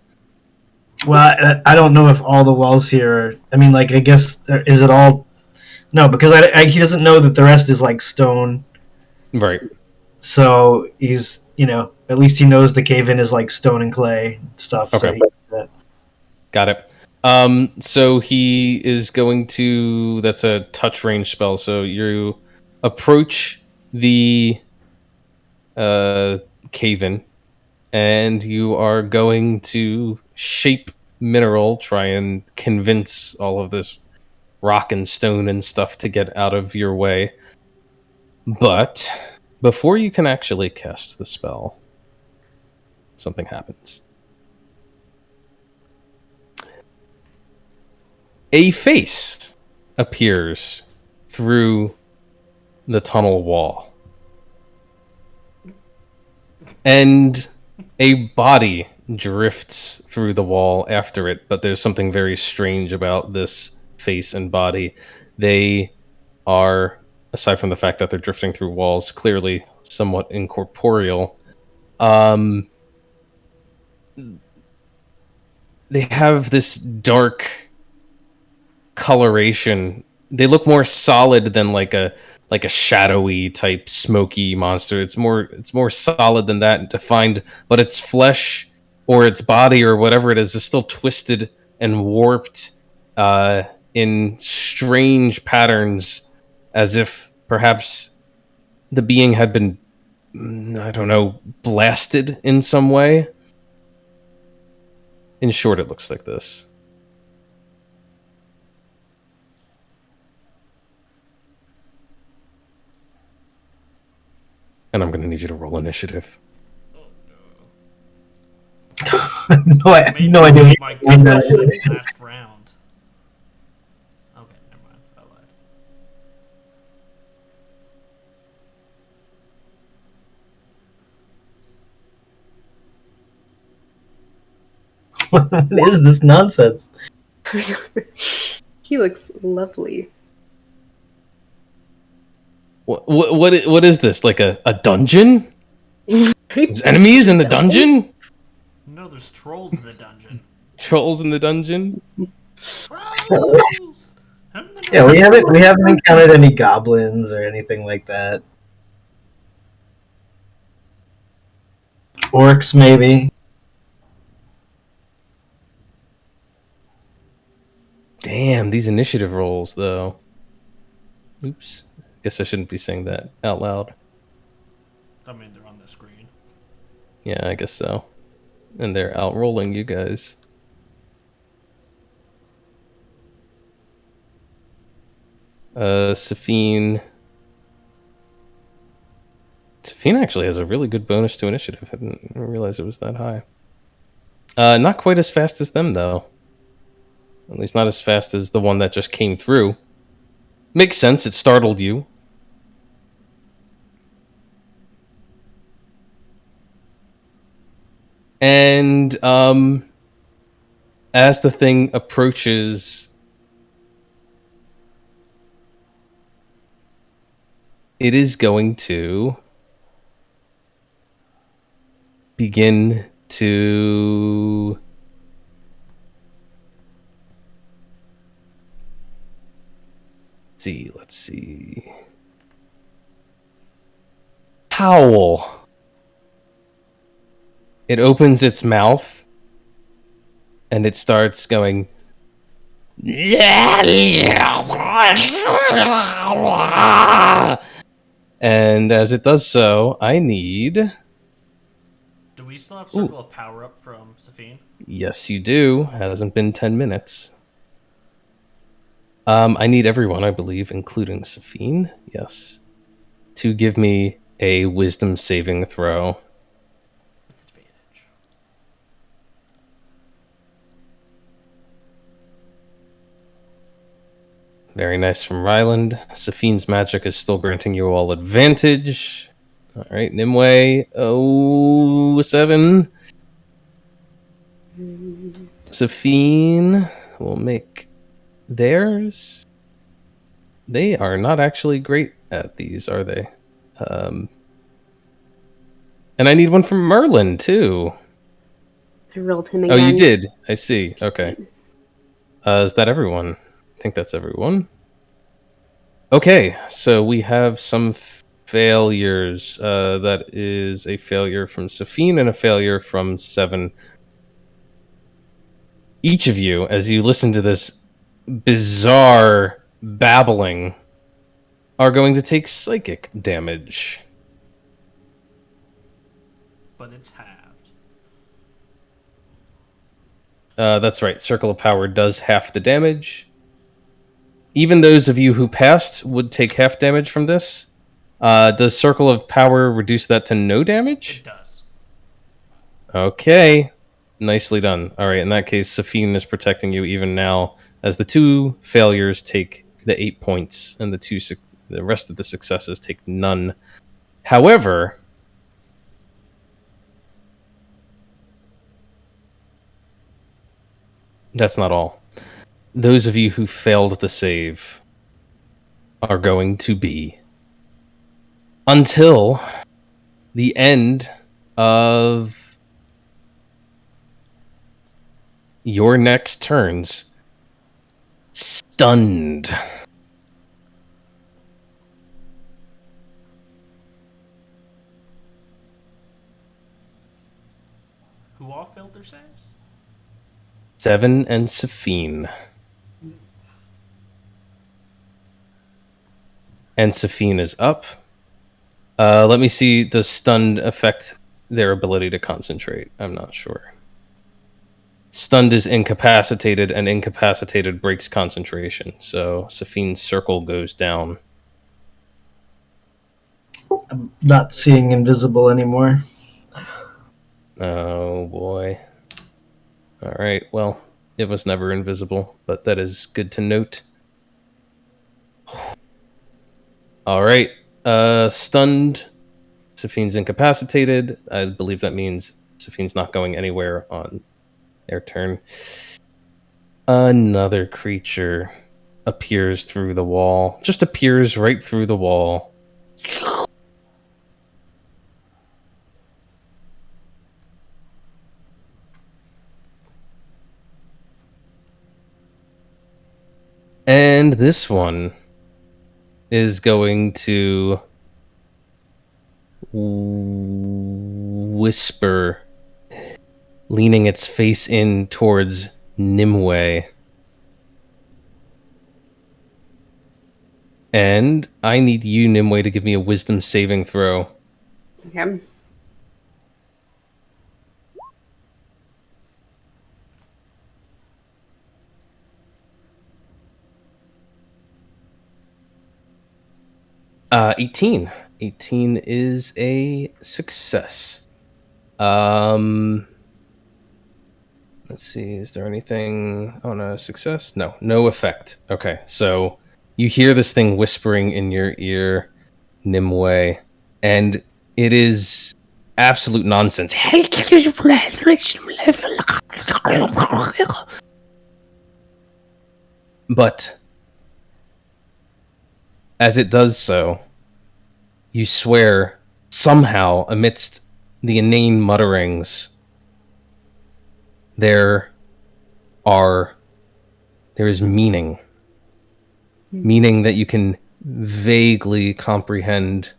[SPEAKER 1] well, I don't know if all the walls here. I mean, like, I guess is it all? No, because he doesn't know that the rest is like stone.
[SPEAKER 2] Right.
[SPEAKER 1] So he's, at least he knows the cave-in is like stone and clay and stuff.
[SPEAKER 2] Okay.
[SPEAKER 1] So
[SPEAKER 2] Got it. So he is going to. That's a touch range spell. So you approach the cave-in, and you are going to shape mineral, try and convince all of this rock and stone and stuff to get out of your way. But before you can actually cast the spell, something happens. A face appears through the tunnel wall. And a body drifts through the wall after it, but there's something very strange about this face and body. They are, aside from the fact that they're drifting through walls, clearly somewhat incorporeal. They have this dark coloration. They look more solid than like a shadowy type smoky monster. It's more solid than that and defined, but its flesh or its body or whatever it is still twisted and warped in strange patterns, as if perhaps the being had been, I don't know, blasted in some way. In short, it looks like this. And I'm going to need you to roll initiative.
[SPEAKER 1] no idea.
[SPEAKER 5] My goodness, last round. Okay, never mind. I lied.
[SPEAKER 1] What is this nonsense?
[SPEAKER 4] He looks lovely.
[SPEAKER 2] What is this? Like a dungeon? There's enemies in the dungeon?
[SPEAKER 5] No, there's trolls in the dungeon.
[SPEAKER 2] Trolls in the dungeon?
[SPEAKER 5] Trolls!
[SPEAKER 1] Yeah, we haven't encountered any goblins or anything like that. Orcs, maybe.
[SPEAKER 2] Damn, these initiative rolls, though. Oops. Guess I shouldn't be saying that out loud.
[SPEAKER 5] I mean, they're on the screen.
[SPEAKER 2] Yeah, I guess so. And they're outrolling you guys. Safine actually has a really good bonus to initiative. I didn't realize it was that high. Not quite as fast as them, though. At least not as fast as the one that just came through. Makes sense, it startled you. And as the thing approaches, it is going to begin to let's see. Howl. It opens its mouth and it starts going. And as it does so, I need.
[SPEAKER 5] Do we still have Circle of Power up from Safine?
[SPEAKER 2] Yes, you do. Hasn't been 10 minutes. I need everyone, I believe, including Safine, yes, to give me a wisdom saving throw.
[SPEAKER 5] With advantage.
[SPEAKER 2] Very nice from Ryland. Safine's magic is still granting you all advantage. All right, Nimue. 7. Safine will make theirs. They are not actually great at these, are they? And I need one from Merlin, too.
[SPEAKER 4] I rolled him again.
[SPEAKER 2] Oh, you did. I see. Okay. Is that everyone? I think that's everyone. Okay, so we have some failures. That is a failure from Safine and a failure from 7. Each of you, as you listen to this bizarre babbling, are going to take psychic damage.
[SPEAKER 5] But it's halved.
[SPEAKER 2] That's right. Circle of Power does half the damage. Even those of you who passed would take half damage from this. Does Circle of Power reduce that to no damage?
[SPEAKER 5] It does.
[SPEAKER 2] Okay. Nicely done. All right, in that case, Safine is protecting you even now, as the 2 failures take the 8 points, and the rest of the successes take none. However, that's not all. Those of you who failed the save are going to be, until the end of your next turns, stunned.
[SPEAKER 5] Who all failed their saves?
[SPEAKER 2] 7 and Safine. And Safine is up. Let me see. Does stunned affect their ability to concentrate? I'm not sure. Stunned is incapacitated, and incapacitated breaks concentration. So Safine's circle goes down.
[SPEAKER 1] I'm not seeing invisible anymore.
[SPEAKER 2] Oh boy. All right. Well, it was never invisible, but that is good to note. All right. Stunned. Safine's incapacitated. I believe that means Safine's not going anywhere on their turn. Another creature appears through the wall. Just appears right through the wall. And this one is going to whisper, leaning its face in towards Nimue. And I need you, Nimue, to give me a wisdom saving throw.
[SPEAKER 4] Okay.
[SPEAKER 2] Uh, 18. 18 is a success. Let's see, is there anything on a success? No, no effect. Okay, so you hear this thing whispering in your ear, Nimue, and it is absolute nonsense. But as it does so, you swear somehow amidst the inane mutterings there is meaning that you can vaguely comprehend.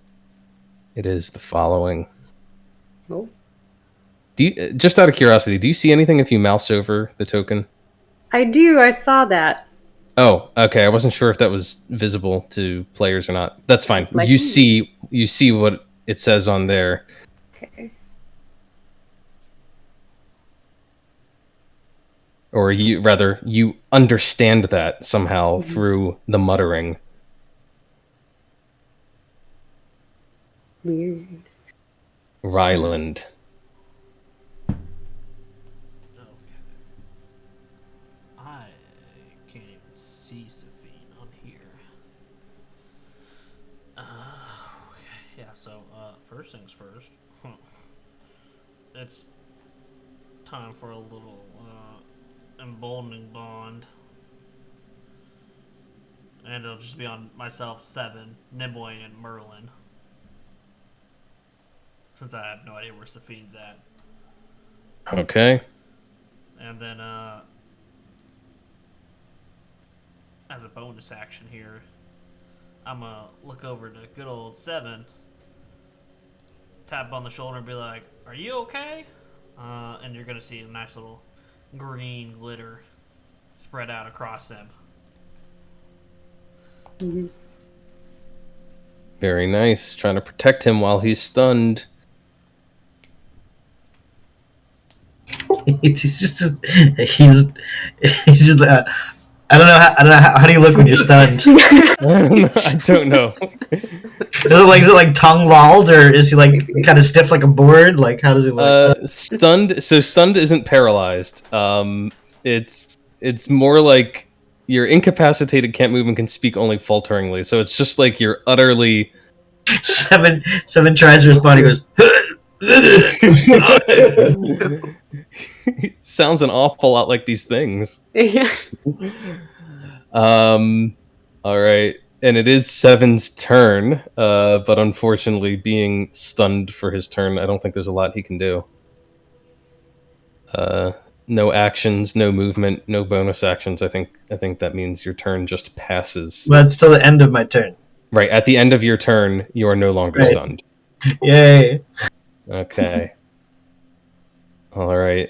[SPEAKER 2] It is the following.
[SPEAKER 4] Oh.
[SPEAKER 2] Do you, just out of curiosity, do you see anything if you mouse over the token?
[SPEAKER 4] I do. I saw that.
[SPEAKER 2] Oh, okay. I wasn't sure if that was visible to players or not. That's fine.
[SPEAKER 4] It's like-
[SPEAKER 2] you see what it says on there.
[SPEAKER 4] Okay.
[SPEAKER 2] Or you understand that somehow through the muttering.
[SPEAKER 4] Weird.
[SPEAKER 2] Ryland.
[SPEAKER 5] Okay. I can't even see Safine on here? Okay, yeah. So first things first. It's time for a little emboldening bond. And it'll just be on myself, Seven, Nimue, and Merlin. Since I have no idea where Safine's at.
[SPEAKER 2] Okay.
[SPEAKER 5] And then, as a bonus action here, I'm gonna look over to good old Seven, tap on the shoulder, and be like, "Are you okay?" And you're gonna see a nice little green glitter spread out across them.
[SPEAKER 2] Very nice. Trying to protect him while he's stunned.
[SPEAKER 1] he's just I don't know how do you look when you're stunned?
[SPEAKER 2] I don't know.
[SPEAKER 1] Is it like tongue lolled, or is he like kind of stiff like a board? Like how does he look?
[SPEAKER 2] Stunned. So stunned isn't paralyzed. It's more like you're incapacitated, can't move, and can speak only falteringly. So it's just like you're utterly.
[SPEAKER 1] Seven tries to respond. He goes.
[SPEAKER 2] Sounds an awful lot like these things.
[SPEAKER 4] Yeah.
[SPEAKER 2] All right, and it is Seven's turn, but unfortunately, being stunned for his turn, I don't think there's a lot he can do. No actions, no movement, no bonus actions. I think that means your turn just passes.
[SPEAKER 1] Well, it's till the end of my turn.
[SPEAKER 2] Right, at the end of your turn, you are no longer stunned.
[SPEAKER 1] Yay.
[SPEAKER 2] Okay. All right.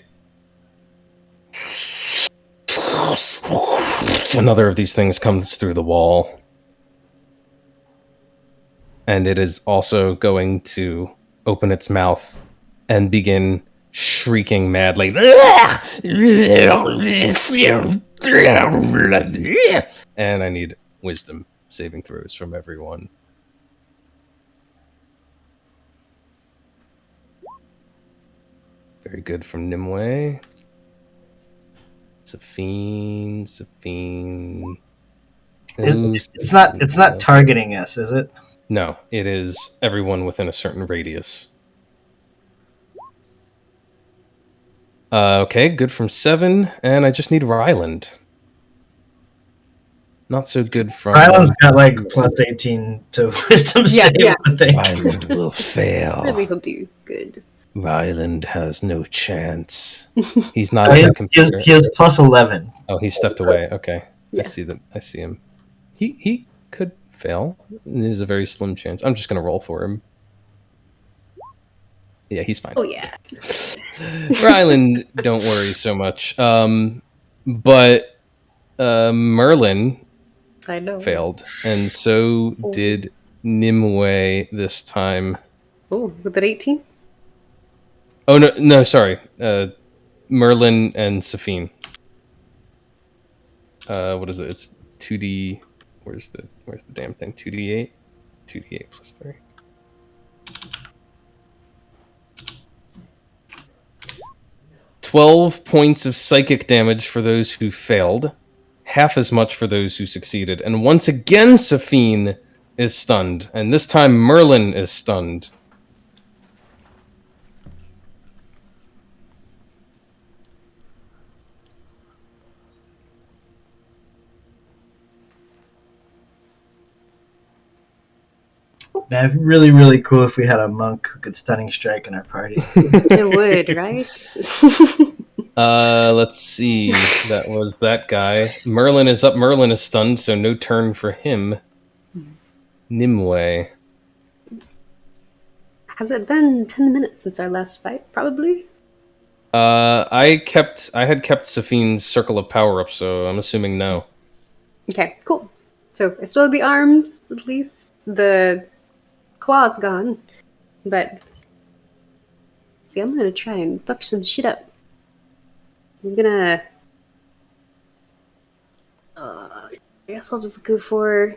[SPEAKER 2] Another of these things comes through the wall. And it is also going to open its mouth and begin shrieking madly. And I need wisdom saving throws from everyone. Very good from Nimue. Safine.
[SPEAKER 1] It's not targeting us, is it?
[SPEAKER 2] No, it is everyone within a certain radius. Okay, good from Seven, and I just need Ryland. Not so good from...
[SPEAKER 1] Ryland's got like plus 18 to wisdom save, I think.
[SPEAKER 6] Ryland will fail.
[SPEAKER 4] Maybe he'll do good.
[SPEAKER 6] Ryland has no chance.
[SPEAKER 2] He's not in the computer.
[SPEAKER 1] He has plus 11.
[SPEAKER 2] Oh, he stepped away. Okay.
[SPEAKER 4] Yeah.
[SPEAKER 2] I see him. He could fail. There's a very slim chance. I'm just going to roll for him. Yeah, he's fine.
[SPEAKER 4] Oh, yeah.
[SPEAKER 2] Ryland, don't worry so much. But Merlin
[SPEAKER 4] I know.
[SPEAKER 2] failed, and so did Nimue this time.
[SPEAKER 4] Oh, with an 18?
[SPEAKER 2] Oh no, sorry. Merlin and Safine. What is it? It's 2D. Where's the damn thing? 2d8. 2d8 plus 3. $12 points of psychic damage for those who failed, half as much for those who succeeded, and once again Safine is stunned, and this time Merlin is stunned.
[SPEAKER 1] Man, it'd be really, really cool if we had a monk who could stunning strike in our party.
[SPEAKER 4] It would, right?
[SPEAKER 2] Let's see. That was that guy. Merlin is up. Merlin is stunned, so no turn for him. Nimue.
[SPEAKER 4] Has it been 10 minutes since our last fight? Probably.
[SPEAKER 2] I had kept Safine's circle of power up, so I'm assuming no.
[SPEAKER 4] Okay, cool. So I still have the arms, at least. The claw's gone. But see, I'm gonna try and fuck some shit up. I'm gonna I guess I'll just go for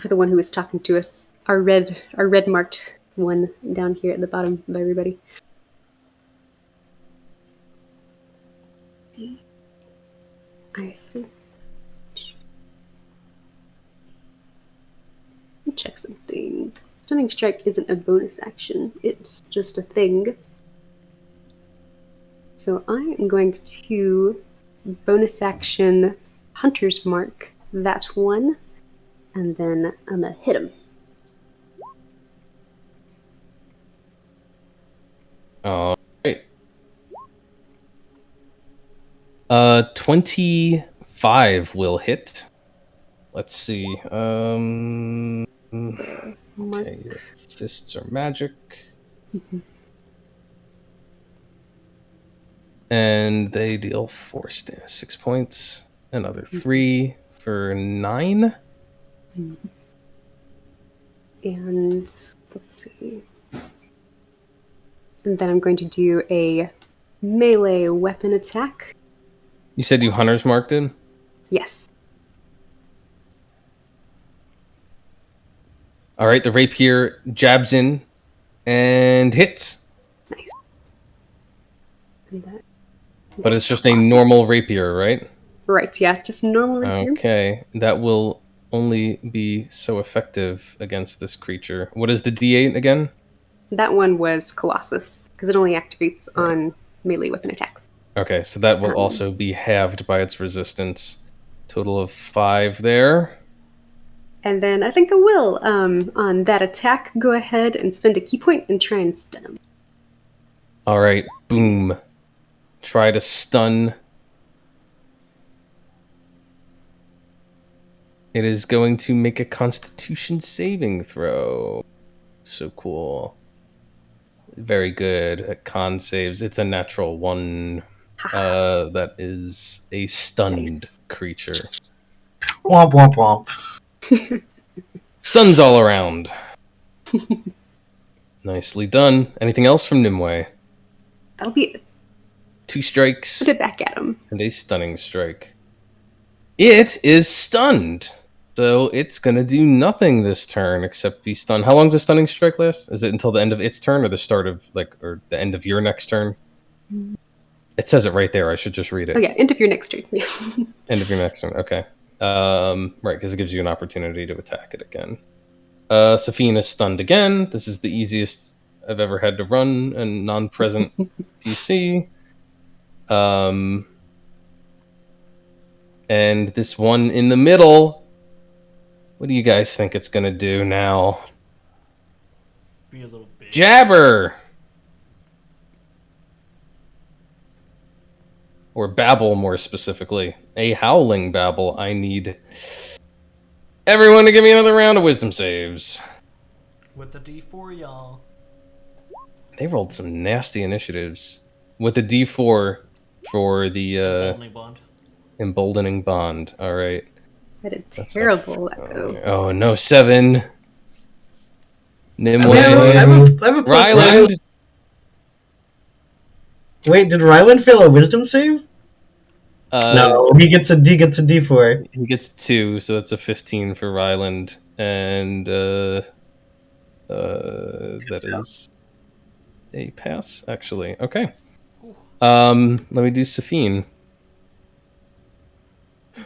[SPEAKER 4] the one who was talking to us. Our red marked one down here at the bottom of everybody. I see. Let me check something. Stunning strike isn't a bonus action. It's just a thing. So I am going to bonus action Hunter's Mark that one, and then I'm gonna hit him.
[SPEAKER 2] All right. 25 will hit. Let's see.
[SPEAKER 4] Mark.
[SPEAKER 2] Okay, your fists are magic. And they deal 6 points. Another 3 for 9.
[SPEAKER 4] And let's see. And then I'm going to do a melee weapon attack.
[SPEAKER 2] You said you hunters marked it?
[SPEAKER 4] Yes.
[SPEAKER 2] All right, the rapier jabs in and hits.
[SPEAKER 4] Nice. And
[SPEAKER 2] But it's just a normal rapier, right?
[SPEAKER 4] Right, yeah, just normal rapier.
[SPEAKER 2] Okay, that will only be so effective against this creature. What is the D8 again?
[SPEAKER 4] That one was Colossus, because it only activates on melee weapon attacks.
[SPEAKER 2] Okay, so that will also be halved by its resistance. Total of 5 there.
[SPEAKER 4] And then I think I will, on that attack, go ahead and spend a key point and try and stun him.
[SPEAKER 2] All right, boom. Try to stun. It is going to make a Constitution saving throw. So cool. Very good at con saves. It's a natural 1. That is a stunned creature.
[SPEAKER 1] Womp womp womp.
[SPEAKER 2] Stuns all around. Nicely done. Anything else from Nimue?
[SPEAKER 4] That'll be it.
[SPEAKER 2] 2 strikes
[SPEAKER 4] Put it back at him.
[SPEAKER 2] and a stunning strike. It is stunned. So it's going to do nothing this turn except be stunned. How long does stunning strike last? Is it until the end of its turn or the start of, or the end of your next turn? It says it right there. I should just read it.
[SPEAKER 4] Oh yeah, end of your next turn.
[SPEAKER 2] End of your next turn. Okay. Right, because it gives you an opportunity to attack it again. Safine is stunned again. This is the easiest I've ever had to run a non-present PC. And this one in the middle. What do you guys think it's going to do now?
[SPEAKER 5] Be a little big.
[SPEAKER 2] Jabber! Or babble, more specifically. A howling babble. I need everyone to give me another round of wisdom saves.
[SPEAKER 5] With the D4, y'all.
[SPEAKER 2] They rolled some nasty initiatives. With a D4 for the
[SPEAKER 5] Emboldening bond.
[SPEAKER 2] emboldening bond. All right.
[SPEAKER 4] I had a terrible echo.
[SPEAKER 2] Oh, no, 7. Nimue.
[SPEAKER 1] I have a plus
[SPEAKER 2] Ryland.
[SPEAKER 1] 6. Wait, did Ryland fail a wisdom save? No, he gets a D4.
[SPEAKER 2] He gets 2, so that's a 15 for Ryland. And that is a pass, actually. Okay. Let me do Safine.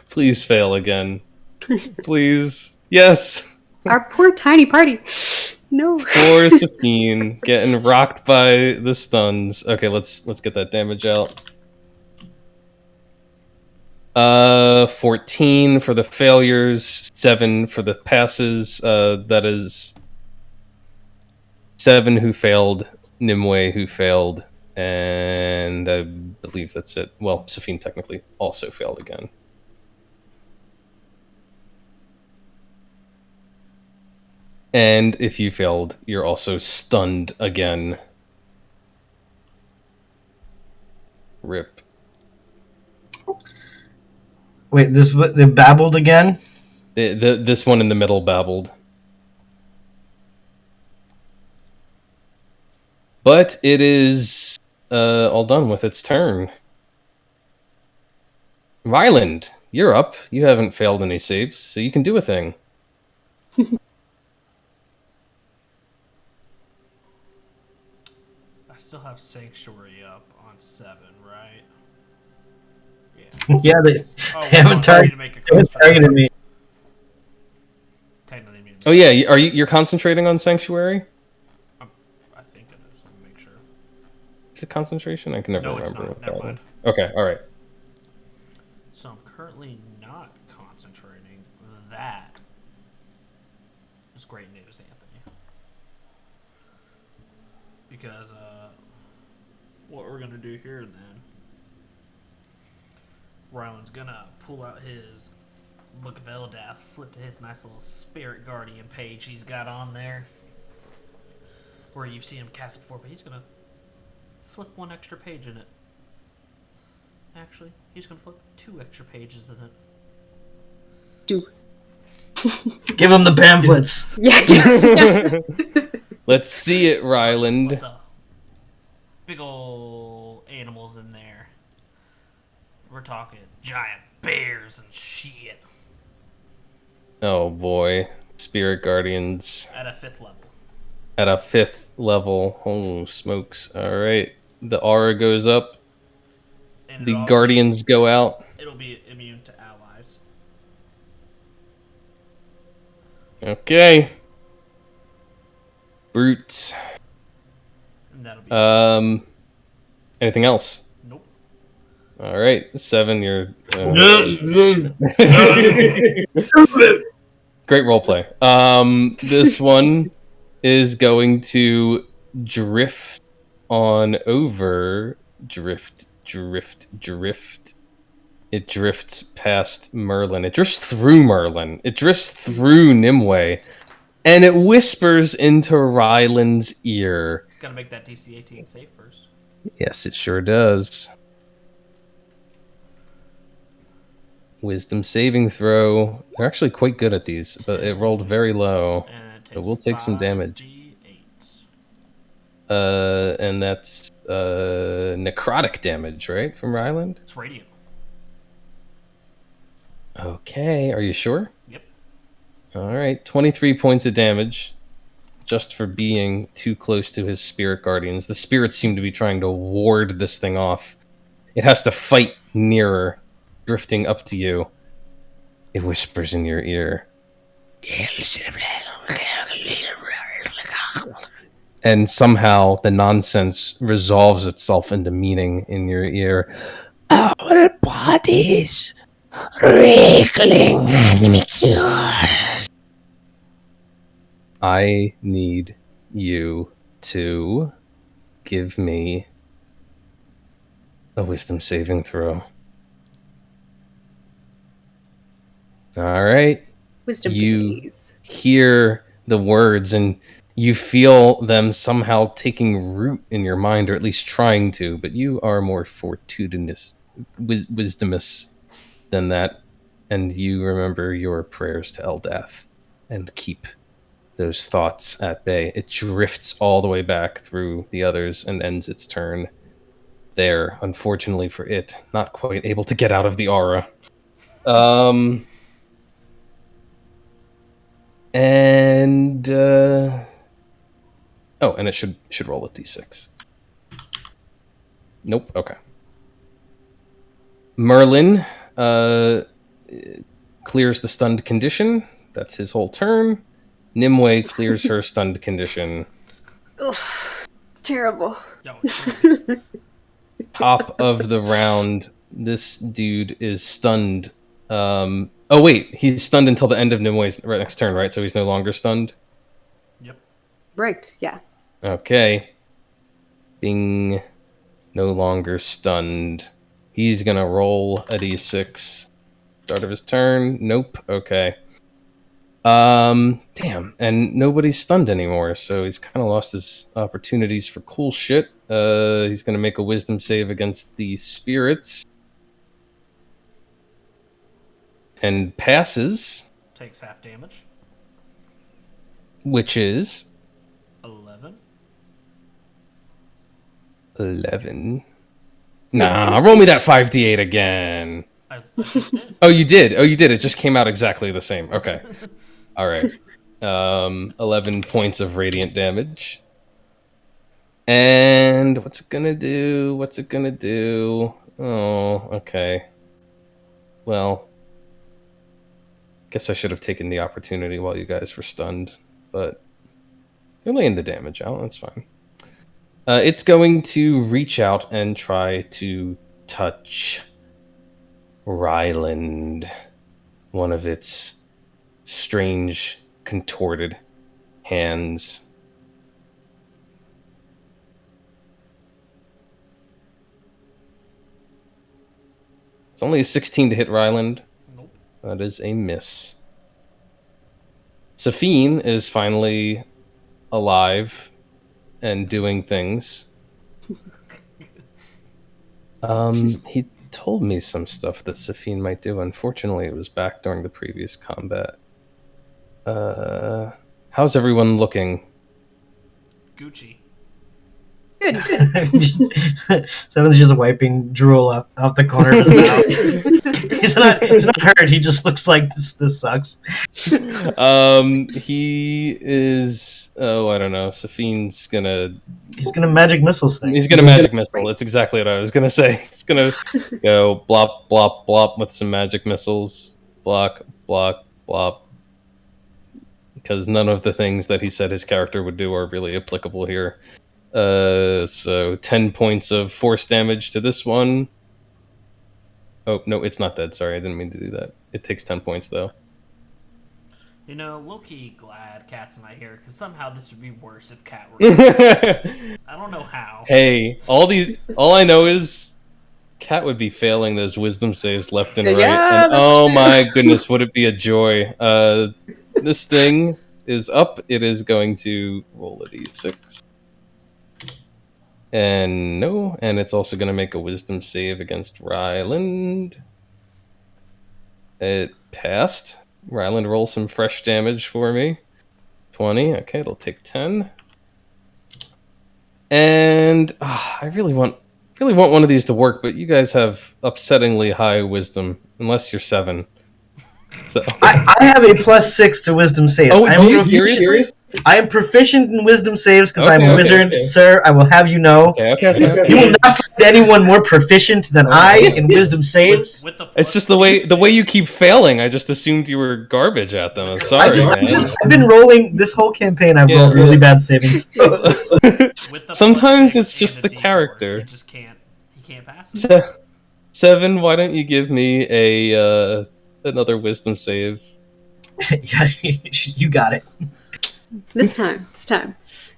[SPEAKER 2] Please fail again. Please. Yes.
[SPEAKER 4] Our poor tiny party. No.
[SPEAKER 2] Poor Safine getting rocked by the stuns. Okay, let's get that damage out. 14 for the failures, 7 for the passes. That is 7 who failed, Nimue who failed, and I believe that's it. Well, Safine technically also failed again. And if you failed, you're also stunned again. Rip.
[SPEAKER 1] Wait, they babbled again?
[SPEAKER 2] This one in the middle babbled. But it is all done with its turn. Ryland, you're up. You haven't failed any saves, so you can do a thing.
[SPEAKER 5] I still have Sanctuary up on 7, right? Yeah.
[SPEAKER 1] Yeah, they
[SPEAKER 5] Oh,
[SPEAKER 1] haven't
[SPEAKER 5] well, I need to make a
[SPEAKER 1] targeted
[SPEAKER 5] concentration.
[SPEAKER 1] me.
[SPEAKER 5] Technically, I need to make
[SPEAKER 2] Oh yeah, you're concentrating on sanctuary?
[SPEAKER 5] I think it is. Let me make sure.
[SPEAKER 2] Is it concentration? I can never
[SPEAKER 5] No, it's
[SPEAKER 2] remember.
[SPEAKER 5] not. Never mind.
[SPEAKER 2] Okay, all right.
[SPEAKER 5] So I'm currently not concentrating. That is great news, Anthony. Because what we're gonna do here then, Ryland's gonna pull out his Book of Eldath, flip to his nice little Spirit Guardian page he's got on there, where you've seen him cast it before, but he's gonna flip one extra page in it. Actually, he's gonna flip 2 extra pages in it.
[SPEAKER 4] Do.
[SPEAKER 1] Give him the pamphlets.
[SPEAKER 4] Yeah.
[SPEAKER 2] Let's see it, Ryland.
[SPEAKER 5] What's up? Big ol' animals in there. We're talking giant bears and shit.
[SPEAKER 2] Oh boy, Spirit Guardians
[SPEAKER 5] At a 5th level.
[SPEAKER 2] at a 5th level. Oh smokes! All right, the aura goes up.
[SPEAKER 5] And
[SPEAKER 2] The
[SPEAKER 5] it'll also
[SPEAKER 2] Guardians go out.
[SPEAKER 5] it'll be immune to allies.
[SPEAKER 2] Okay. Brutes.
[SPEAKER 5] And that'll be
[SPEAKER 2] Anything else?
[SPEAKER 5] nope.
[SPEAKER 2] All right, 7. You're great roleplay. This one is going to drift on over. Drift. It drifts past Merlin. It drifts through Merlin. It drifts through Nimue. And it whispers into Ryland's ear.
[SPEAKER 5] It's gotta make that DC 18 save first.
[SPEAKER 2] Yes, it sure does. Wisdom saving throw. They're actually quite good at these, but it rolled very low.
[SPEAKER 5] And it takes
[SPEAKER 2] But we'll take some damage.
[SPEAKER 5] 5d8.
[SPEAKER 2] And that's necrotic damage, right, from Ryland?
[SPEAKER 5] It's radiant.
[SPEAKER 2] Okay, are you sure?
[SPEAKER 5] Yep.
[SPEAKER 2] All right, 23 points of damage, just for being too close to his spirit guardians. The spirits seem to be trying to ward this thing off. It has to fight nearer, drifting up to you. It whispers in your ear. And somehow the nonsense resolves itself into meaning in your ear. Our bodies wriggling manicure. I need you to give me a wisdom saving throw. All right.
[SPEAKER 4] Wisdom,
[SPEAKER 2] You
[SPEAKER 4] please.
[SPEAKER 2] hear the words and you feel them somehow taking root in your mind, or at least trying to, but you are more fortuitous, wisdomous than that, and you remember your prayers to Eldath and keep those thoughts at bay. It drifts all the way back through the others and ends its turn there, unfortunately for it, not quite able to get out of the aura. And and it should roll a d6. Nope. Okay. Merlin clears the stunned condition. That's his whole turn. Nimue clears her stunned condition.
[SPEAKER 4] Ugh, terrible.
[SPEAKER 5] Yo,
[SPEAKER 2] Top of the round, this dude is stunned. Oh wait, he's stunned until the end of Nimue's next turn, right? So he's no longer stunned.
[SPEAKER 5] yep.
[SPEAKER 4] Right, yeah.
[SPEAKER 2] Okay. Bing. No longer stunned. He's gonna roll a d6. Start of his turn. Nope. Okay. Damn. And nobody's stunned anymore, so he's kind of lost his opportunities for cool shit. He's gonna make a wisdom save against the spirits. And passes,
[SPEAKER 5] Takes half damage.
[SPEAKER 2] which is
[SPEAKER 5] 11.
[SPEAKER 2] 11. Nah, roll me that 5d8 again.
[SPEAKER 5] I just did.
[SPEAKER 2] Oh, you did. It just came out exactly the same. Okay. All right. 11 points of radiant damage. And what's it gonna do? Oh, okay. well, guess I should have taken the opportunity while you guys were stunned, but they're laying the damage out. That's fine. It's going to reach out and try to touch Ryland, one of its strange, contorted hands. It's only a 16 to hit Ryland.
[SPEAKER 5] Nope.
[SPEAKER 2] That is a miss. Safine is finally alive and doing things. He told me some stuff that Safine might do. Unfortunately, it was back during the previous combat. How's everyone looking?
[SPEAKER 5] Gucci.
[SPEAKER 4] Good.
[SPEAKER 1] Seven's just wiping drool off the corner of his mouth. He's not hurt. He just looks like this sucks.
[SPEAKER 2] He is. Oh, I don't know. Safine's gonna.
[SPEAKER 1] He's gonna magic missiles thing.
[SPEAKER 2] He's gonna magic missile. That's exactly what I was gonna say. He's gonna go blop blop blop with some magic missiles. Block block blop. Because none of the things that he said his character would do are really applicable here. So 10 points of force damage to this one. Oh, no, it's not dead. Sorry, I didn't mean to do that. It takes 10 points, though.
[SPEAKER 5] You know, low-key glad Cat's not here, because somehow this would be worse if Cat were here. I don't know how.
[SPEAKER 2] Hey, all I know is Cat would be failing those wisdom saves left and right.
[SPEAKER 4] Yeah,
[SPEAKER 2] And oh my goodness, would it be a joy. This thing is up. It is going to roll a d6. And no, and it's also going to make a wisdom save against Ryland. It passed. Ryland, roll some fresh damage for me. 20. Okay, it'll take 10. And I really want one of these to work, but you guys have upsettingly high wisdom, unless you're 7. So
[SPEAKER 1] I have a +6 to wisdom saves.
[SPEAKER 2] oh, do you seriously?
[SPEAKER 1] I am proficient in wisdom saves because
[SPEAKER 2] Okay,
[SPEAKER 1] I'm a wizard, sir. I will have you know.
[SPEAKER 2] Okay.
[SPEAKER 1] You will not find anyone more proficient than I in wisdom saves.
[SPEAKER 5] With the
[SPEAKER 2] It's just the way you keep failing. I just assumed you were garbage at them. I'm sorry, man.
[SPEAKER 1] I've been rolling this whole campaign. I've rolled really bad saving throws.
[SPEAKER 5] with the
[SPEAKER 2] Sometimes
[SPEAKER 5] +6
[SPEAKER 2] it's just
[SPEAKER 5] and
[SPEAKER 2] the
[SPEAKER 5] a D4,
[SPEAKER 2] character.
[SPEAKER 5] It just can't. He can't pass it.
[SPEAKER 2] 7, why don't you give me a another wisdom save?
[SPEAKER 1] Yeah, you got it.
[SPEAKER 4] This time.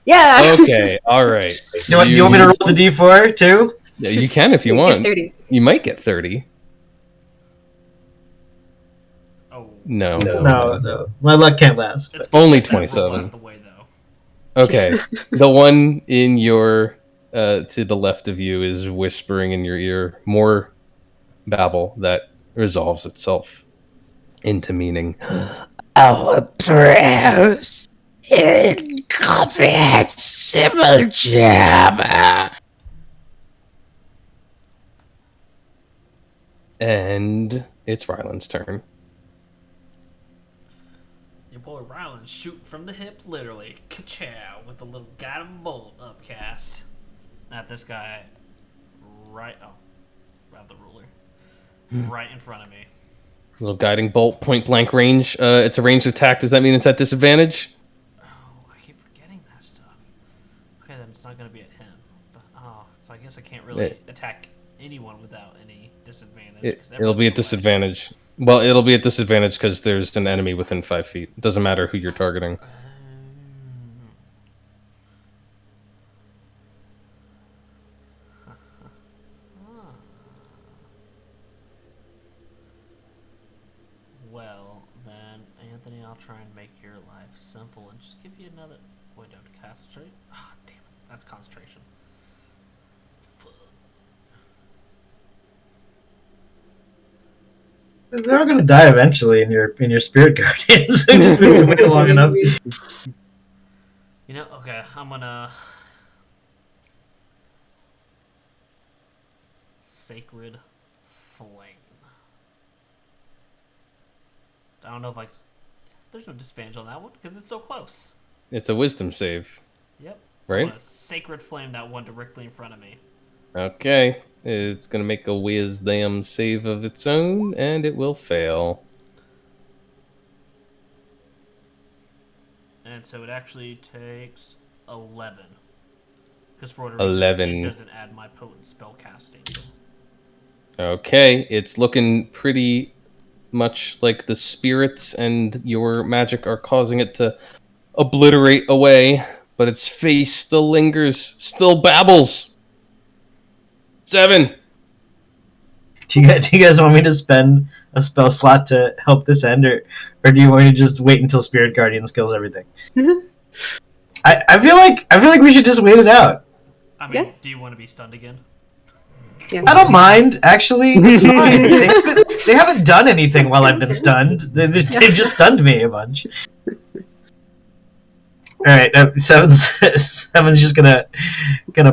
[SPEAKER 4] Yeah.
[SPEAKER 2] Okay, all right.
[SPEAKER 1] Do you want me to roll the d4 too?
[SPEAKER 2] Yeah, you can if you
[SPEAKER 4] Get
[SPEAKER 2] want.
[SPEAKER 4] 30.
[SPEAKER 2] You might get 30.
[SPEAKER 5] Oh.
[SPEAKER 2] No.
[SPEAKER 1] No. My luck can't last.
[SPEAKER 5] It's
[SPEAKER 2] Only
[SPEAKER 5] gonna roll out
[SPEAKER 2] 27.
[SPEAKER 5] of the way, though.
[SPEAKER 2] Okay. The one in your to the left of you is whispering in your ear more babble that resolves itself into meaning.
[SPEAKER 6] Our prayers incomprehensible Jabba.
[SPEAKER 2] And it's Ryland's turn.
[SPEAKER 5] Your boy Ryland shooting from the hip, literally. Ka-chow, with the little guiding bolt upcast. Not this guy. Right. Oh. Grab the ruler. Right in front of me.
[SPEAKER 2] Little guiding bolt, point blank range. It's a ranged attack. Does that mean it's at disadvantage?
[SPEAKER 5] Oh, I keep forgetting that stuff. Okay, then it's not going to be at him. But, so I guess I can't really attack anyone without any disadvantage.
[SPEAKER 2] It'll be at disadvantage. Well, it'll be at disadvantage because there's an enemy within 5 feet. It doesn't matter who you're targeting.
[SPEAKER 5] Well, then, Anthony, I'll try and make your life simple and just give you another... Wait, do I have to concentrate? Ah, damn it. That's concentration.
[SPEAKER 1] They're all gonna die eventually in your spirit guardians. Just wait long enough.
[SPEAKER 5] You know, okay, I'm gonna... Sacred Flame. I don't know if there's no disadvantage on that one, because it's so close.
[SPEAKER 2] It's a wisdom save,
[SPEAKER 5] Yep.
[SPEAKER 2] right?
[SPEAKER 5] I want to Sacred Flame that one directly in front of me.
[SPEAKER 2] Okay. It's going to make a wisdom save of its own, and it will fail.
[SPEAKER 5] And so it actually takes 11. Because for whatever reason,
[SPEAKER 2] 11.
[SPEAKER 5] it doesn't add my potent spell casting.
[SPEAKER 2] Okay. It's looking pretty much like the spirits and your magic are causing it to obliterate away, but its face still lingers, still babbles. 7.
[SPEAKER 1] Do you guys want me to spend a spell slot to help this end, or do you want me to just wait until Spirit Guardians kills everything? I feel like we should just wait it out.
[SPEAKER 5] I mean,
[SPEAKER 4] Yeah.
[SPEAKER 5] do you want to be stunned again?
[SPEAKER 4] Yeah.
[SPEAKER 1] I don't mind, actually. It's fine. They haven't done anything while I've been stunned. They've just stunned me a bunch. All right, Seven's just gonna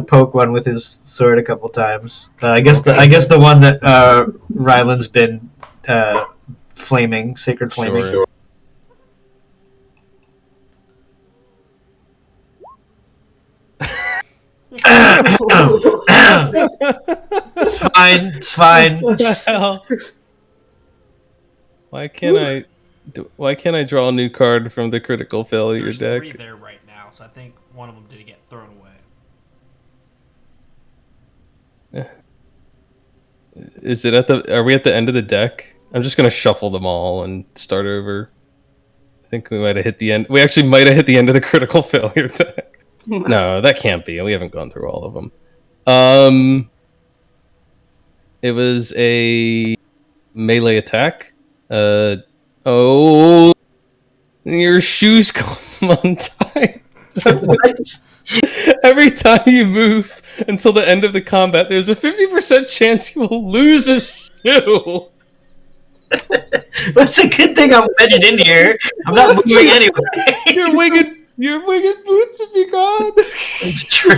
[SPEAKER 1] poke one with his sword a couple times. I guess the one that Ryland's been flaming, sacred flaming.
[SPEAKER 2] Sure.
[SPEAKER 1] It's fine. It's fine.
[SPEAKER 2] What the hell? Why can't I draw a new card from the critical failure
[SPEAKER 5] There's
[SPEAKER 2] deck?
[SPEAKER 5] 3 there right now, so I think one of them did get thrown away.
[SPEAKER 2] Is it are we at the end of the deck? I'm just gonna shuffle them all and start over. I think we might have hit the end. We actually might have hit the end of the critical failure deck. No, that can't be. We haven't gone through all of them. It was a melee attack. Oh, your shoes come untied.
[SPEAKER 1] What?
[SPEAKER 2] Every time you move until the end of the combat, there's a 50% chance you will lose a shoe.
[SPEAKER 1] That's a good thing I'm wedged in here. I'm not moving anyway.
[SPEAKER 2] Your winged boots would be gone.
[SPEAKER 1] It's true.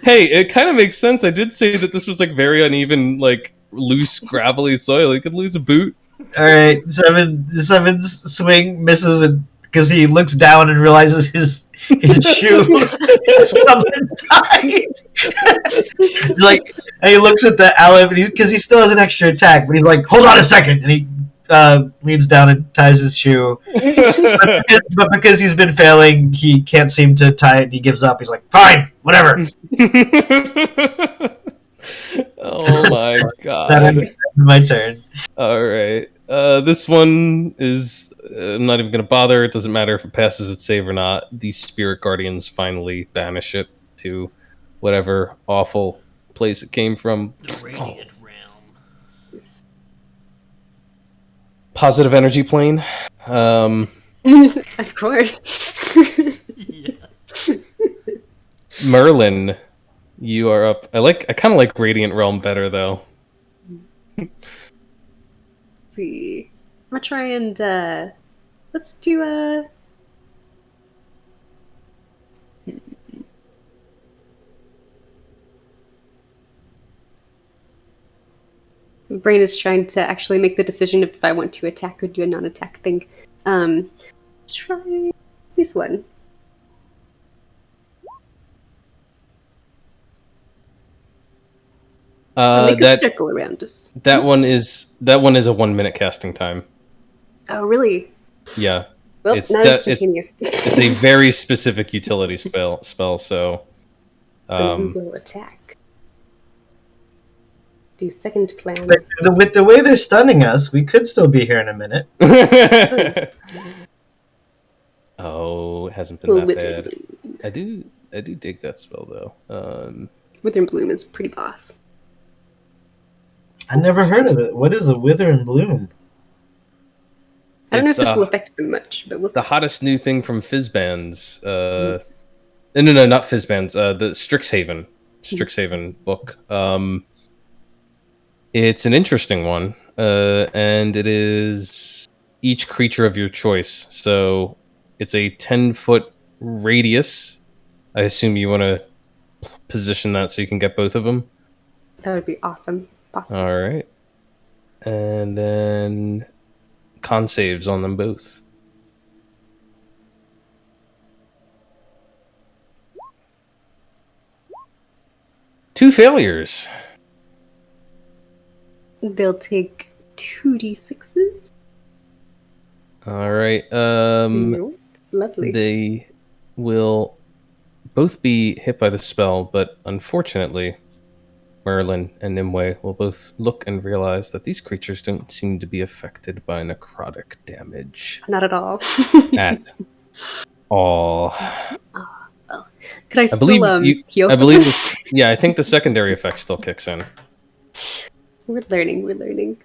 [SPEAKER 2] Hey, it kind of makes sense. I did say that this was like very uneven, like loose, gravelly soil. You could lose a boot.
[SPEAKER 1] All right, Seven's swing misses, and because he looks down and realizes his shoe is untied. Like, and he looks at the Aleph, and because he still has an extra attack, but he's like, "Hold on a second. And he leans down and ties his shoe. But because he's been failing, he can't seem to tie it, and he gives up. He's like, "Fine, whatever."
[SPEAKER 2] Oh my god.
[SPEAKER 1] That's my turn.
[SPEAKER 2] All right. This one is. I'm not even going to bother. It doesn't matter if it passes its save or not. The spirit guardians finally banish it to whatever awful place it came from.
[SPEAKER 5] The Radiant Realm.
[SPEAKER 2] Positive energy plane.
[SPEAKER 4] Of course.
[SPEAKER 5] Yes.
[SPEAKER 2] Merlin, you are up. I kind of like Radiant Realm better though.
[SPEAKER 4] See. I'm gonna try and let's do a My brain is trying to actually make the decision if I want to attack or do a non-attack thing. Let's try this one. Make a circle around us.
[SPEAKER 2] That one is a 1 minute casting time.
[SPEAKER 4] Oh, really?
[SPEAKER 2] Yeah.
[SPEAKER 4] Well,
[SPEAKER 2] It's
[SPEAKER 4] not instantaneous.
[SPEAKER 2] It's a very specific utility spell. So,
[SPEAKER 4] We will attack. Do second plan.
[SPEAKER 1] But with the way they're stunning us, we could still be here in a minute.
[SPEAKER 2] Oh, it hasn't been that bad. I do dig that spell though.
[SPEAKER 4] Wither and Bloom is pretty boss.
[SPEAKER 1] I never heard of it. What is a wither and bloom?
[SPEAKER 4] I don't know if this will affect them much, but we'll
[SPEAKER 2] the hottest new thing from Fizzbands. No, not Fizzbands. The Strixhaven book. It's an interesting one, and it is each creature of your choice. So it's a 10-foot radius. I assume you want to position that so you can get both of them.
[SPEAKER 4] That would be awesome. Possible.
[SPEAKER 2] All right, and then con saves on them both. 2 failures.
[SPEAKER 4] They'll take 2d6s.
[SPEAKER 2] All right.
[SPEAKER 4] Lovely.
[SPEAKER 2] They will both be hit by the spell, but unfortunately, Merlin and Nimue will both look and realize that these creatures don't seem to be affected by necrotic damage
[SPEAKER 4] Not at all.
[SPEAKER 2] at all.
[SPEAKER 4] Could I
[SPEAKER 2] I
[SPEAKER 4] still
[SPEAKER 2] believe
[SPEAKER 4] heal
[SPEAKER 2] I believe
[SPEAKER 4] someone?
[SPEAKER 2] this. Yeah, I think the secondary effect still kicks in.
[SPEAKER 4] We're learning.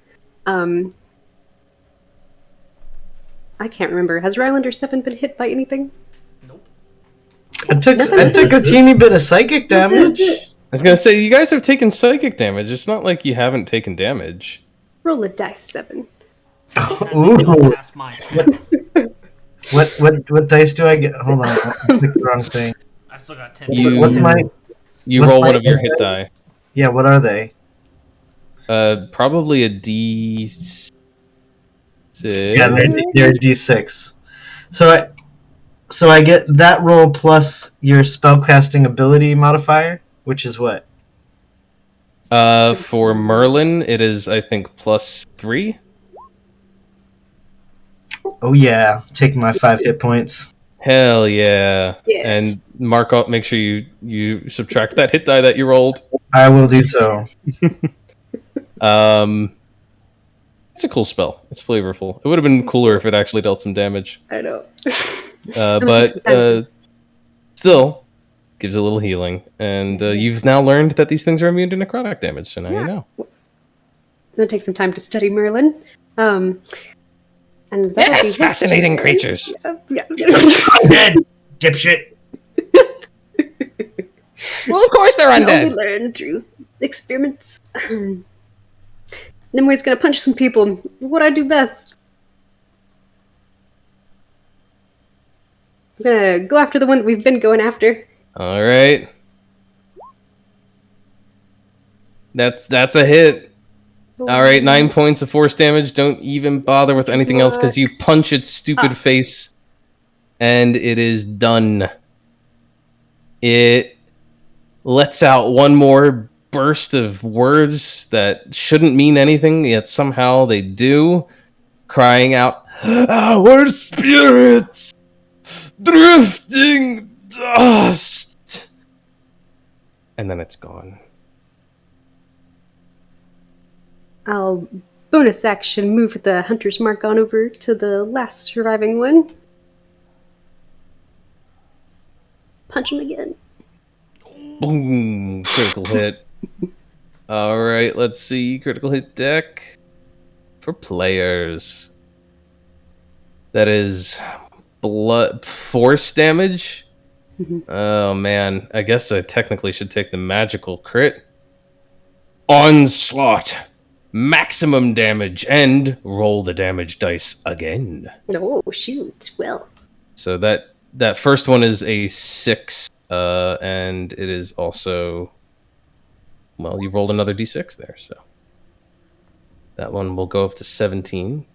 [SPEAKER 4] I can't remember. Has Rylander 7 been hit by anything?
[SPEAKER 5] Nope.
[SPEAKER 1] I took a teeny bit of psychic damage.
[SPEAKER 2] I was gonna say you guys have taken psychic damage. It's not like you haven't taken damage.
[SPEAKER 4] Roll a dice 7.
[SPEAKER 5] I think you'll
[SPEAKER 1] Ooh.
[SPEAKER 5] pass my turn.
[SPEAKER 1] What dice do I get? Hold on, I picked the wrong thing.
[SPEAKER 5] I still got 10.
[SPEAKER 2] You-
[SPEAKER 1] What's my?
[SPEAKER 2] You
[SPEAKER 1] What's
[SPEAKER 2] roll
[SPEAKER 1] my
[SPEAKER 2] one of your
[SPEAKER 1] hit
[SPEAKER 2] hit die.
[SPEAKER 1] Yeah, what are they?
[SPEAKER 2] Probably a D6.
[SPEAKER 1] Yeah, there's D6. So I get that roll plus your spellcasting ability modifier, which is what?
[SPEAKER 2] For Merlin, it is I think +3.
[SPEAKER 1] Oh yeah, taking my 5 hit points.
[SPEAKER 2] Hell yeah!
[SPEAKER 4] Yeah.
[SPEAKER 2] And mark up. Make sure you subtract that hit die that you rolled.
[SPEAKER 1] I will do so.
[SPEAKER 2] It's a cool spell. It's flavorful. It would have been cooler if it actually dealt some damage.
[SPEAKER 4] I know.
[SPEAKER 2] But still gives a little healing. And you've now learned that these things are immune to necrotic damage. So now you know.
[SPEAKER 4] I'm gonna take some time to study Merlin. And that'll
[SPEAKER 6] Yes,
[SPEAKER 4] be
[SPEAKER 6] fascinating creatures.
[SPEAKER 4] Yeah.
[SPEAKER 1] I'm dead, dipshit.
[SPEAKER 6] Well, of course they're
[SPEAKER 4] Can only
[SPEAKER 6] undead.
[SPEAKER 4] learn through experiments. Nimue's gonna punch some people. What I do best. I'm gonna go after the one that we've been going after.
[SPEAKER 2] All right. That's a hit. All right, 9 points of force damage. Don't even bother with anything else because you punch its stupid face, and it is done. It lets out one more burst of words that shouldn't mean anything, yet somehow they do, crying out, "Our spirits, drifting dust," and then it's gone.
[SPEAKER 4] I'll bonus action move the hunter's mark on over to the last surviving one. Punch him again.
[SPEAKER 2] Boom! Critical hit. Alright, let's see. Critical hit deck for players. That is blood force damage. Oh man, I guess I technically should take the magical crit. Onslaught! Maximum damage, and roll the damage dice again.
[SPEAKER 4] Oh, shoot. Well,
[SPEAKER 2] So that first one is a 6, and it is also, well, you rolled another d6 there, so that one will go up to 17.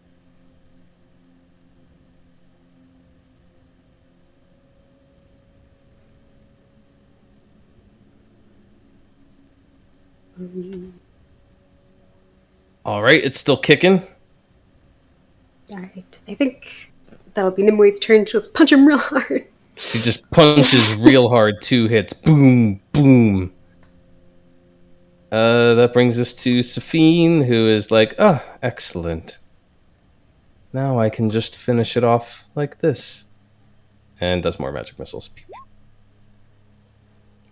[SPEAKER 2] All right, it's still kicking.
[SPEAKER 4] alright. I think that'll be Nimue's turn. She'll just punch him real hard.
[SPEAKER 2] She just punches real hard, 2 hits. Boom, boom. That brings us to Safine, who is like, "Ah, excellent. Now I can just finish it off like this." And does more magic missiles. Pew, pew.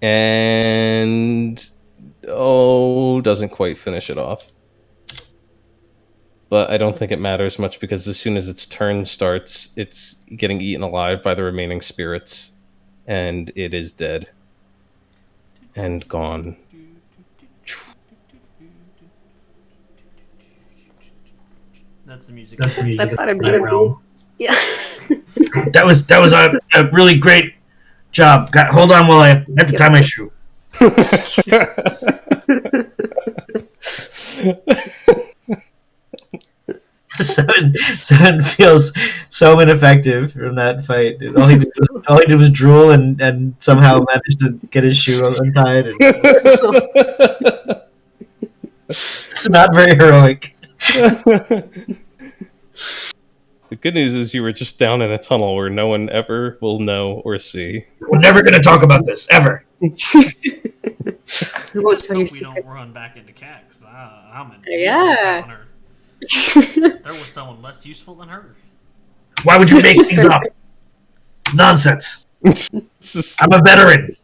[SPEAKER 2] And doesn't quite finish it off. But I don't think it matters much because as soon as its turn starts, it's getting eaten alive by the remaining spirits. And it is dead. And gone.
[SPEAKER 5] That's the music.
[SPEAKER 1] That's the music
[SPEAKER 4] I thought
[SPEAKER 1] of
[SPEAKER 4] I'd
[SPEAKER 1] the
[SPEAKER 4] be-
[SPEAKER 1] realm.
[SPEAKER 4] Yeah.
[SPEAKER 1] That was a really great job. Hold on while I have to tie my shoe. Seven feels so ineffective from that fight. All he did was all he did was drool and somehow managed to get his shoe untied. And it's not very heroic.
[SPEAKER 2] The good news is you were just down in a tunnel where no one ever will know or see.
[SPEAKER 1] We're never going to talk about this, ever.
[SPEAKER 4] We won't tell your
[SPEAKER 5] Hope we
[SPEAKER 4] secret.
[SPEAKER 5] don't run back into cat, because I'm an
[SPEAKER 4] Yeah.
[SPEAKER 5] telling her. There was someone less useful than her.
[SPEAKER 1] Why would you make things up? It's nonsense. I'm a veteran.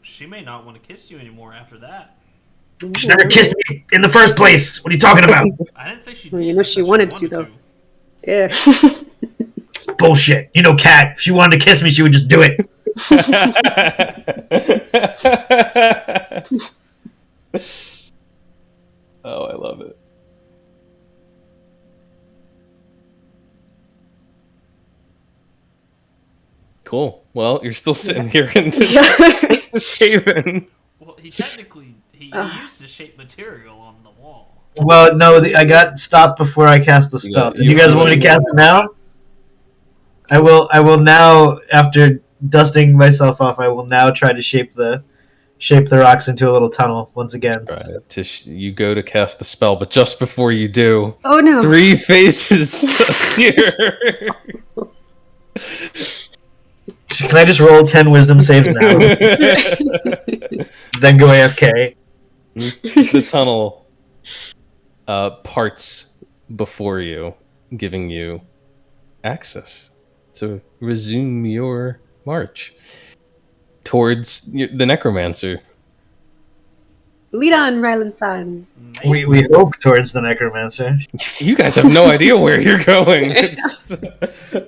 [SPEAKER 5] She may not want to kiss you anymore after that.
[SPEAKER 1] She never kissed me in the first place. What are you talking about?
[SPEAKER 5] I didn't say she
[SPEAKER 4] Well,
[SPEAKER 5] did.
[SPEAKER 4] you know
[SPEAKER 5] I
[SPEAKER 4] she
[SPEAKER 5] said
[SPEAKER 4] wanted to, though. Yeah.
[SPEAKER 1] It's bullshit. You know, Kat, if she wanted to kiss me, she would just do it.
[SPEAKER 2] Oh, I love it. Cool. Well, you're still sitting here in this cave-in.
[SPEAKER 5] Well, he technically he used the shape material on the wall.
[SPEAKER 1] Well, no, I got stopped before I cast the spell.
[SPEAKER 2] Yeah,
[SPEAKER 1] Did you guys want to cast it now? I will now, after dusting myself off, I will now try to shape the rocks into a little tunnel once again.
[SPEAKER 2] Right. You go to cast the spell, but just before you do,
[SPEAKER 4] Oh no.
[SPEAKER 2] 3 faces appear.
[SPEAKER 1] Can I just roll 10 wisdom saves now? Then go AFK?
[SPEAKER 2] The tunnel parts before you, giving you access to resume your march towards the necromancer.
[SPEAKER 4] Lead on, Rylan-san.
[SPEAKER 1] We hope towards the necromancer.
[SPEAKER 2] You guys have no idea where you're going.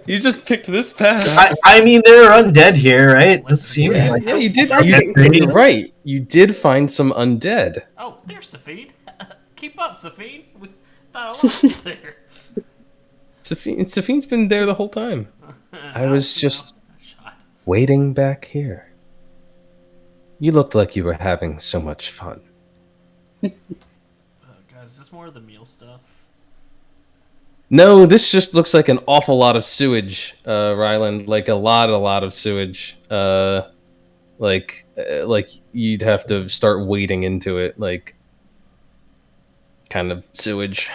[SPEAKER 2] You just picked this path.
[SPEAKER 1] I mean, there are undead here, right? It seems
[SPEAKER 5] Yeah.
[SPEAKER 1] like
[SPEAKER 2] Yeah, you did.
[SPEAKER 1] Okay.
[SPEAKER 2] You're right. You did find some undead.
[SPEAKER 5] Oh, there's Safine. Keep up, Safine. We thought I lost you there.
[SPEAKER 2] Safine's been there the whole time. I was just
[SPEAKER 5] Shot.
[SPEAKER 2] waiting back here. You looked like you were having so much fun.
[SPEAKER 5] Oh god, is this more of the meal stuff?
[SPEAKER 2] No, this just looks like an awful lot of sewage, Ryland. Like a lot of sewage. Like you'd have to start wading into it, like kind of sewage.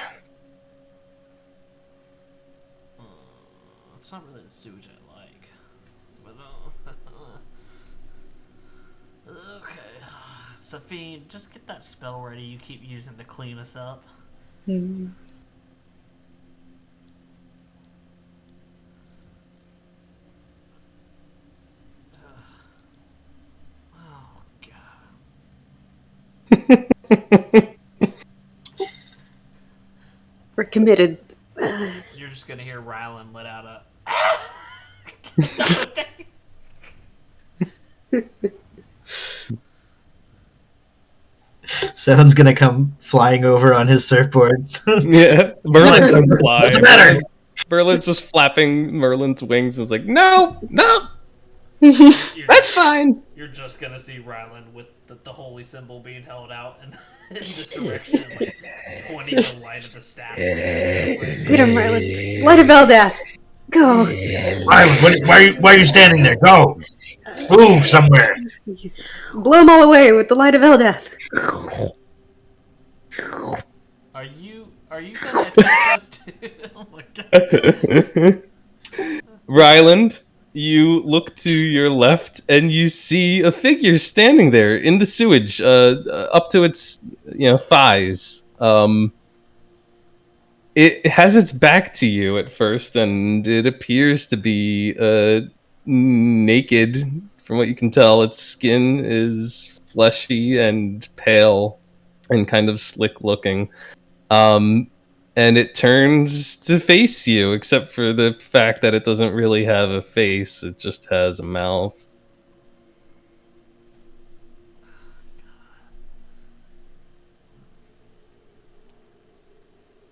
[SPEAKER 5] It's not really the sewage I like. But okay. Safine, just get that spell ready you keep using to clean us up. Oh god.
[SPEAKER 4] We're committed.
[SPEAKER 5] You're just gonna hear Rylan let out a
[SPEAKER 1] Seven's gonna come flying over on his surfboard.
[SPEAKER 2] Yeah, Merlin's flying.
[SPEAKER 1] What's the matter?
[SPEAKER 2] Merlin's just flapping Merlin's wings. It's like, no,
[SPEAKER 5] You're
[SPEAKER 2] that's fine.
[SPEAKER 5] You're just gonna see Ryland with the holy symbol being held out in this direction, like pointing the light of the staff.
[SPEAKER 4] Lead him, Rylan. Light of Eldath. Go.
[SPEAKER 1] Ryland, why are you standing there? Go! Move somewhere!
[SPEAKER 4] Blow them all away with the light of Eldath.
[SPEAKER 5] Are you gonna attack us too? Oh my god.
[SPEAKER 2] Ryland, you look to your left and you see a figure standing there in the sewage, up to its thighs. It has its back to you at first, and it appears to be naked. From what you can tell, its skin is fleshy and pale and kind of slick looking. And it turns to face you, except for the fact that it doesn't really have a face. It just has a mouth.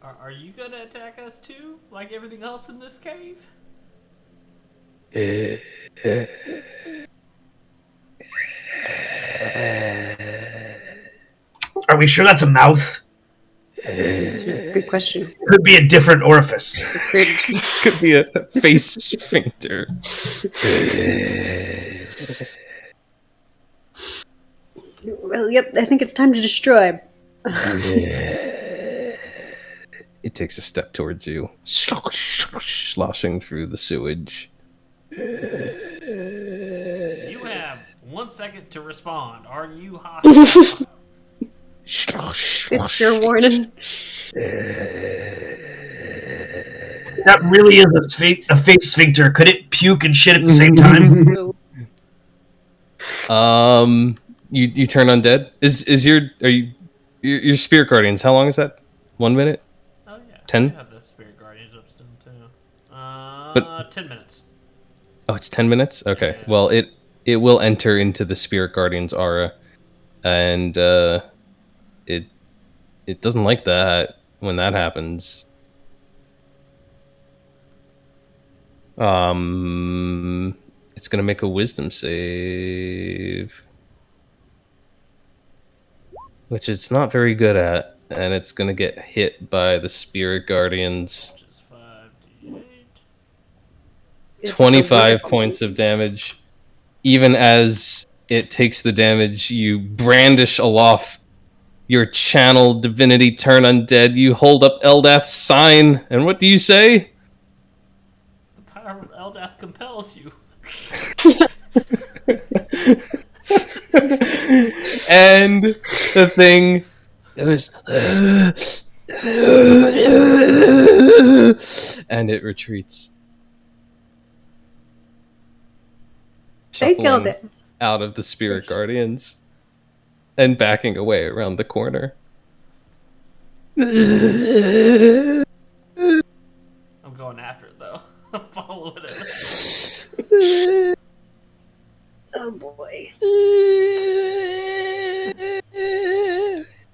[SPEAKER 5] Are you gonna attack us too, like everything else in this cave?
[SPEAKER 1] Are we sure that's a mouth?
[SPEAKER 4] That's a good question.
[SPEAKER 1] It could be a different orifice.
[SPEAKER 2] Could be a face sphincter.
[SPEAKER 4] Well, yep, I think it's time to destroy.
[SPEAKER 2] It takes a step towards you, sloshing through the sewage.
[SPEAKER 5] You have 1 second to respond. Are you hostile?
[SPEAKER 4] It's your warning.
[SPEAKER 1] That really is a face sphincter. Could it puke and shit at the same time?
[SPEAKER 2] You turn undead. Your spirit guardians? How long is that? 1 minute?
[SPEAKER 5] Oh yeah.
[SPEAKER 2] 10?
[SPEAKER 5] You have the spirit guardians up still too. 10 minutes.
[SPEAKER 2] Oh, it's 10 minutes. Okay.
[SPEAKER 5] Yes.
[SPEAKER 2] Well, it will enter into the spirit guardian's aura, and it doesn't like that when that happens. It's gonna make a wisdom save, which it's not very good at, and it's gonna get hit by the spirit guardians.
[SPEAKER 5] Which is 5d8.
[SPEAKER 2] 25 points of damage. Even as it takes the damage, you brandish aloft your channel divinity turn undead. You hold up Eldath's sign, and what do you say?
[SPEAKER 5] The power of Eldath compels you.
[SPEAKER 2] And the thing goes, and it retreats.
[SPEAKER 4] They killed
[SPEAKER 2] Shuffling
[SPEAKER 4] it.
[SPEAKER 2] out of the spirit guardians and backing away around the corner.
[SPEAKER 5] I'm going after it though. I'm following it.
[SPEAKER 4] Oh boy.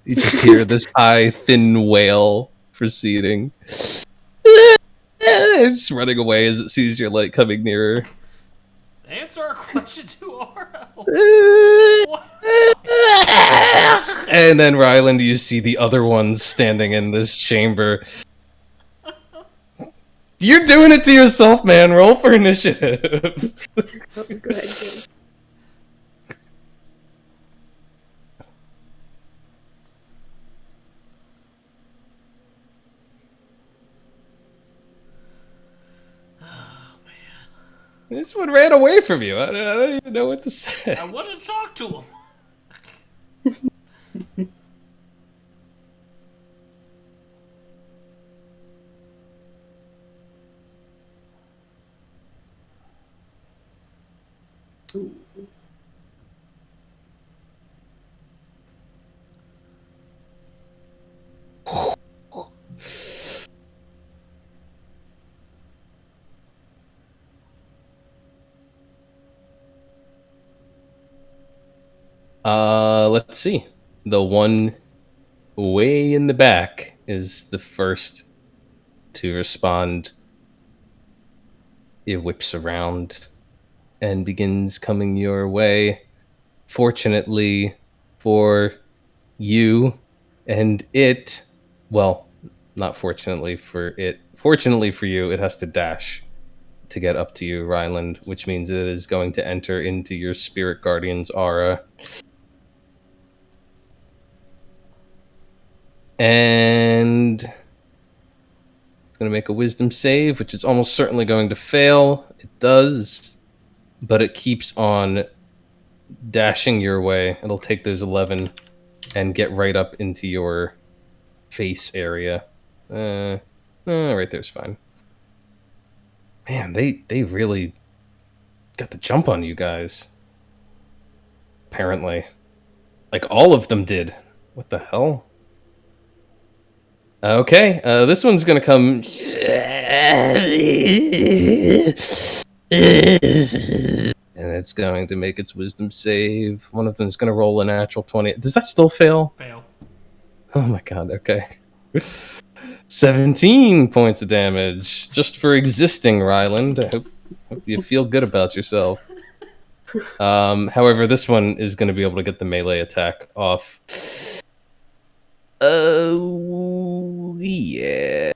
[SPEAKER 2] You just hear this high, thin wail proceeding. It's running away as it sees your light coming nearer.
[SPEAKER 5] Answer our questions. Who are what?
[SPEAKER 2] And then, Ryland, you see the other ones standing in this chamber. You're doing it to yourself, man. Roll for initiative.
[SPEAKER 4] Oh, good.
[SPEAKER 2] This one ran away from you. I don't even know what to say.
[SPEAKER 5] I want to talk to him.
[SPEAKER 2] Let's see. The one way in the back is the first to respond. It whips around and begins coming your way. Fortunately for you and it, well, not fortunately for it. Fortunately for you, it has to dash to get up to you, Ryland, which means it is going to enter into your spirit guardian's aura. And it's going to make a wisdom save, which is almost certainly going to fail. It does, but it keeps on dashing your way. It'll take those 11 and get right up into your face area. Right there's fine. Man, they really got the jump on you guys. Apparently. Like, all of them did. What the hell? Okay, this one's gonna come... And it's going to make its wisdom save. One of them is going to roll a natural 20. Does that still fail?
[SPEAKER 5] Fail.
[SPEAKER 2] Oh my god, okay. 17 points of damage. Just for existing, Ryland. I hope you feel good about yourself. However, this one is going to be able to get the melee attack off. Oh, yeah.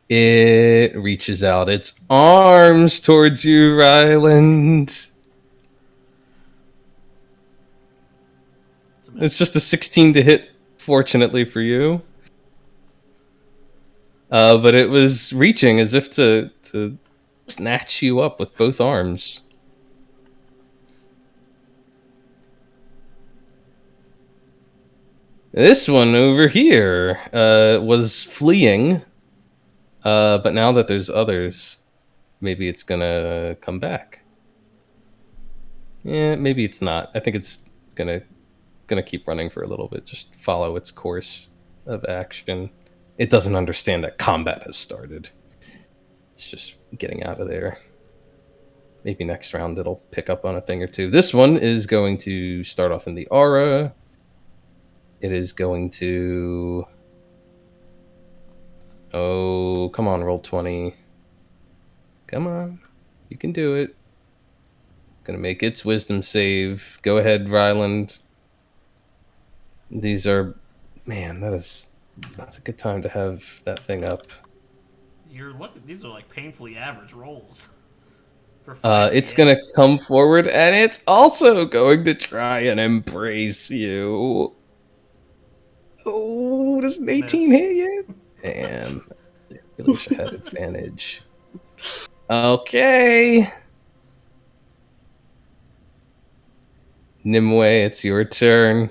[SPEAKER 2] It reaches out its arms towards you, Ryland. It's just a 16 to hit, fortunately for you. But it was reaching as if to snatch you up with both arms. This one over here was fleeing. But now that there's others, maybe it's gonna come back. Yeah, maybe it's not. I think it's gonna keep running for a little bit. Just follow its course of action. It doesn't understand that combat has started. It's just getting out of there. Maybe next round it'll pick up on a thing or two. This one is going to start off in the aura. It is going to... Oh, come on, roll 20. Come on. You can do it. Gonna make its wisdom save. Go ahead, Ryland. These are... Man, that's a good time to have that thing up.
[SPEAKER 5] You're looking. These are like painfully average rolls. For
[SPEAKER 2] It's gonna come forward, and it's also going to try and embrace you. Oh, does an 18 hit yet? Damn. I really wish I had advantage. Okay. Nimue, it's your turn.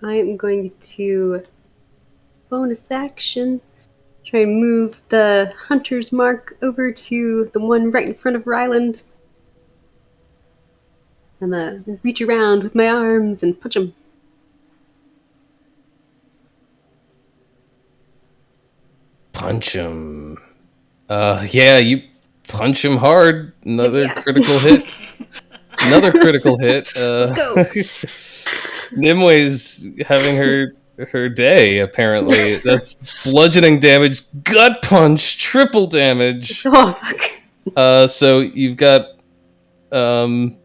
[SPEAKER 4] I am going to bonus action. Try and move the hunter's mark over to the one right in front of Ryland. I'm gonna reach around with my arms and punch him.
[SPEAKER 2] Punch him. Yeah, you punch him hard. Another critical hit. Another critical hit.
[SPEAKER 4] Let's go.
[SPEAKER 2] Nimue's having her day, apparently. That's bludgeoning damage, gut punch, triple damage.
[SPEAKER 4] Oh, fuck.
[SPEAKER 2] So you've got you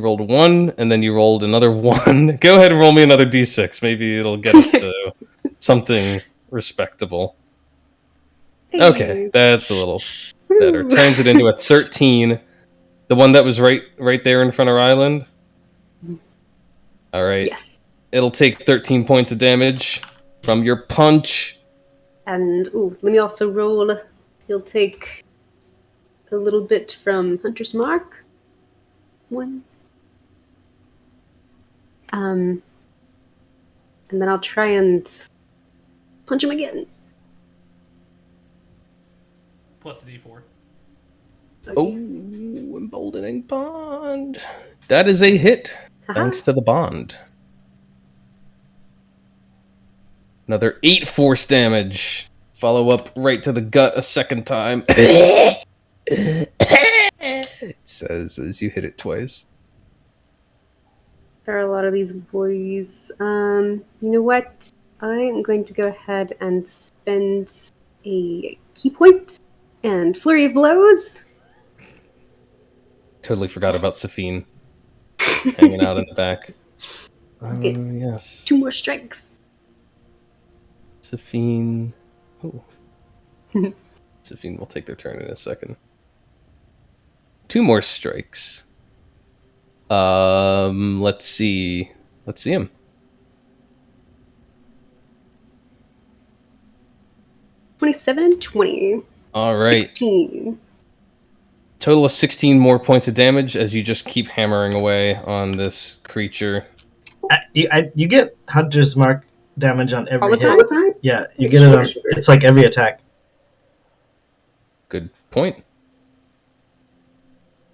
[SPEAKER 2] rolled a 1, and then you rolled another 1. Go ahead and roll me another d6. Maybe it'll get up to something respectable. Okay, that's a little better. Turns it into a 13. The one that was right there in front of Ryland. All right.
[SPEAKER 4] Yes.
[SPEAKER 2] It'll take 13 points of damage from your punch.
[SPEAKER 4] And, let me also roll. He'll take a little bit from Hunter's Mark. 1. And then I'll try and punch him again.
[SPEAKER 5] Plus a d4.
[SPEAKER 4] Okay.
[SPEAKER 2] Oh, emboldening bond. That is a hit, thanks to the bond. Another 8 force damage. Follow up right to the gut a second time. It says as you hit it twice.
[SPEAKER 4] There are a lot of these boys. You know what? I'm going to go ahead and spend a key point and flurry of blows.
[SPEAKER 2] Totally forgot about Safine hanging out in the back.
[SPEAKER 4] Okay.
[SPEAKER 2] Yes.
[SPEAKER 4] 2 more strikes.
[SPEAKER 2] Safine. Oh. Safine will take their turn in a second. 2 more strikes. Let's see. Let's see him.
[SPEAKER 4] 27 and 20.
[SPEAKER 2] All right.
[SPEAKER 4] 16.
[SPEAKER 2] Total of 16 more points of damage as you just keep hammering away on this creature.
[SPEAKER 1] You get Hunter's Mark damage on every
[SPEAKER 4] All the
[SPEAKER 1] hit.
[SPEAKER 4] time?
[SPEAKER 1] Yeah, you get it on. It's like every attack.
[SPEAKER 2] Good point.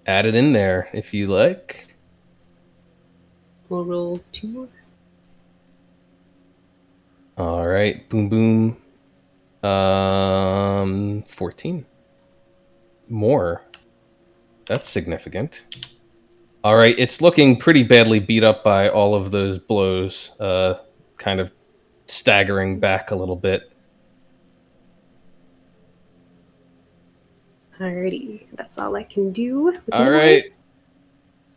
[SPEAKER 2] Add it in there if you like.
[SPEAKER 4] We'll roll 2 more.
[SPEAKER 2] All right. Boom, boom. 14. More. That's significant. All right. It's looking pretty badly beat up by all of those blows. Kind of staggering back a little bit.
[SPEAKER 4] Alrighty. That's all I can do.
[SPEAKER 2] All right.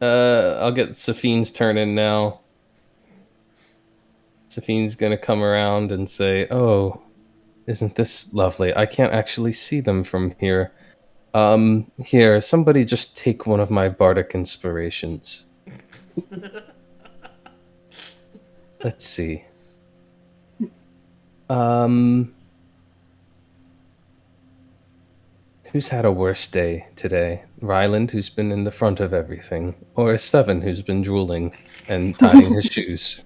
[SPEAKER 2] I'll get Safine's turn in now. Safine's gonna come around and say, "Oh, isn't this lovely? I can't actually see them from here. Here, somebody just take one of my bardic inspirations. Let's see. Who's had a worse day today? Ryland, who's been in the front of everything, or Seven, who's been drooling and tying his shoes?"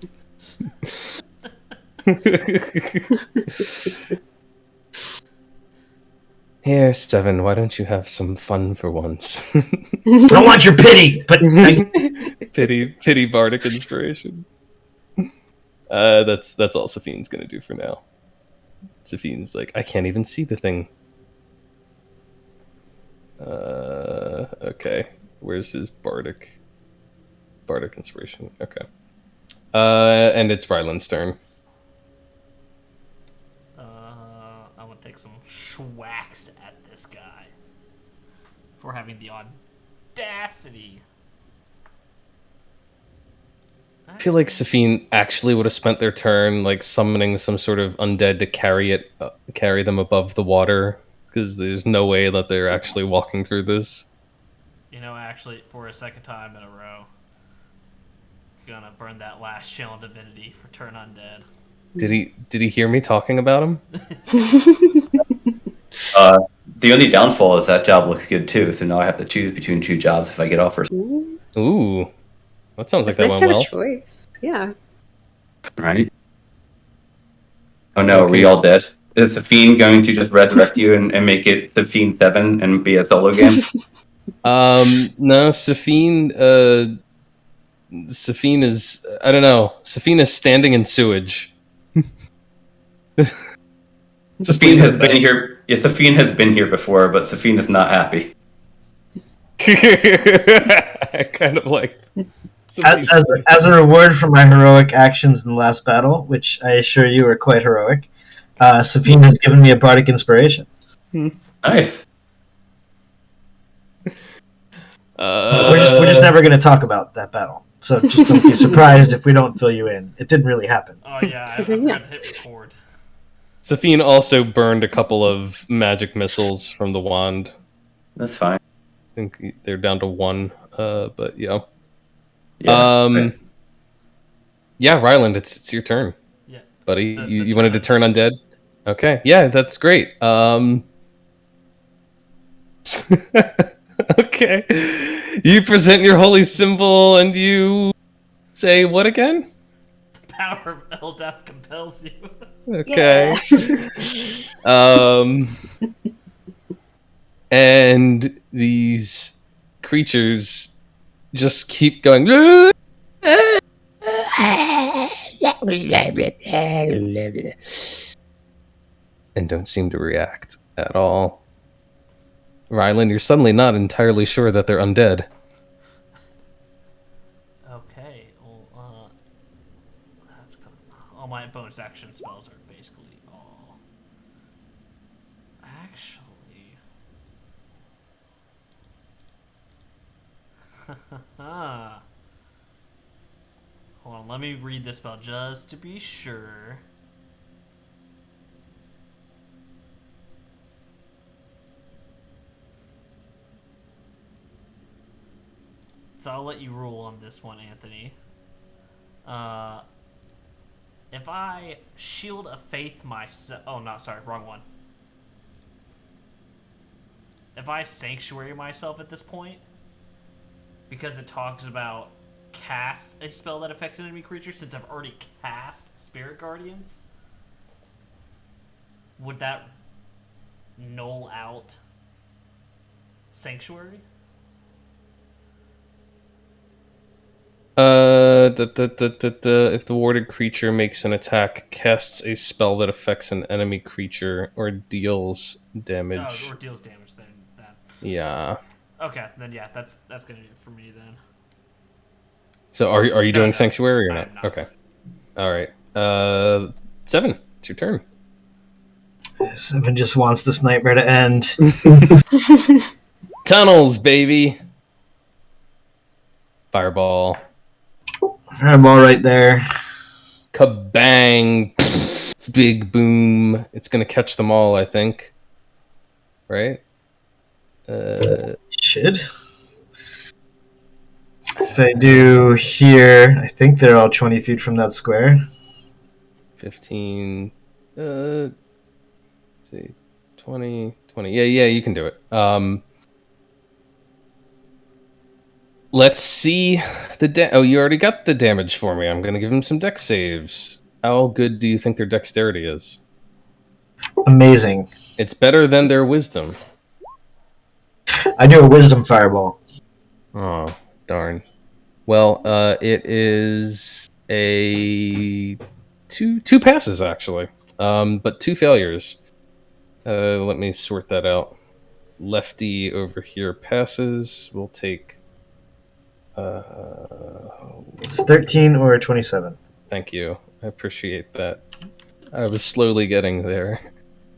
[SPEAKER 2] Here, Seven, why don't you have some fun for once?
[SPEAKER 1] I don't want your pity, but
[SPEAKER 2] Pity bardic inspiration. That's all Safine's gonna do for now. Safine's like, I can't even see the thing. Okay. Where's his bardic inspiration? Okay. And it's Ryland's turn.
[SPEAKER 5] I'm gonna take some schwacks at this guy for having the audacity.
[SPEAKER 2] I feel like Safine actually would have spent their turn like summoning some sort of undead to carry them above the water, because there's no way that they're actually walking through this.
[SPEAKER 5] You know, actually, for a second time in a row, gonna burn that last channel divinity for turn undead.
[SPEAKER 2] Did he hear me talking about him?
[SPEAKER 3] The only downfall is that job looks good too, so now I have to choose between two jobs if I get offers.
[SPEAKER 2] Ooh, that sounds like
[SPEAKER 4] It's nice
[SPEAKER 2] that
[SPEAKER 4] to
[SPEAKER 2] went
[SPEAKER 4] have
[SPEAKER 2] well.
[SPEAKER 4] a choice. Yeah.
[SPEAKER 3] Right? Oh no, are
[SPEAKER 2] Okay.
[SPEAKER 3] we all dead? Is Safine going to just resurrect you and make it Safine 7 and be a solo game?
[SPEAKER 2] No, Safine is, I don't know. Safine is standing in sewage. Just
[SPEAKER 3] Safine
[SPEAKER 2] leave it
[SPEAKER 3] has
[SPEAKER 2] at that.
[SPEAKER 3] been here. Yeah, Safine has been here before, but Safine is not happy.
[SPEAKER 2] Kind of like.
[SPEAKER 1] as a reward for my heroic actions in the last battle, which I assure you were quite heroic, Safine has given me a bardic inspiration.
[SPEAKER 3] Nice.
[SPEAKER 1] We're just never going to talk about that battle, so just don't be surprised if we don't fill you in. It didn't really happen.
[SPEAKER 5] Oh yeah, I forgot to hit record.
[SPEAKER 2] Safine also burned a couple of magic missiles from the wand.
[SPEAKER 3] That's fine.
[SPEAKER 2] I think they're down to one, but yeah.
[SPEAKER 3] Yeah. Nice.
[SPEAKER 2] Yeah, Ryland, it's your turn,
[SPEAKER 5] Yeah,
[SPEAKER 2] buddy.
[SPEAKER 5] The
[SPEAKER 2] You wanted to
[SPEAKER 5] turn
[SPEAKER 2] turn undead? Okay, yeah, that's great. Okay. You present your holy symbol and you say what again?
[SPEAKER 5] the power of Eldath compels you.
[SPEAKER 2] Okay. And these creatures just keep going and don't seem to react at all. Ryland, you're suddenly not entirely sure that they're undead.
[SPEAKER 5] Okay, well, that's good. All my bonus action spells are basically all. Actually, hold on. Let me read this spell just to be sure. So I'll let you rule on this one, Anthony. If I shield of faith myself... Oh, no, sorry, wrong one. If I sanctuary myself at this point, because it talks about cast a spell that affects an enemy creature, since I've already cast Spirit Guardians, would that null out Sanctuary?
[SPEAKER 2] If the warded creature makes an attack, casts a spell that affects an enemy creature, or deals damage.
[SPEAKER 5] Oh, or deals damage, then that.
[SPEAKER 2] Yeah.
[SPEAKER 5] Okay, then yeah, that's gonna do it for me then.
[SPEAKER 2] So are you
[SPEAKER 5] No,
[SPEAKER 2] doing
[SPEAKER 5] no,
[SPEAKER 2] Sanctuary or
[SPEAKER 5] I
[SPEAKER 2] not?
[SPEAKER 5] am not.
[SPEAKER 2] Okay. All right. Seven. It's your turn.
[SPEAKER 1] Seven just wants this nightmare to end.
[SPEAKER 2] Tunnels, baby. Fireball.
[SPEAKER 1] Fireball right there.
[SPEAKER 2] Kabang! Big boom. It's going to catch them all, I think. Right?
[SPEAKER 1] Should. If I do here, I think they're all 20 feet from that square.
[SPEAKER 2] 15. Let's see. 20. Yeah, you can do it. Let's see the you already got the damage for me. I'm going to give them some dex saves. How good do you think their dexterity is?
[SPEAKER 1] Amazing.
[SPEAKER 2] It's better than their wisdom.
[SPEAKER 1] I do a wisdom fireball.
[SPEAKER 2] Oh, darn. Well, it is a two passes actually, but 2 failures. Let me sort that out. Lefty over here passes. We'll take.
[SPEAKER 1] It's 13 or 27.
[SPEAKER 2] Thank you. I appreciate that. I was slowly getting there,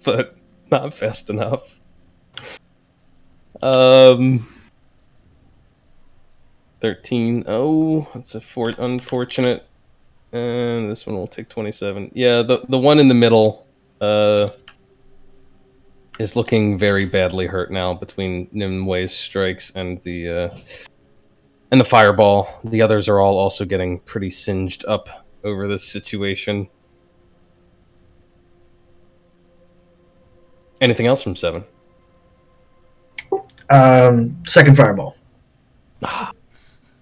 [SPEAKER 2] but not fast enough. 13. Oh, that's unfortunate. And this one will take 27. Yeah, the one in the middle is looking very badly hurt now between Nimwe's strikes and the fireball. The others are all also getting pretty singed up over this situation. Anything else from 7?
[SPEAKER 1] Second fireball.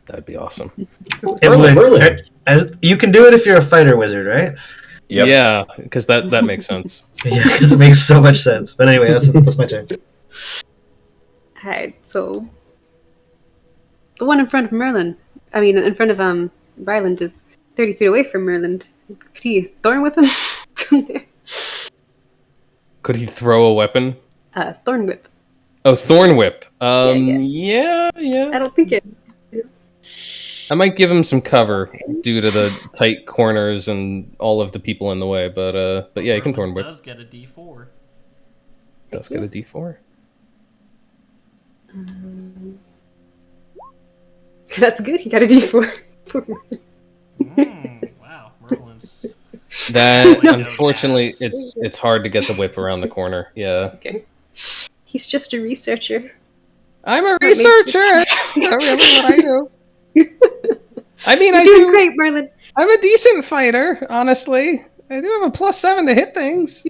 [SPEAKER 2] That'd be awesome.
[SPEAKER 1] Merlin. You can do it if you're a fighter wizard, right?
[SPEAKER 3] Yep.
[SPEAKER 2] Yeah, because that makes sense.
[SPEAKER 1] Yeah, because it makes so much sense. But anyway, that's my turn.
[SPEAKER 4] Alright, so the one in front of Merlin, in front of Ryland is 30 feet away from Merlin. Could he thorn whip him from there?
[SPEAKER 2] Could he throw a weapon?
[SPEAKER 4] Thorn whip.
[SPEAKER 2] Oh, thorn whip.
[SPEAKER 4] Yeah. I don't think it.
[SPEAKER 2] I might give him some cover due to the tight corners and all of the people in the way, but yeah, he can thorn whip.
[SPEAKER 5] Does get a D4.
[SPEAKER 2] Does get a D4.
[SPEAKER 4] That's good. He got a D4.
[SPEAKER 5] Wow, Merlin's.
[SPEAKER 2] That unfortunately, it's hard to get the whip around the corner. Yeah.
[SPEAKER 4] Okay. He's just a researcher.
[SPEAKER 2] I'm a researcher. That's really what I do.
[SPEAKER 4] You're doing great, Merlin.
[SPEAKER 2] I'm a decent fighter, honestly. I do have a +7 to hit things.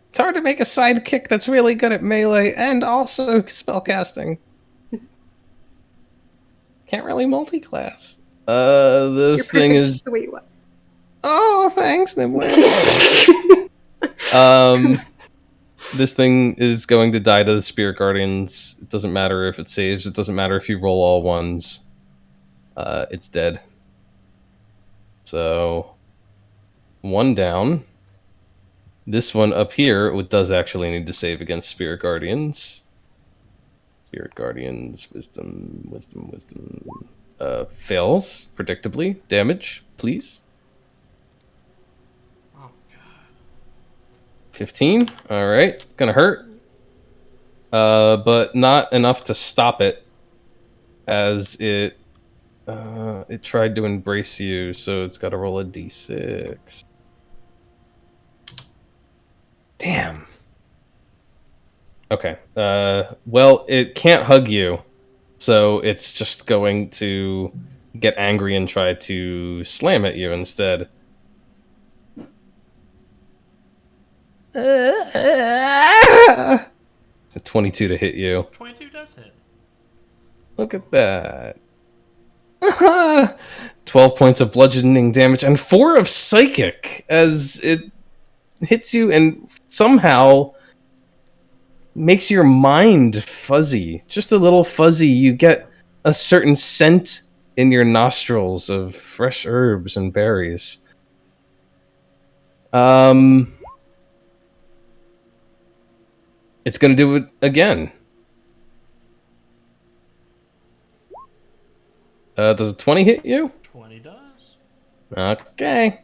[SPEAKER 2] It's hard to make a sidekick that's really good at melee and also spellcasting. Can't really multi-class. This thing is
[SPEAKER 4] the way you want.
[SPEAKER 2] Oh, thanks, Nimue. This thing is going to die to the Spirit Guardians. It doesn't matter if it saves. It doesn't matter if you roll all ones. It's dead. So, 1 down. This one up here does actually need to save against Spirit Guardians. Spirit Guardians, wisdom. Fails, predictably. Damage, please. 15. All right, it's gonna hurt, but not enough to stop it, as it tried to embrace you. So it's got to roll a d6. Damn. Okay. Well, it can't hug you, so it's just going to get angry and try to slam at you instead. A 22 to hit you.
[SPEAKER 5] 22 does hit.
[SPEAKER 2] Look at that. 12 points of bludgeoning damage and 4 of psychic as it hits you and somehow makes your mind fuzzy. Just a little fuzzy. You get a certain scent in your nostrils of fresh herbs and berries. It's going to do it again. Does a 20 hit you?
[SPEAKER 5] 20 does.
[SPEAKER 2] Okay.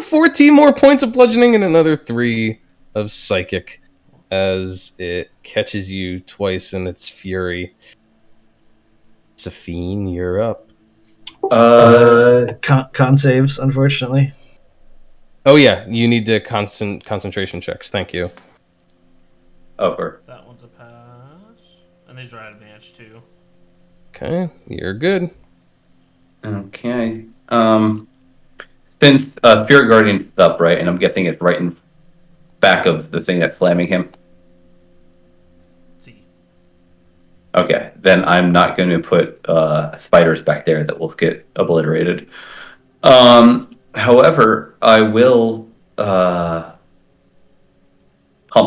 [SPEAKER 2] 14 more points of bludgeoning and another 3 of psychic. as it catches you twice in its fury. Safine, you're up.
[SPEAKER 1] Con saves, unfortunately.
[SPEAKER 2] Oh yeah, you need to concentration checks. Thank you.
[SPEAKER 3] Over.
[SPEAKER 5] That one's a pass. And these are at advantage too.
[SPEAKER 2] Okay, you're good.
[SPEAKER 3] Okay. Since Spirit Guardian's up, right, and I'm guessing it's right in back of the thing that's slamming him.
[SPEAKER 5] See.
[SPEAKER 3] Okay, then I'm not going to put spiders back there that will get obliterated. However, I will pump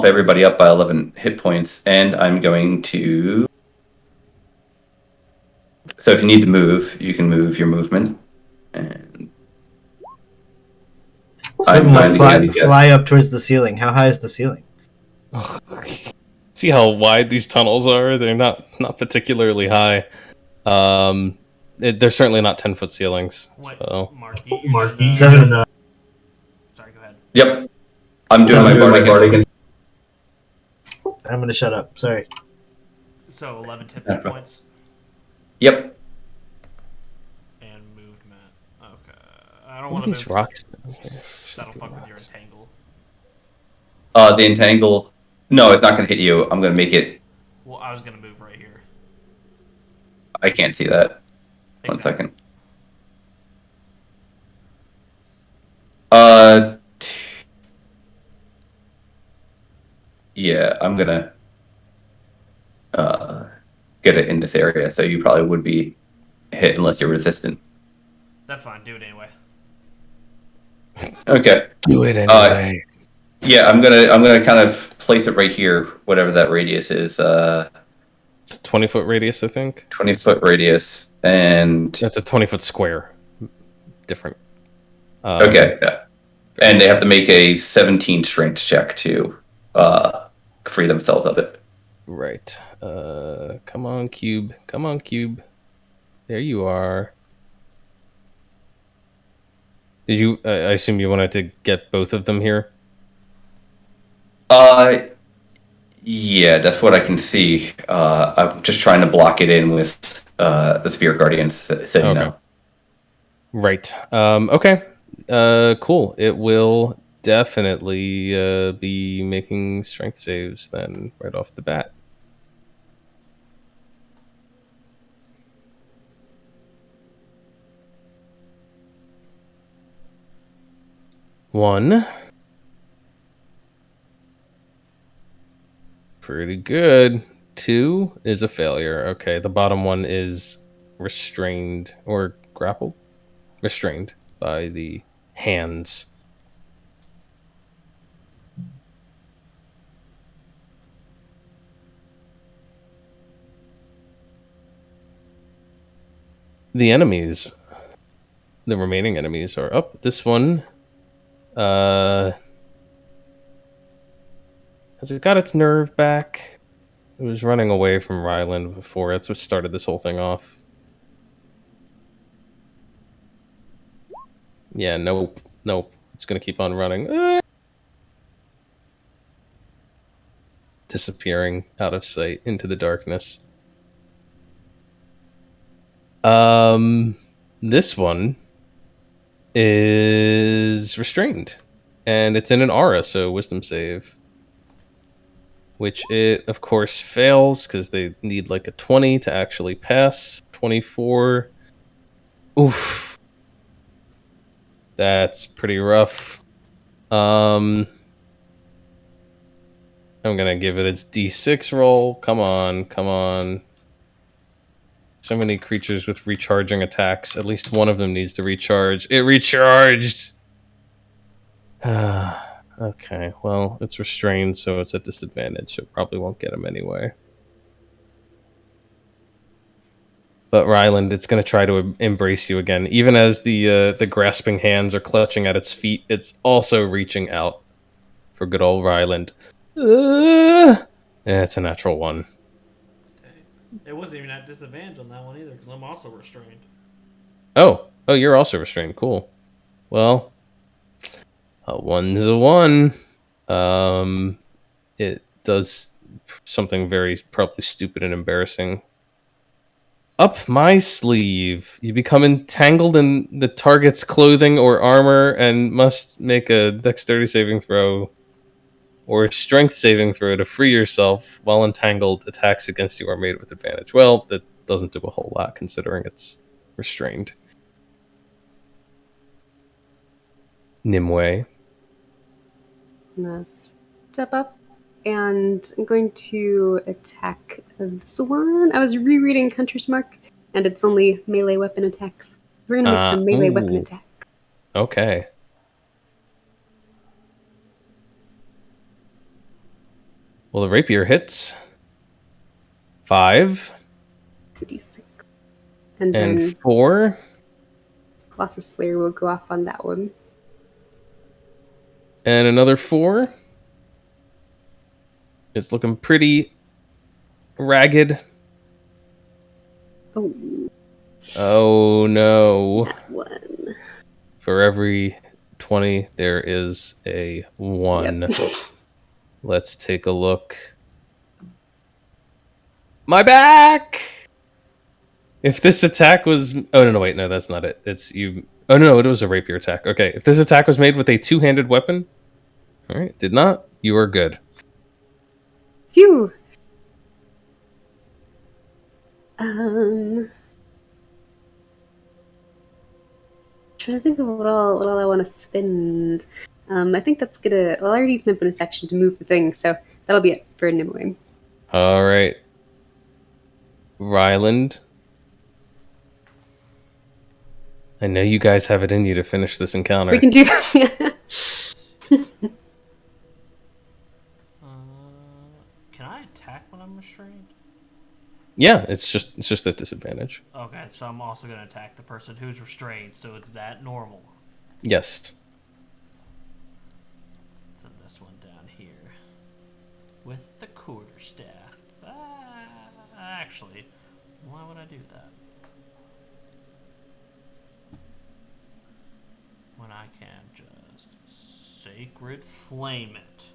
[SPEAKER 3] everybody up by 11 hit points, and I'm going to. So if you need to move, you can move your movement, and I'm going to
[SPEAKER 1] fly up towards the ceiling. How high is the ceiling?
[SPEAKER 2] See how wide these tunnels are? They're not particularly high. They're certainly not 10-foot ceilings.
[SPEAKER 5] Wait,
[SPEAKER 2] So.
[SPEAKER 5] Marky.
[SPEAKER 1] Sorry,
[SPEAKER 5] go ahead.
[SPEAKER 3] Yep, I'm doing my bardic.
[SPEAKER 1] I'm gonna shut up. Sorry.
[SPEAKER 5] So 11 hit points.
[SPEAKER 3] Yep.
[SPEAKER 5] And movement. Okay. I don't
[SPEAKER 2] What
[SPEAKER 5] want
[SPEAKER 2] are
[SPEAKER 5] to
[SPEAKER 2] these
[SPEAKER 5] move.
[SPEAKER 2] rocks?
[SPEAKER 5] That'll fuck with your entangle.
[SPEAKER 3] The entangle. No, it's not going to hit you. I'm going to make it.
[SPEAKER 5] Well, I was going to move right here.
[SPEAKER 3] I can't see that.
[SPEAKER 5] Exactly.
[SPEAKER 3] 1 second. Yeah, I'm gonna get it in this area, so you probably would be hit unless you're resistant.
[SPEAKER 5] That's fine. Do it anyway.
[SPEAKER 3] Okay.
[SPEAKER 2] Do it anyway.
[SPEAKER 3] Yeah, I'm gonna kind of place it right here, whatever that radius is.
[SPEAKER 2] It's a 20-foot radius, I think.
[SPEAKER 3] 20-foot radius, and
[SPEAKER 2] That's a 20-foot square. Different.
[SPEAKER 3] Okay, and they have to make a 17 strength check to free themselves of it.
[SPEAKER 2] Right. Come on, cube. Come on, cube. There you are. Did you? I assume you wanted to get both of them here.
[SPEAKER 3] Yeah, that's what I can see. I'm just trying to block it in with the Spirit Guardians, so you know.
[SPEAKER 2] Right. Okay. Cool. It will definitely be making strength saves then right off the bat. One. Pretty good. 2 is a failure. Okay, the bottom one is restrained or grappled. Restrained by the hands. The enemies, the remaining enemies are up. This one, has it got its nerve back? It was running away from Ryland before. That's what started this whole thing off. Yeah, nope. It's gonna keep on running. Disappearing out of sight into the darkness. This one is restrained, and it's in an aura, so wisdom save, which it of course fails because they need like a 20 to actually pass. 24. Oof, that's pretty rough. I'm gonna give it its d6 roll. Come on. So many creatures with recharging attacks. At least one of them needs to recharge. It recharged! Okay, well, it's restrained, so it's at disadvantage, so it probably won't get him anyway. But Ryland, it's going to try to embrace you again. Even as the grasping hands are clutching at its feet, it's also reaching out for good old Ryland. Yeah, it's a natural 1.
[SPEAKER 5] It wasn't even at disadvantage on that one either, because I'm also restrained.
[SPEAKER 2] Oh, you're also restrained. Cool. Well, a 1's a 1. It does something very probably stupid and embarrassing. Up my sleeve. You become entangled in the target's clothing or armor and must make a dexterity saving throw or a strength saving throw to free yourself. While entangled, attacks against you are made with advantage. Well, that doesn't do a whole lot considering it's restrained. Nimue.
[SPEAKER 4] I'm gonna step up and I'm going to attack this one. I was rereading Hunter's Mark, and it's only melee weapon attacks. We're gonna make some melee weapon attack.
[SPEAKER 2] Okay. Well, the rapier hits. 5.
[SPEAKER 4] It's a d6. And
[SPEAKER 2] And
[SPEAKER 4] then
[SPEAKER 2] 4.
[SPEAKER 4] Colossus Slayer will go off on that one.
[SPEAKER 2] And another 4. It's looking pretty ragged.
[SPEAKER 4] Oh,
[SPEAKER 2] Oh no.
[SPEAKER 4] that one.
[SPEAKER 2] For every 20, there is a 1.
[SPEAKER 4] Yep.
[SPEAKER 2] Let's take a look. My back! If this attack was... Oh, no, wait. No, that's not it. It's you... Oh, no, it was a rapier attack. Okay, if this attack was made with a two-handed weapon... All right, did not. You are good.
[SPEAKER 4] Phew. Trying to think of what all I want to spend. I think that's gonna. Well, I already used my bonus action to move the thing, so that'll be it for Nimue.
[SPEAKER 2] All right. Ryland. I know you guys have it in you to finish this encounter.
[SPEAKER 4] We can do this. Yeah.
[SPEAKER 5] Can I attack when I'm restrained?
[SPEAKER 2] Yeah, it's just a disadvantage.
[SPEAKER 5] Okay, so I'm also going to attack the person who's restrained, so it's that normal.
[SPEAKER 2] Yes.
[SPEAKER 5] So this one down here. With the quarterstaff. Actually, why would I do that? When I can just sacred flame it.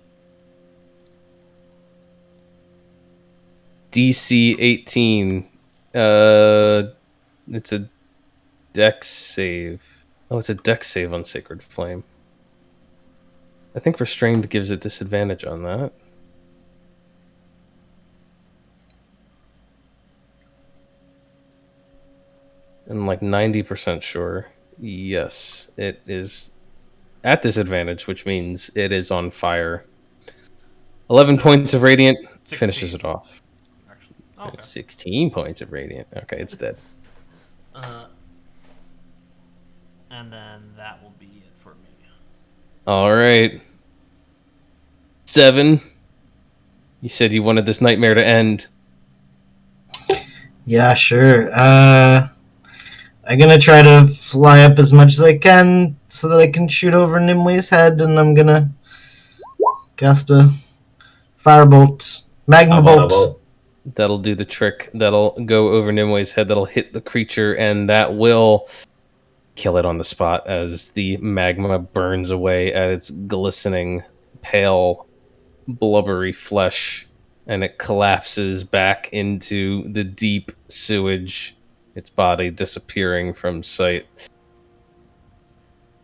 [SPEAKER 2] DC 18. It's a dex save. Oh, it's a dex save on Sacred Flame. I think Restrained gives it disadvantage on that. I'm like 90% sure. Yes, it is at disadvantage, which means it is on fire. 11 points of radiant
[SPEAKER 5] 16.
[SPEAKER 2] finishes it off.
[SPEAKER 5] Actually, okay.
[SPEAKER 2] 16 points of radiant. Okay, it's dead.
[SPEAKER 5] And then that will be it for me.
[SPEAKER 2] All right. 7. You said you wanted this nightmare to end.
[SPEAKER 1] Yeah, sure. I'm gonna try to fly up as much as I can so that I can shoot over Nimue's head, and I'm gonna cast a firebolt, magma bolt.
[SPEAKER 2] That'll do the trick. That'll go over Nimue's head. That'll hit the creature, and that will kill it on the spot as the magma burns away at its glistening, pale, blubbery flesh, and it collapses back into the deep sewage, its body disappearing from sight.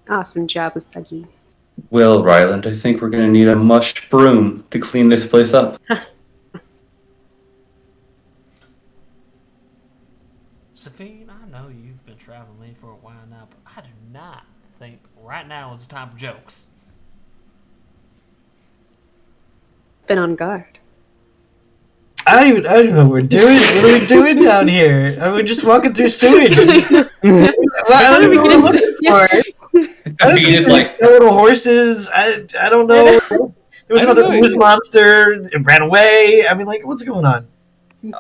[SPEAKER 4] Awesome job, Usagi.
[SPEAKER 3] Well, Ryland, I think we're going to need a mush broom to clean this place up.
[SPEAKER 5] Safine, I know you've been traveling with me for a while now, but I do not think right now is the time for jokes.
[SPEAKER 4] Been on guard.
[SPEAKER 1] I don't know what we're doing. What are we doing down here? Are we just walking through sewage? I don't know what we're looking for.
[SPEAKER 3] I mean, it's like
[SPEAKER 1] little horses. I don't know. There was another ooze monster. It ran away. I mean, like, what's going on?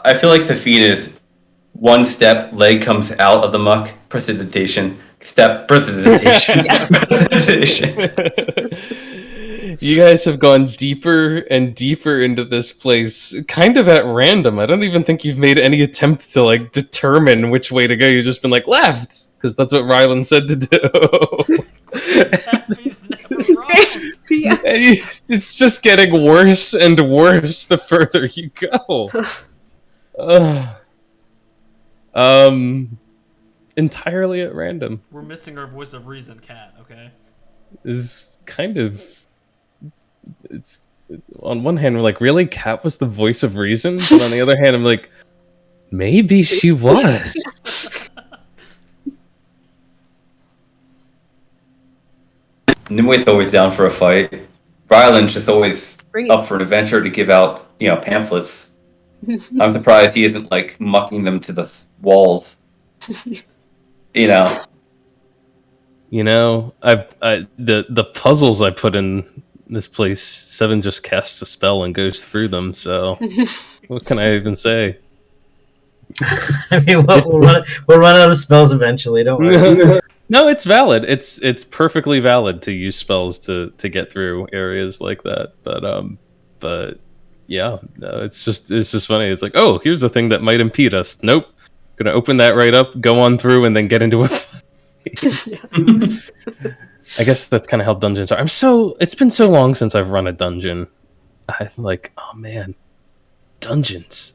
[SPEAKER 3] I feel like Safine is one step, leg comes out of the muck, precipitation, step, precipitation, precipitation.
[SPEAKER 2] You guys have gone deeper and deeper into this place, kind of at random. I don't even think you've made any attempt to like determine which way to go. You've just been like left, because that's what Ryland said to do.
[SPEAKER 5] He's never wrong.
[SPEAKER 4] Yeah.
[SPEAKER 2] It's just getting worse and worse the further you go. Entirely at random
[SPEAKER 5] We're missing our voice of reason, Cat. Okay.
[SPEAKER 2] is kind of. It's on one hand we're like, really, Cat was the voice of reason, but on the other hand, I'm like, maybe she was.
[SPEAKER 3] Nimway's always down for a fight. Ryland's just always
[SPEAKER 4] Bring it.
[SPEAKER 3] up for an adventure to give out, pamphlets. I'm surprised he isn't like mucking them to the walls. You know.
[SPEAKER 2] The puzzles I put in this place, Seven just casts a spell and goes through them. So what can I even say?
[SPEAKER 1] I mean, we'll run out of spells eventually. Don't worry.
[SPEAKER 2] No, it's valid. It's perfectly valid to use spells to get through areas like that. But yeah, no, it's just funny. It's like, oh, here's a thing that might impede us. Nope, gonna open that right up, go on through, and then get into it. I guess that's kind of how dungeons are. It's been so long since I've run a dungeon. I'm like, oh man, dungeons.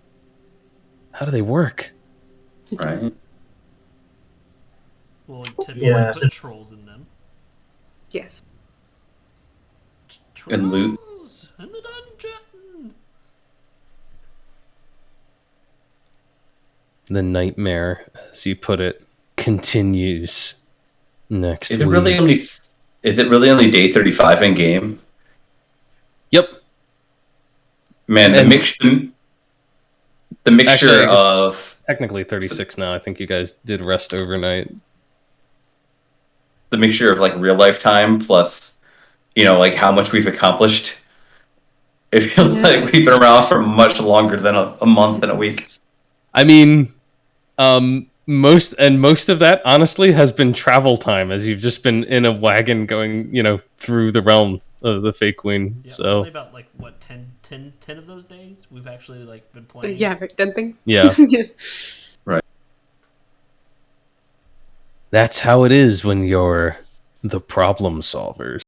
[SPEAKER 2] How do they work?
[SPEAKER 3] Right.
[SPEAKER 5] Well, typically put trolls in them.
[SPEAKER 4] Yes.
[SPEAKER 5] Trolls
[SPEAKER 3] And loot.
[SPEAKER 5] in the dungeon.
[SPEAKER 2] The nightmare, as you put it, continues next
[SPEAKER 3] Is
[SPEAKER 2] week.
[SPEAKER 3] it really only day 35 in game?
[SPEAKER 2] Yep.
[SPEAKER 3] Man, the mixture
[SPEAKER 2] Actually,
[SPEAKER 3] of
[SPEAKER 2] technically 36 now. I think you guys did rest overnight.
[SPEAKER 3] the mixture of like real life time plus, like how much we've accomplished. It feels like we've been around for much longer than a month and a week.
[SPEAKER 2] I mean, most of that honestly has been travel time, as you've just been in a wagon going, through the realm of the Fake Queen.
[SPEAKER 5] Yeah,
[SPEAKER 2] so
[SPEAKER 5] only about 10 of those days we've actually been playing.
[SPEAKER 4] Yeah, done things.
[SPEAKER 2] Yeah.
[SPEAKER 3] Right.
[SPEAKER 2] That's how it is when you're the problem solvers.